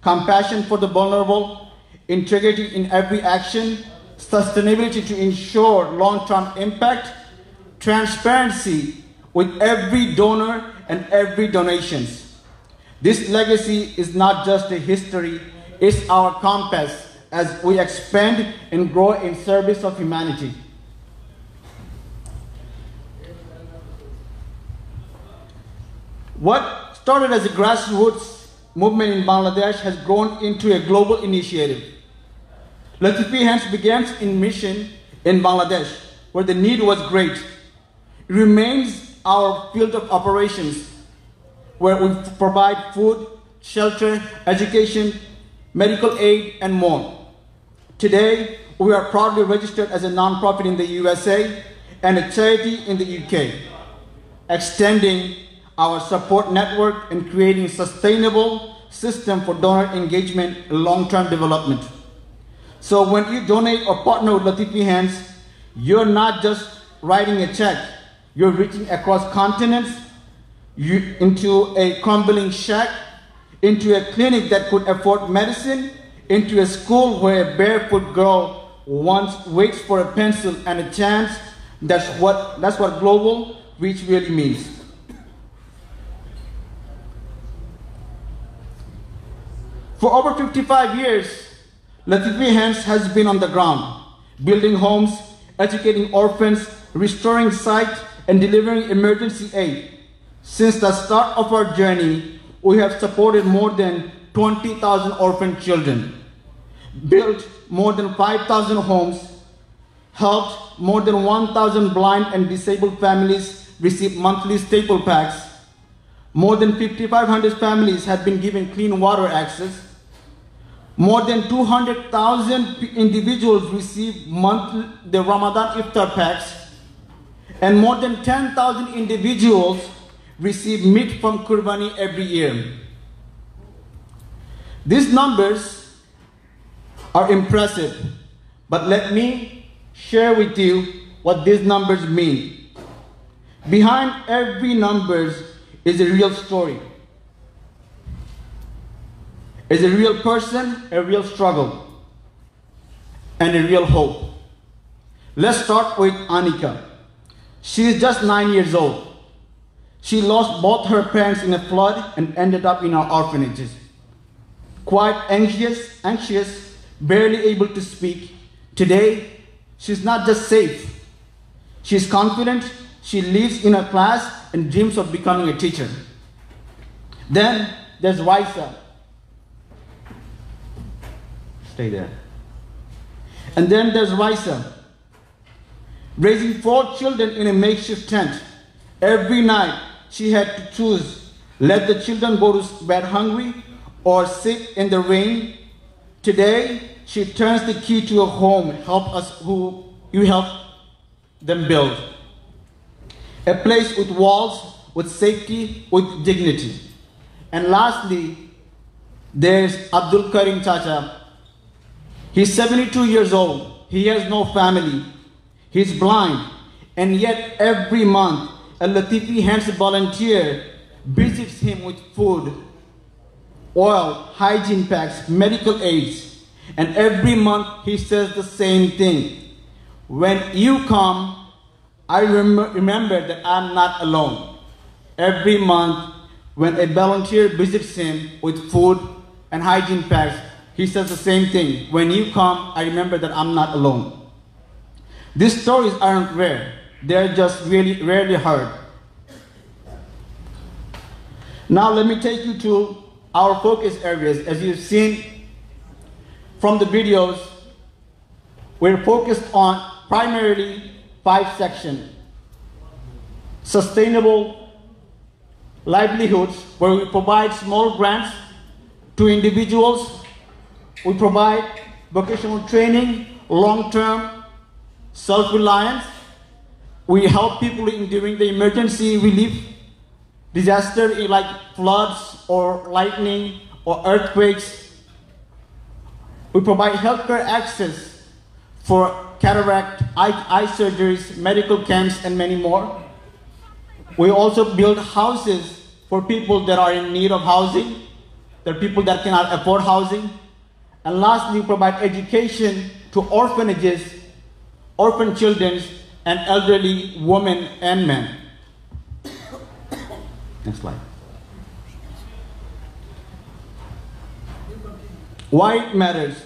compassion for the vulnerable, integrity in every action, sustainability to ensure long-term impact, transparency with every donor and every donations. This legacy is not just a history, it's our compass as we expand and grow in service of humanity. What started as a grassroots movement in Bangladesh has grown into a global initiative. Latifi Hands began in mission in Bangladesh, where the need was great. It remains our field of operations, where we provide food, shelter, education, medical aid, and more. Today, we are proudly registered as a nonprofit in the USA and a charity in the UK, extending our support network and creating a sustainable system for donor engagement and long-term development. So when you donate or partner with Latifi Hands, you're not just writing a check, you're reaching across continents, into a crumbling shack, into a clinic that could afford medicine, into a school where a barefoot girl once waits for a pencil and a chance. That's what global reach really means. For over 55 years, Latifi Hands has been on the ground, building homes, educating orphans, restoring sight, and delivering emergency aid. Since the start of our journey, we have supported more than 20,000 orphan children, built more than 5,000 homes, helped more than 1,000 blind and disabled families receive monthly staple packs. More than 5,500 families have been given clean water access. More than 200,000 individuals receive monthly the Ramadan iftar packs, and more than 10,000 individuals receive meat from Qurbani every year. These numbers are impressive, but let me share with you what these numbers mean. Behind every number is a real story. Is a real person, a real struggle, and a real hope. Let's start with Anika. She is just 9 years old. She lost both her parents in a flood and ended up in our orphanages. Quite anxious, barely able to speak. Today, she's not just safe. She's confident, she lives in her class and dreams of becoming a teacher. Then there's Raisa. Stay there. And then there's Raisa, raising 4 children in a makeshift tent. Every night she had to choose, let the children go to bed hungry or sit in the rain. Today she turns the key to a home, you help them build. A place with walls with safety, with dignity. And lastly, there's Abdul Karim Chacha. He's 72 years old. He has no family. He's blind. And yet every month, a Latifi Hands volunteer visits him with food, oil, hygiene packs, medical aids. And every month he says the same thing. When you come, I remember that I'm not alone. Every month, when a volunteer visits him with food and hygiene packs, he says the same thing. When you come, I remember that I'm not alone. These stories aren't rare. They're just really rarely heard. Now let me take you to our focus areas. As you've seen from the videos, we're focused on primarily 5 sections. Sustainable livelihoods, where we provide small grants to individuals. We provide vocational training, long-term self-reliance. We help people during the emergency relief disaster like floods or lightning or earthquakes. We provide healthcare access for cataract, eye surgeries, medical camps, and many more. We also build houses for people that are in need of housing. There are people that cannot afford housing. And lastly, we provide education to orphanages, orphan children, and elderly women and men. Next slide. Why it matters.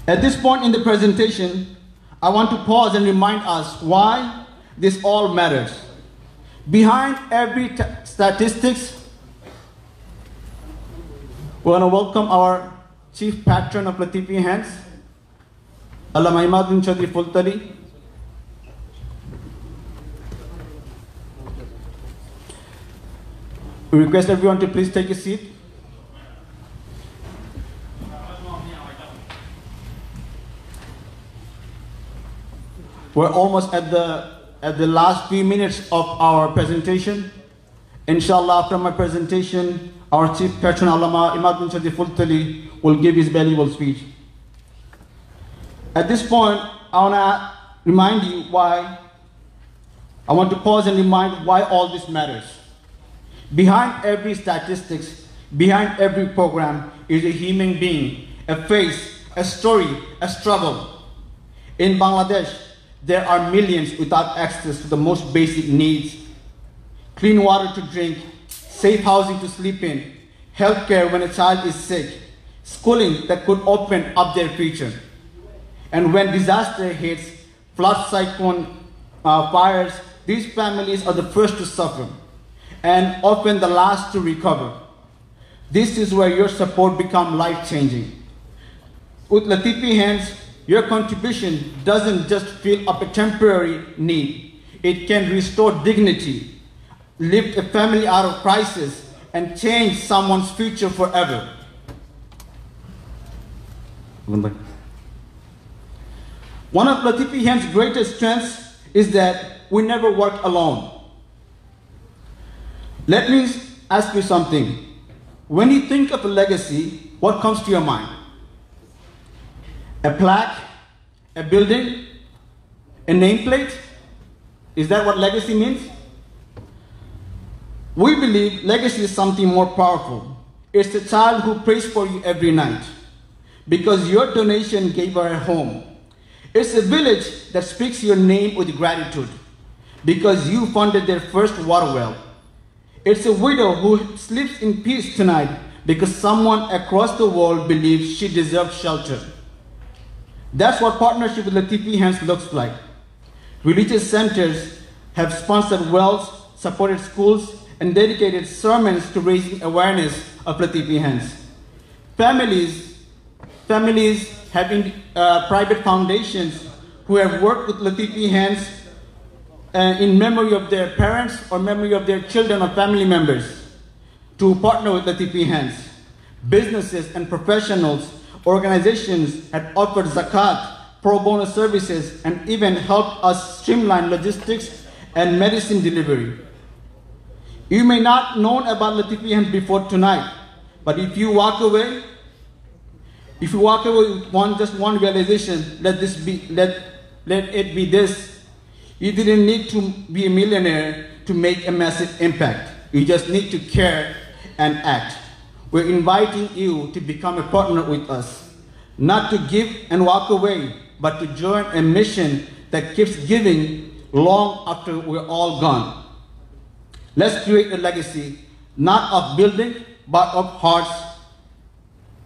At this point in the presentation, I want to pause and remind us why this all matters. Behind every statistics, we want to welcome our chief patron of Latifi Hands, Allama Imaduddin Chaudhry Fultali. We request everyone to please take a seat. We're almost at the last few minutes of our presentation. Inshallah, after my presentation, our chief patron, Allama Imaduddin Chaudhry Fultali, will give his valuable speech. At this point, I want to remind you why. I want to pause and remind why all this matters. Behind every statistics, behind every program is a human being, a face, a story, a struggle. In Bangladesh, there are millions without access to the most basic needs: clean water to drink, safe housing to sleep in, healthcare when a child is sick, schooling that could open up their future. And when disaster hits, flood, cyclone, fires, these families are the first to suffer and often the last to recover. This is where your support becomes life-changing. With Latifi Hands, your contribution doesn't just fill up a temporary need. It can restore dignity, lift a family out of crisis, and change someone's future forever. One of Latifi Hands' greatest strengths is that we never work alone. Let me ask you something. When you think of a legacy, what comes to your mind? A plaque? A building? A nameplate? Is that what legacy means? We believe legacy is something more powerful. It's a child who prays for you every night because your donation gave her a home. It's a village that speaks your name with gratitude because you funded their first water well. It's a widow who sleeps in peace tonight because someone across the world believes she deserves shelter. That's what partnership with Latifi Hands looks like. Religious centers have sponsored wells, supported schools, and dedicated sermons to raising awareness of Latifi Hands. Families have private foundations who have worked with Latifi Hands in memory of their parents or memory of their children or family members to partner with Latifi Hands. Businesses and professionals, organizations have offered zakat pro bono services, and even helped us streamline logistics and medicine delivery. You may not know about Latifi Hands before tonight, but if you walk away with just one realization, let it be this: you didn't need to be a millionaire to make a massive impact. You just need to care and act. We're inviting you to become a partner with us, not to give and walk away, but to join a mission that keeps giving long after we're all gone. Let's create a legacy, not of building, but of hearts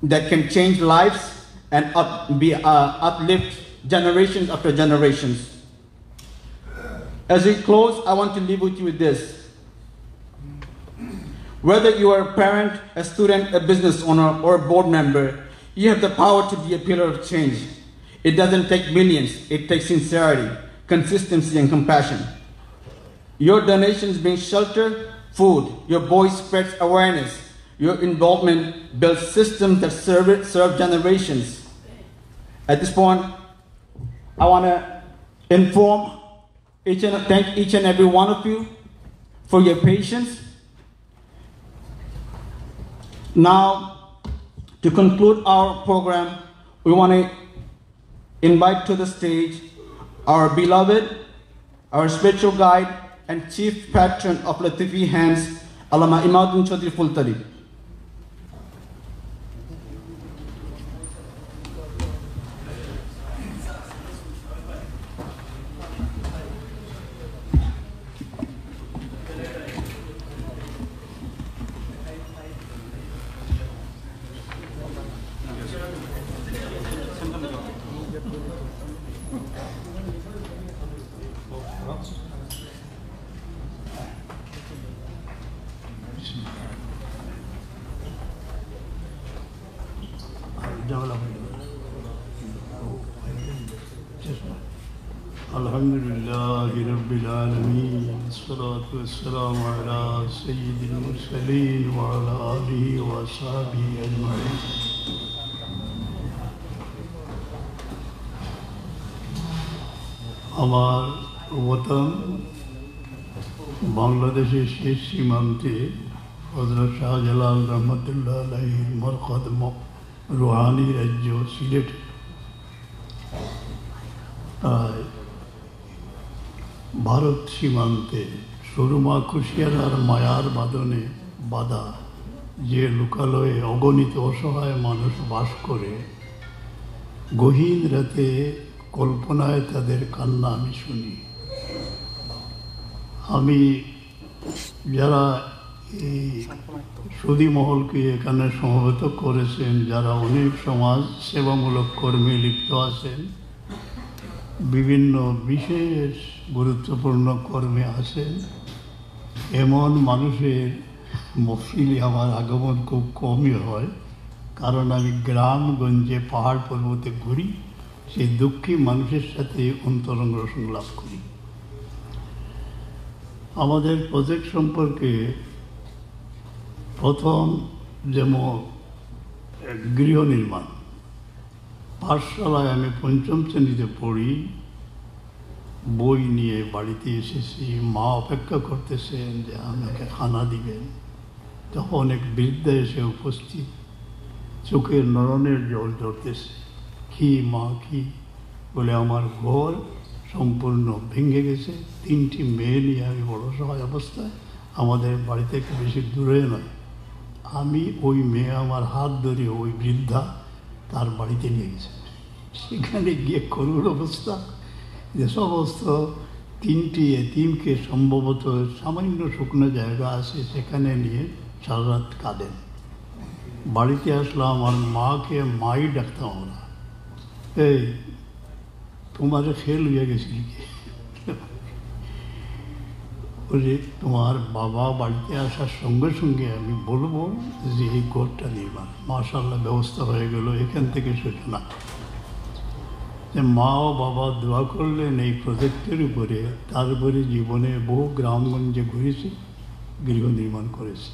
that can change lives and uplift generations after generations. As we close, I want to leave with you with this. Whether you are a parent, a student, a business owner, or a board member, you have the power to be a pillar of change. It doesn't take millions, it takes sincerity, consistency, and compassion. Your donations bring shelter, food. Your voice spreads awareness. Your involvement builds systems that serve generations. At this point, I want to thank each and every one of you for your patience. Now, to conclude our program, we want to invite to the stage our beloved, our spiritual guide, and chief patron of Latifi Hands, Allama Imauddin Chaudhry Fultalib. Alhamdulillahi Rabbil Alameen, Salatu Wassalamu ala Sayyidil Mursaleen wa ala alihi wa sahbihi ajma'in. আমার ওয়াতন বাংলাদেশের শেষ সীমান্তে হযরত শাহজালাল রহমাতুল্লাহ আলাইহির মরকদ রুহানি রাজ্য সিলেট। ভারত সীমান্তে সুরমা কুশিয়ারার মায়ার বাঁধনে বাঁধা যে লোকালয়ে অগণিত অসহায় মানুষ বাস করে, গহীন রাতে কল্পনায় তাদের কান্না আমি শুনি। আমি যারা এই সুধী মহলকে এখানে সমবেত করেছেন, যারা অনেক সমাজ সেবামূলক কর্মে লিপ্ত আছেন, বিভিন্ন বিশেষ গুরুত্বপূর্ণ কর্মে আছেন, এমন মানুষের মফিলে আমার আগমন খুব কমই হয়, কারণ আমি গ্রামগঞ্জে পাহাড় পর্বতে ঘুরি, সেই দুঃখী মানুষের সাথে অন্তরঙ্গ সংলাপ করি। আমাদের প্রজেক্ট সম্পর্কে প্রথম যেমন গৃহ নির্মাণ, পাঠশালায় আমি পঞ্চম শ্রেণীতে পড়ি, বই নিয়ে বাড়িতে এসেছি, মা অপেক্ষা করতেছেন যে আমাকে খানা দিবেন। তখন এক বৃদ্ধা এসে উপস্থিত, চোখের নয়নের জল ঝরতেছে। কি মা কি বলে, আমার ঘর সম্পূর্ণ ভেঙে গেছে, 3টি মেয়ে নিয়ে আমি বড় সহায় অবস্থায়, আমাদের বাড়ি থেকে বেশি দূরে নয়। আমি ওই মেয়ে আমার হাত ধরে ওই বৃদ্ধা তার বাড়িতে নিয়ে গেছে। সেখানে গিয়ে করুণ অবস্থা, যে সমস্ত 3টি এতিমকে সম্ভবত সামান্য শুকনো জায়গা আছে সেখানে নিয়ে সারা রাত কাঁদেন। বাড়িতে আসলাম, আমার মাকে মাই ডাকতাম আমরা, এই তোমার খেল হয়ে গেছিল কি, বলে তোমার বাবা বাড়িতে আসার সঙ্গে সঙ্গে আমি বলবো যে এই ঘরটা নির্মাণ। মাশাআল্লাহ ব্যবস্থা হয়ে গেল। এখান থেকে সূচনা যে মা ও বাবা দোয়া করলেন এই প্রজেক্টের উপরে, তারপরে জীবনে বহু গ্রামগঞ্জে ঘুরেছি, গৃহ নির্মাণ করেছি।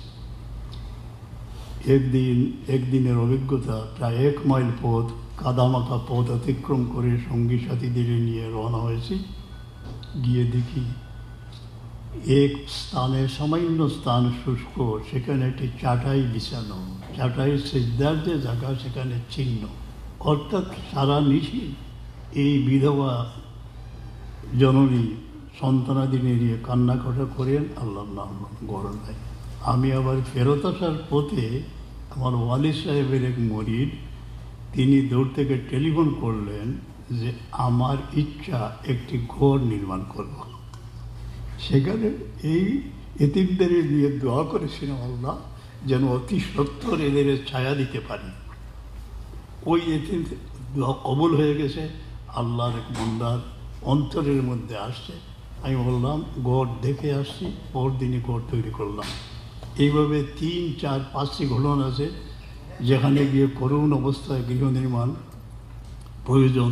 একদিনের অভিজ্ঞতা, প্রায় 1 মাইল পথ, কাদামাখা পথ অতিক্রম করে সঙ্গী সাথীদের নিয়ে রওনা হয়েছি। গিয়ে দেখি এক স্থানে, সামান্য স্থান শুষ্ক, সেখানে একটি চাটাই বিছানো, চাটাই সিজদার যে জায়গা সেখানে চিহ্ন, অর্থাৎ সারা নিশি এই বিধবা জননী সন্তানাদি নিয়ে কান্নাকাটা করেন, আল্লাহ নাম গরম হয়। আমি আবার ফেরত আসার পথে আমার ওয়ালিদ সাহেবের এক মরিদ, তিনি দূর থেকে টেলিফোন করলেন যে আমার ইচ্ছা একটি ঘর নির্মাণ করব। সেখানে এই এতিমদের নিয়ে দোয়া করেছিলাম আল্লাহ যেন অতি সত্তর এদের ছায়া দিতে পারি। ওই এতিম দোয়া কবুল হয়ে গেছে, আল্লাহর এক বান্দার অন্তরের মধ্যে আসছে। আমি বললাম ঘর দেখে আসছি, পরদিনই ঘর তৈরি করলাম। এইভাবে 3, 4, 5টি ঘটনা আছে যেখানে গিয়ে করুণ অবস্থায় গৃহ নির্মাণ প্রয়োজন,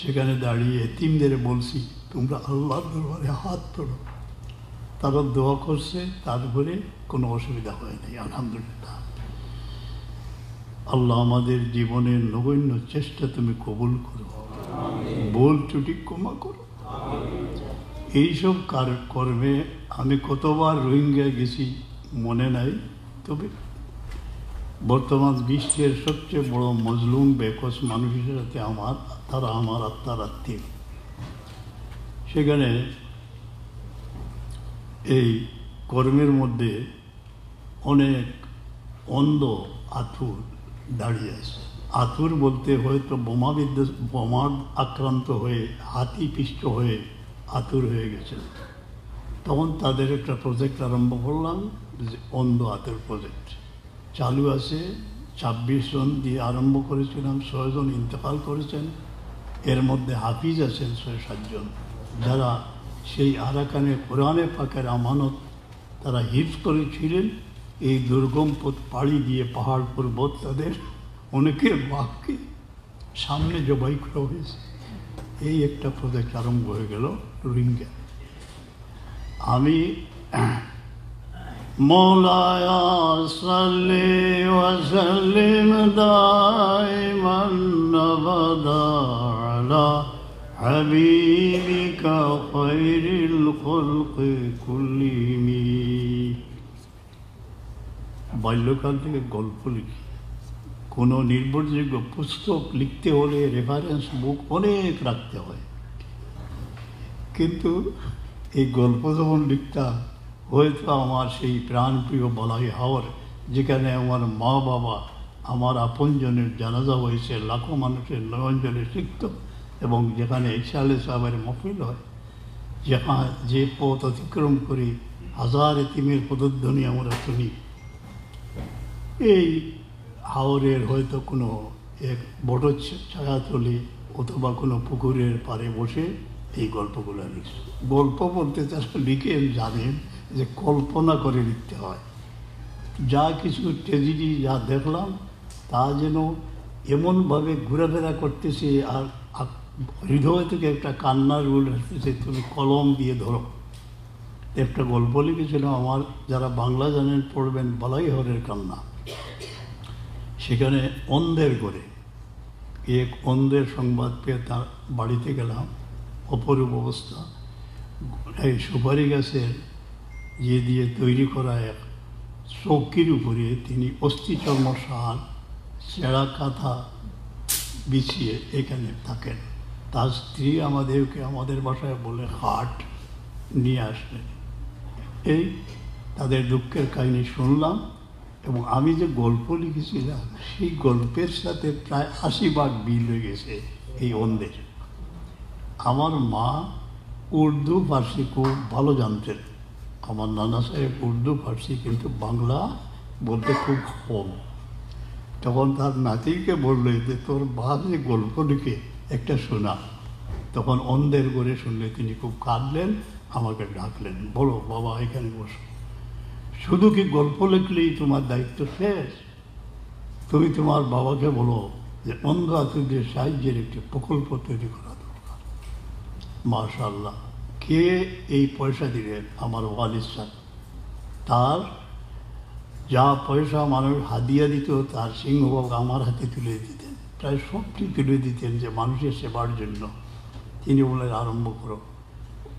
সেখানে দাঁড়িয়ে এতিমদের বলছি তোমরা আল্লাহর দরবারে হাত তোলো। তারা দোয়া করছে, তারপরে কোনো অসুবিধা হয় নাই, আলহামদুলিল্লাহ। আল্লাহ আমাদের জীবনের নগণ্য চেষ্টা তুমি কবুল করো, ভুল ত্রুটি ক্ষমা করো। এইসব কর্মে আমি কতবার রোহিঙ্গায় গেছি মনে নাই, তবে বর্তমান বিশ্বের সবচেয়ে বড় মজলুম বেকস মানুষের সাথে তারা আমার আত্মার আত্মীয়। সেখানে এই কর্মের মধ্যে অনেক অন্ধ আতুর দাঁড়িয়ে আছে। আতুর বলতে হয়তো বোমা আক্রান্ত হয়ে হাতি পিষ্ট হয়ে আতুর হয়ে গেছে। তখন তাদের একটা প্রজেক্ট আরম্ভ করলাম, যে অন্ধ আতুর প্রজেক্ট চালু আছে। 26 জন দিয়ে আরম্ভ করেছিলাম, 6 জন ইন্তেকাল করেছেন। এর মধ্যে হাফিজ আছেন 6-7 জন, যারা সেই আরাকানে কোরআনে পাকের আমানত তারা হিফজ করেছিলেন। এই দুর্গম পথ পাড়ি দিয়ে পাহাড় পর্বত তাদের অনেকের বাঘকে সামনে জবাই করা হয়েছে। এই একটা প্রজেক্ট আরম্ভ হয়ে গেল রোহিঙ্গা। আমি মৌলায়া সাল্লি ওয়া সাল্লিম দাইমান আবাদা আলা হাবিবিকা খায়রিল খালকি কুল্লিহিম। বাল্যকাল থেকে গল্প লিখি। কোনো নির্ভরযোগ্য পুস্তক লিখতে হলে রেফারেন্স বুক অনেক রাখতে হয়, কিন্তু এই গল্প যখন লিখতাম, হয়তো আমার সেই প্রাণপ্রিয় বলাই হাওর, যেখানে আমার মা বাবা, আমার আপনজনের জানাজা হয়েছে, লাখো মানুষের নয়নজনে সিক্ত, এবং যেখানে ঈসা আলাইহিস সালামের মহফিল হয়, যে পথ অতিক্রম করে হাজার এতিমের পদধ্বনি আমরা শুনি, এই হাওরের হয়তো কোনো এক বড় ছায়াতলে অথবা কোনো পুকুরের পাড়ে বসে এই গল্পগুলো লিখছে। গল্প বলতে তারা লিখেন, জানেন যে কল্পনা করে লিখতে হয়। যা কিছু ট্র্যাজেডি যা দেখলাম, তা যেন এমনভাবে ঘোরাফেরা করতেছে, আর হৃদয় থেকে একটা কান্নার রোল আসতেছে, তুমি কলম দিয়ে ধরো। একটা গল্প লিখেছিলাম, আমার যারা বাংলা জানেন পড়বেন, বালাই হরের কান্না। সেখানে অন্ধের করে এক অন্ধের সংবাদ পেয়ে তার বাড়িতে গেলাম। অপরূপ অবস্থা। এই সুপারি গাছের দিয়ে তৈরি করা এক চৌকির উপরে তিনি অস্থিচর্ম সার, ছেঁড়া কাঁথা বিছিয়ে এখানে থাকেন। তার স্ত্রী আমাদের বাসায় বলে হাট নিয়ে আসলেন। এই তাদের দুঃখের কাহিনী শুনলাম, এবং আমি যে গল্প লিখেছিলাম সেই গল্পের সাথে প্রায় 80 মিল হয়ে গেছে এই অন্ধের। আমার মা উর্দু ফার্সি খুব ভালো জানতেন। আমার নানা সাহেব উর্দু ফার্সি, কিন্তু বাংলা বলতে খুব কম। তখন তার নাতিকে বললে যে তোর বাপ যে গল্প লিখে একটা শোনা। তখন অন্ধের করে শুনলে তিনি খুব কাঁদলেন, আমাকে ডাকলেন, বলো বাবা এখানে বসো। শুধু কি গল্প লিখলেই তোমার দায়িত্ব শেষ? তুমি তোমার বাবাকে বলো যে অন্ধ আত্মীয়দের সাহায্যের একটি প্রকল্প তৈরি করা দরকার। মাশাআল্লাহ, কে এই পয়সা দিলেন? আমার ওয়ালিদ সাহেব। তার যা পয়সা মানুষ হাদিয়া দিত তার সিংহভাগ আমার হাতে তুলে দিতেন, প্রায় সবটি তুলে দিতেন যে মানুষের সেবার জন্য। তিনি বললেন আরম্ভ করো।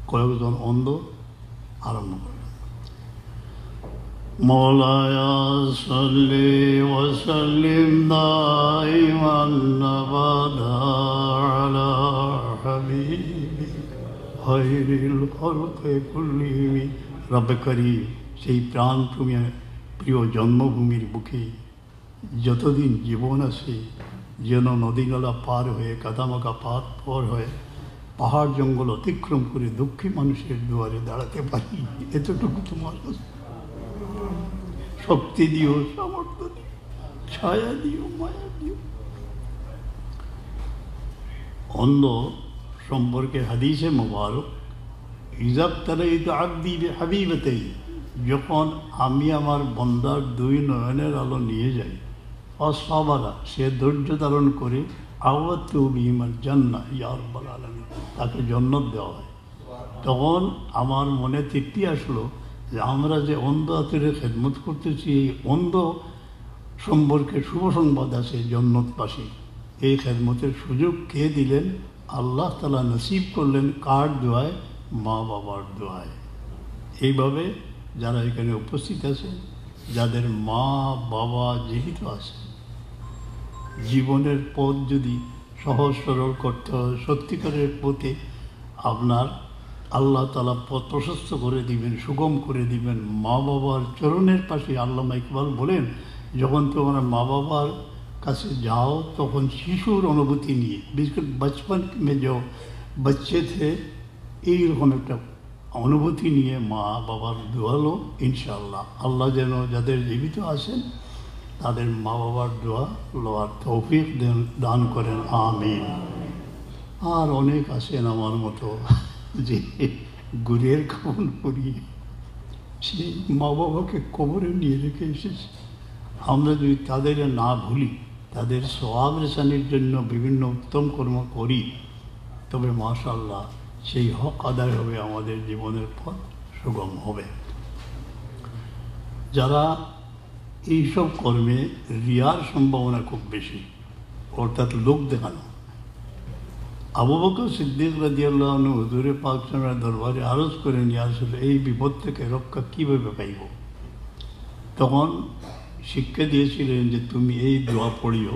কয়েকজন অন্ধ আরম্ভ করলেন। মওলায়া সাল্লি ওয়া সাল্লিম দাইমান আবাদা আলা হাবিবি খায়রিল খালকি কুল্লিহিম। রব্বে করিম, সেই প্রিয় জন্মভূমির বুকে যতদিন জীবন আছে যেন নদীনালা পার হয়ে কাদামাকা পার হয়ে পাহাড় জঙ্গল অতিক্রম করে দুঃখী মানুষের দুয়ারে দাঁড়াতে পারি, এতটুকু তোমার শক্তি দিও, সামর্থ্য দিও, ছায়া দিও, মায়া দিও। অন্ধ সম্পর্কে হাদিসে মোবারক, ইজাব তারাইতু আবদি বিহাবিবাতাই, যখন আমি আমার বন্দার দুই নয়নের আলো নিয়ে যাই, অসাবারা, সে ধৈর্য ধারণ করে, আওয়াতু বিহিমাল জান্নাহ ইয়া রাব্বাল আলামিন, তাকে জান্নাত দেওয়া হয়। তখন আমার মনে তৃপ্তি আসলো যে আমরা যে অন্ধ আতুরের খেদমত করতেছি, এই অন্ধ সম্পর্কে শুভ সংবাদ আছে জান্নাতবাসী। এই খেদমতের সুযোগ কে দিলেন? আল্লাহ তাআলা নসিব করলেন। কার দোয়ায়? মা বাবার দোয়ায়। এইভাবে যারা এখানে উপস্থিত আছে, যাদের মা বাবা জীবিত আছে, জীবনের পথ যদি সহজ সরল করতে হয়, সত্যিকারের পথে আপনার আল্লাহ তাআলা পথ প্রশস্ত করে দিবেন, সুগম করে দিবেন। মা বাবার চরণের পাশে আল্লামা ইকবাল বলেন, যখন তোমরা মা বাবার কাছে যাও তখন শিশুর অনুভূতি নিয়ে, বিশেষ করে বচপন মে जो बच्चे थे, এইরকম একটা অনুভূতি নিয়ে মা বাবার দোয়া লো। ইনশাআল্লাহ আল্লাহ যেন যাদের জীবিত আছেন তাদের মা বাবার দোয়া লওয়ার তৌফিক দান করেন, আমিন। আর অনেক আছেন আমার মতো যে গুরের কাফন পরিয়ে সেই মা বাবাকে কবরে নিয়ে রেখে এসেছে। আমরা যদি তাদের না ভুলি, তাদের সওয়াব রেসানির জন্য বিভিন্ন উত্তম কর্ম করি, তবে মাশাআল্লাহ সেই হক আদায় হবে, আমাদের জীবনের পথ সুগম হবে। যারা এইসব কর্মে রিয়ার সম্ভাবনা খুব বেশি, অর্থাৎ লোক দেখানো। আবু বকর সিদ্দিক রাদিয়াল্লাহু আনহু হুজুরে পাক সাল্লাল্লাহু আলাইহি দরবারে আরজ করেন, ইয়া রাসূলুল্লাহ, এই বিপদ থেকে রক্ষা কীভাবে পাইব? তখন শিক্ষা দিয়েছিলেন যে তুমি এই দোয়া পড়িও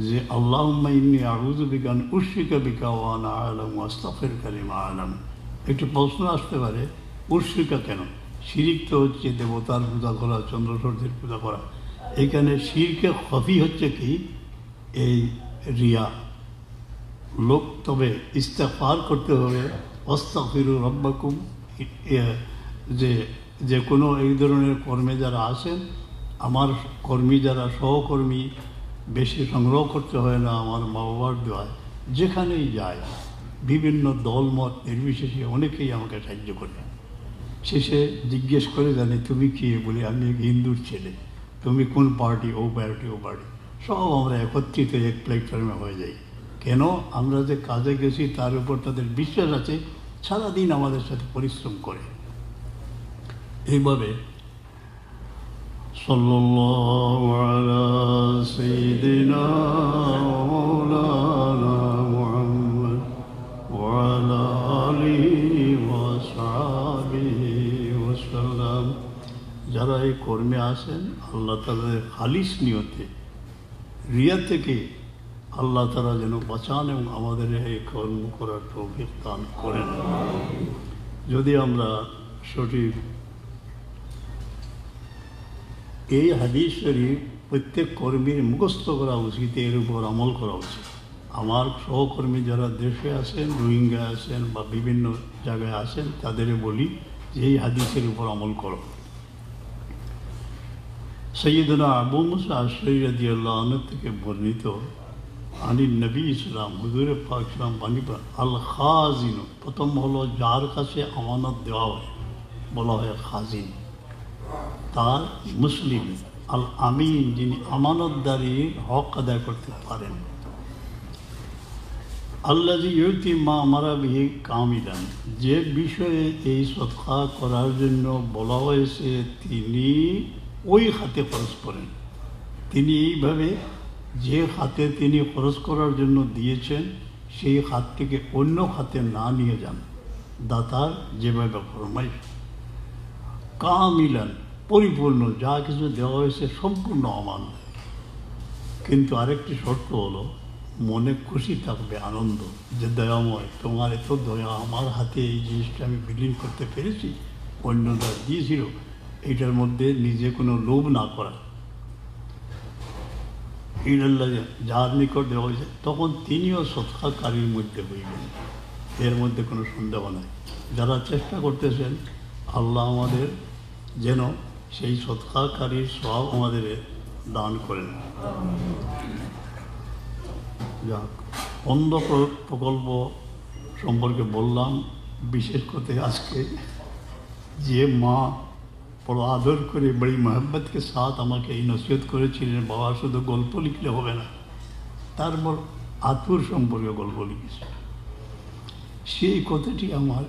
যে আল্লাহুম্মা ইন্নী আউযু বিকা আন উশরিকা বিকা ওয়া আনা আ'লামু ওয়া আস্তাগফিরুকা লিমা আ'লাম। একটু প্রশ্ন আসতে পারে, উশরিকা কেন? শিরিক তো হচ্ছে দেবতার পূজা করা, চন্দ্র সূর্যের পূজা করা। এখানে শিরকে খফি হচ্ছে কি? এই রিয়া। লোক তবে ইস্তেগফার করতে হবে, আস্তাগফিরু রাব্বাকুম। যে কোনো এই ধরনের কর্মে যারা আসেন, আমার কর্মী যারা সহকর্মী, বেশি সংগ্রহ করতে হয় না আমার মা বাবার দোয়ায়। যেখানেই যায় বিভিন্ন দলমত নির্বিশেষে অনেকেই আমাকে সাহায্য করে। শেষে জিজ্ঞেস করে, জানি তুমি কি? বলি আমি এক হিন্দুর ছেলে। তুমি কোন পার্টি? ও পার্টি, ও পার্টি। সব আমরা একত্রিত এক প্ল্যাটফর্মে হয়ে যাই। কেন? আমরা যে কাজে গেছি তার উপর তাদের বিশ্বাস আছে, সারাদিন আমাদের সাথে পরিশ্রম করে। এইভাবে সাল্লাল্লাহু আলা সাইয়্যিদিনা মাওলানা মুহাম্মদ ওয়া আলা আলিহি ওয়া সাহবিহি ওয়া সাল্লাম। যারা এই কর্মে আসেন, আল্লাহ তাআলা খালিস নিয়তে, রিয়া থেকে আল্লাহ তাআলা যেন বাঁচান এবং আমাদের এই কর্ম করার তৌফিক দান করেন। যদি আমরা সঠিক এই হাদিস শরীফ প্রত্যেক কর্মীর মুখস্থ করা উচিত, এর উপর আমল করা উচিত। আমার সহকর্মী যারা দেশে আছেন, রোহিঙ্গা আছেন বা বিভিন্ন জায়গায় আছেন, তাদের বলি যে এই হাদিসের উপর আমল করো। সৈয়দনা আবু মুসা আশআরী রাদিয়াল্লাহু আনহু থেকে বর্ণিত, আনি নবী ইসলাম, হুজুরে পাক ইসলাম বাণীপা, আল খাজিন, প্রথম হলো যার কাছে আমানত দেওয়া হয় বলা হয় খাজিন। তার মুসলিম, আল আমিন, যিনি আমানতদারির হক আদায় করতে পারেন। আল্লাযী ইউতি মা আমারা বিহি কামিলান, যে বিষয়ে এই সদকা করার জন্য বলা হয়েছে তিনি ওই খাতে খরচ করেন। তিনি এইভাবে যে খাতে তিনি খরচ করার জন্য দিয়েছেন সেই খাত থেকে অন্য খাতে না নিয়ে যান। দাতার যেভাবে ফরমাইশ কামিলান, পরিপূর্ণ, যা কিছু দেওয়া হয়েছে সম্পূর্ণ অমান। কিন্তু আরেকটি শর্ত হলো মনে খুশি থাকবে, আনন্দ, যে দয়াময় তোমার এত দয়া, আমার হাতে এই জিনিসটা আমি বিলীন করতে পেরেছি, অন্যরা দিয়েছিল, এইটার মধ্যে নিজে কোনো লোভ না করা। ইল্লাল্লাহ, যার নিকট দেওয়া হয়েছে তখন তিনিও সৎকারীর মধ্যে হইবেন, এর মধ্যে কোনো সন্দেহ নাই। যারা চেষ্টা করতেছেন আল্লাহ আমাদের যেন সেই সৎকারীর সওয়াব আমাদের দান করেন। যাক, অন্ধ প্রকল্প সম্পর্কে বললাম। বিশেষ করে আজকে যে মা বড় আদর করে বড়ি মোহাব্বতকে সাথ আমাকে এই নসিহত করেছিলেন, বাবা শুধু গল্প লিখলে হবে না, তারপর আতুর সম্পর্কে গল্প লিখেছে। সেই কথাটি আমার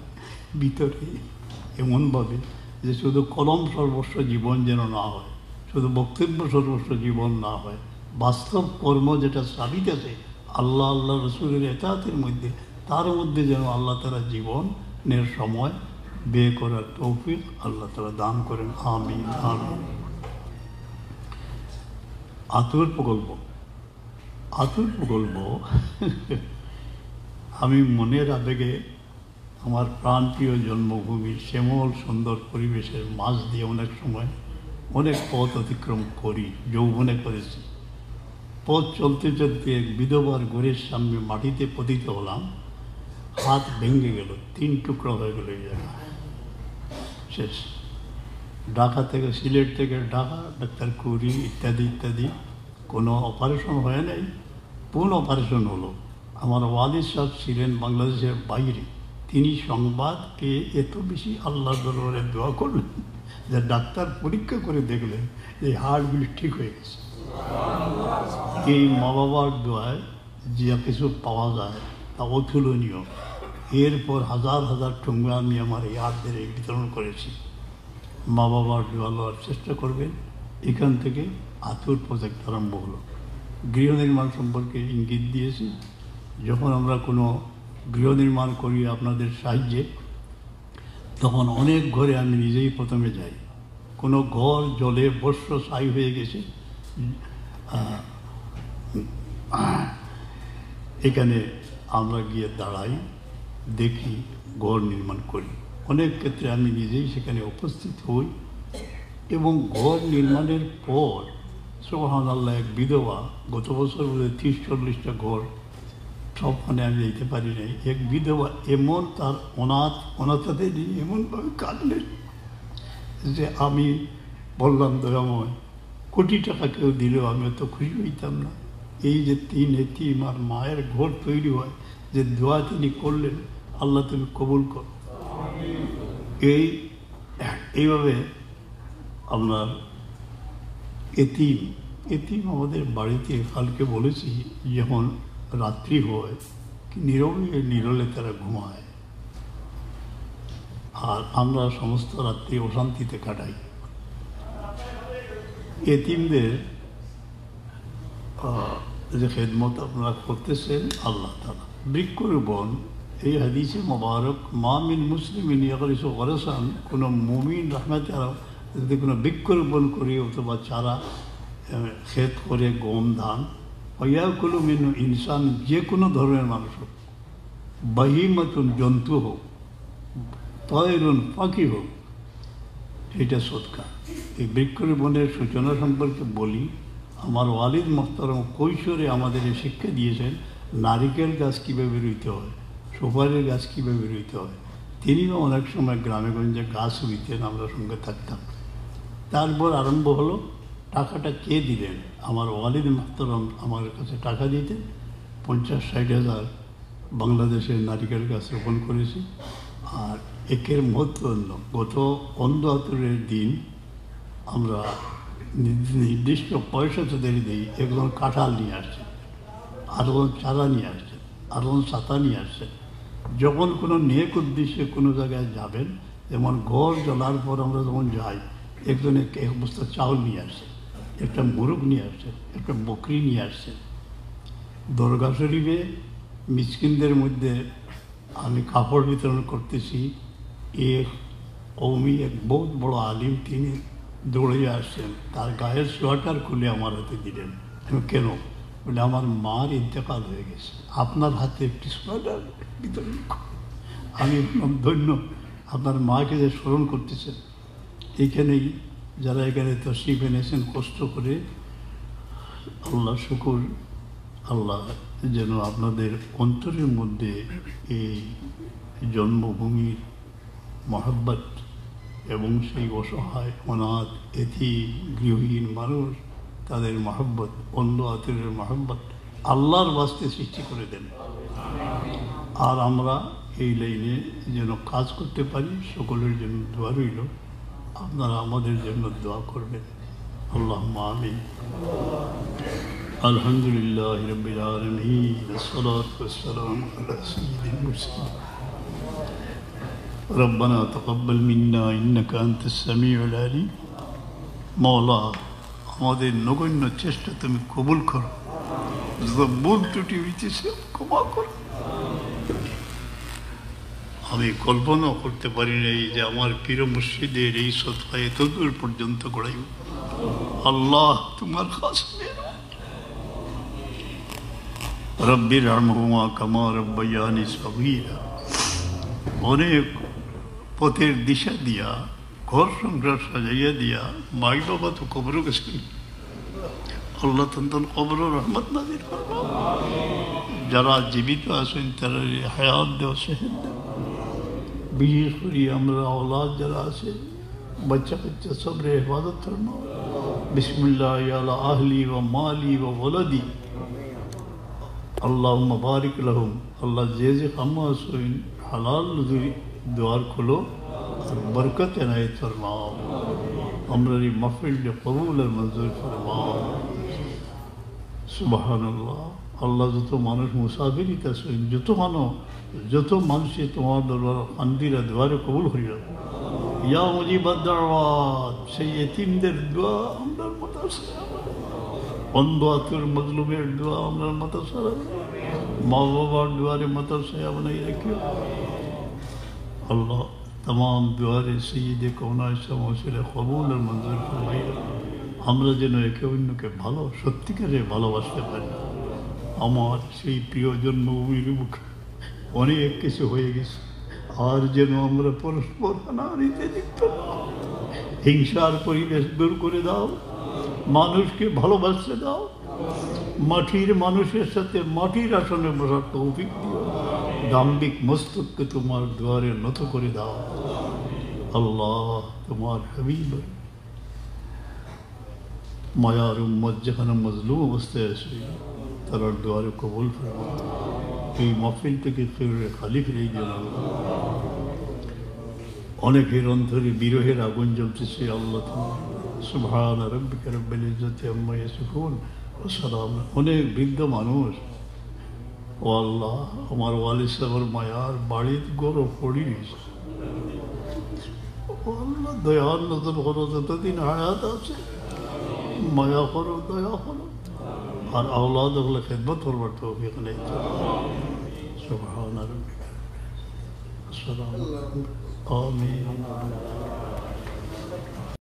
ভিতরে এমনভাবে যে শুধু কলম সর্বস্ব জীবন যেন না হয়, শুধু বক্তব্য সর্বস্ব জীবন না হয়, বাস্তব কর্ম যেটা সাবিত আছে আল্লাহ আল্লাহ রসুলের এতাতের মধ্যে, তার মধ্যে যেন আল্লাহ তারা জীবনের সময় ব্যয় করার তৌফিক আল্লাহ তারা দান করেন। আমিন আমিন। আতুর প্রকল্প আমি মনের আবেগে আমার প্রাণপ্রিয় জন্মভূমির শ্যামল সুন্দর পরিবেশের মাঝ দিয়ে অনেক সময় অনেক পথ অতিক্রম করি, যৌবনে করেছি। পথ চলতে চলতে এক বিধবার ঘরের সামনে মাটিতে পতিত হলাম, হাত ভেঙে গেল, 3 টুকরো হয়ে গেল। এই জায়গায় শেষ। ঢাকা থেকে, সিলেট থেকে ঢাকা, ডাক্তার কুরি ইত্যাদি ইত্যাদি, কোনো অপারেশন হয় নাই, পূর্ণ অপারেশন হলো। আমার ওয়ালিদ সাহেব ছিলেন বাংলাদেশের বাইরে, তিনি সংবাদ পেয়ে এত বেশি আল্লাহ দরবারে দোয়া করলেন যে ডাক্তার পরীক্ষা করে দেখলেন যে হার্টগুলি ঠিক হয়ে গেছে। এই মা বাবার দোয়ায় যে কিছু পাওয়া যায় তা অতুলনীয়। এরপর হাজার হাজার ঠোঙ্গা আমি আমার এই হাতদের বিতরণ করেছি। মা বাবার দোয়া লওয়ার চেষ্টা করবেন। এখান থেকে আতুর প্রজেক্ট আরম্ভ হলো। গৃহ নির্মাণ সম্পর্কে ইঙ্গিত দিয়েছি। যখন আমরা কোনো গৃহ নির্মাণ করি আপনাদের সাহায্যে, তখন অনেক ঘরে আমি নিজেই প্রথমে যাই। কোনো ঘর জলে বর্ষ ছাই হয়ে গেছে, এখানে আমরা গিয়ে দাঁড়াই, দেখি, ঘর নির্মাণ করি। অনেক ক্ষেত্রে আমি নিজেই সেখানে উপস্থিত হই এবং ঘর নির্মাণের পর সুবহানাল্লাহ, এক বিধবা, গত বছর 30-40টা ঘর, সবখানে আমি যেতে পারি নাই। এক বিধবা এমন তার অনাথদের নিয়ে এমনভাবে কাঁদলেন যে আমি বললাম, দয়াময়, কোটি টাকা কেউ দিলেও আমি অত খুশি হইতাম না। এই যে 3 এতিম আর মায়ের ঘর তৈরি হয়, যে দোয়া তিনি করলেন, আল্লাহ তুমি কবুল কর। এইভাবে আপনার এতিম আমাদের বাড়িতে কালকে বলেছি, যখন রাত্রি হয় নিরলে তারা ঘুমায়, আর আমরা সমস্ত রাত্রি অশান্তিতে কাটাই। এতিমদের যে খেদমত আপনারা করতেছেন আল্লাহ তাআলা বৃক্ষরোপণ, এই হাদিসে মোবারক, মা মিন মুসলিমিন ইয়াগরিসু গরসান, কোনো মুমিন রহমতে যদি কোনো বৃক্ষরোপণ করে অথবা চারা ক্ষেত করে, গম ধান, ইয়াকুলু মিনহু ইনসান, যে কোনো ধরনের মানুষ হোক, বাহিমাতুন, জন্তু হোক, তয়রুন, পাখি হোক, এটা সদকা। এই বৃক্ষরোপণের সূচনা সম্পর্কে বলি। আমার ওয়ালিদ মোহতারম কৈশোরে আমাদের এই শিক্ষা দিয়েছেন নারিকেল গাছ কীভাবে রুইতে হয়, সুপারির গাছ কীভাবে রুইতে হয়। তিনিও অনেক সময় গ্রামে গঞ্জে গাছ রুইতেন, আমরা সঙ্গে থাকতাম। তারপর আরম্ভ হলো, টাকাটা কে দিলেন? আমার ওয়ালিদ মোহতারম আমার কাছে টাকা দিতেন। 50-60 হাজার বাংলাদেশের নারিকেল গাছ রোপণ করেছি। আর একের মহত্ব অন্য, গত অন্ধ আতুরের দিন আমরা নির্দিষ্ট পয়সা তাদের দিই। একজন কাঁঠাল নিয়ে আসছেন, আরেকজন চারা নিয়ে আসছেন, আরেকজন ছাতা নিয়ে আসছেন। যখন কোনো নেক উদ্দেশ্যে কোনো জায়গায় যাবেন, যেমন ঘর জ্বলার পর আমরা যখন যাই, একজন এক বস্তা চাউল নিয়ে আসছে, একটা মুরগ নিয়ে আসছে, একটা বকরি নিয়ে আসছে। দরগা শরীফে মিসকিনদের মধ্যে আমি কাপড় বিতরণ করতেছি, এক কৌমি এক বহুত বড় আলিম তিনি দৌড়ে আসছেন, তার গায়ের সোয়াটার খুলে আমার হাতে দিলেন। আমি কেন? বলে আমার মার ইন্তেকাল হয়ে গেছে, আপনার হাতে একটি সোয়াটার বিতরণ করুন। আমি ধন্য, আপনার মাকে যে স্মরণ করতেছেন। এইখানেই যারা এখানে তশরিফ এনেছেন কষ্ট করে, আল্লাহ শুকুর, আল্লাহ যেন আপনাদের অন্তরের মধ্যে এই জন্মভূমির মহব্বত এবং সেই অসহায় অনাথ এতিম গৃহহীন মানুষ তাদের মহব্বত, অন্য আত্মীয়ের মহব্বত আল্লাহর বাস্তে সৃষ্টি করে দেন। আর আমরা এই লাইনে যেন কাজ করতে পারি, সকলের জন্য দোয়া রইল। আপনারা আমাদের জন্য দোয়া করবেন। আল্লাহুম্মা আমিন। আলহামদুলিল্লাহ রাব্বিল আলামিন, আসসালাতু ওয়াসসালামু আলা সাইয়্যিদিল মুরসালিন। রব্বানা তাকাব্বাল মিন্না ইন্নাকা আনতাস সামিউল আলিম। মাওলা, আমাদের নগণ্য চেষ্টা তুমি কবুল করো, যত ভুল ত্রুটি হইতেছে ক্ষমা করো। আমি কল্পনা করতে পারি নাই যে আমার পীর মুর্শিদের এই সদকা এত দূর পর্যন্ত গড়াইব। আল্লাহ তোমার কাছে রব্বির রহমহুমা কামা রব্বায়ানি সগীরা, অনেক পথের দিশা দিয়া, ঘর সংসার সাজাইয়া দিয়া, মাই বাবা তো কবরও গেছেন, আল্লাহ তন্তন কবর রহমত নাজির করবা। যারা জীবিত আছেন তারা হায়াত দেওয়া, সেহেদ দেওয়া। বিশেষ করে আমরা औलाद যারা আছে, বাচ্চা কাচ্চা সবরে হেফাজত করবো। বিসমিল্লাহ আলা আহলি ওয়া মালি ওয়া ওয়ালাদি, আল্লাহুম্মা বারিক লাহুম। আল্লাহ যে যে কাম আসেন হালাল দুয়ার খোলো আর বরকত এনায়েত ফরমাও। আমরা এই মাহফিলকে কবুল আর মঞ্জুর ফরমাও। সুবহানাল্লাহ। আল্লাহ যত মানুষ মুসাফিরিতে আছেন, যত মানুষে তোমার দরবার কান্দিরা দুয়ারে কবুল হইল। ইয়া মুজিবাদ দাওয়াত, সেই এতিমদের দোয়া আমরা মাতাসা, অন্ধ আতুর মজলুমের দোয়া আমরা মাতাসা, মা বাবার দুয়ারে মাতাসা বানাই রাখিও। আল্লাহ तमाम দুয়ারে সৈয়দে কওনায় সমসিলে কবুল আর মঞ্জুর ফরমাইয়া। আমরা যেন একে অন্যকে ভালো সত্যিকারে ভালোবাসতে পারি। আমার সেই প্রিয় জন্মভূমির মুখে অনেক কিছু হয়ে গেছে, আর যেন আমরা পরস্পর হানাহানিতে লিপ্ত না। হিংসার পরিবেশ দূর করে দাও, মানুষকে ভালোবাসতে দাও, মাটির মানুষের সাথে মাটির আসনে বসার তৌফিক দিও। দাম্ভিক মস্তককে তোমার দুয়ারে নত করে দাও। আল্লাহ তোমার হাবিব মায়ার উম্মত যেখানে মজলুম অবস্থায় আছে তার দুয়ারে কবুল ফরমাও। এই মাহফিল থেকে খালি ফিরে গেল। অনেকের অন্তরে বিরহের আগুন জ্বলতেছে। আল্লাহ সুবহান রাব্বিকা রাব্বিল ইজ্জাতি আম্মা ইয়াসিফুন ওয়া সালাম। অনেক বৃদ্ধ মানুষ, ও আল্লাহ আমার ওয়ালিদ সাহেবের মায়ার বাড়ির গরো পড়ি গেছে। ও আল্লাহ দয়ার নজর করো, যতদিন হায়াত আছে মায়া করো, দয়া করো। আর औलाद ওগুলো খেদমত করবার তৌফিক নেই। সুবহান রাব্বিকা। আসসালামু আলাইকুম। আমিন।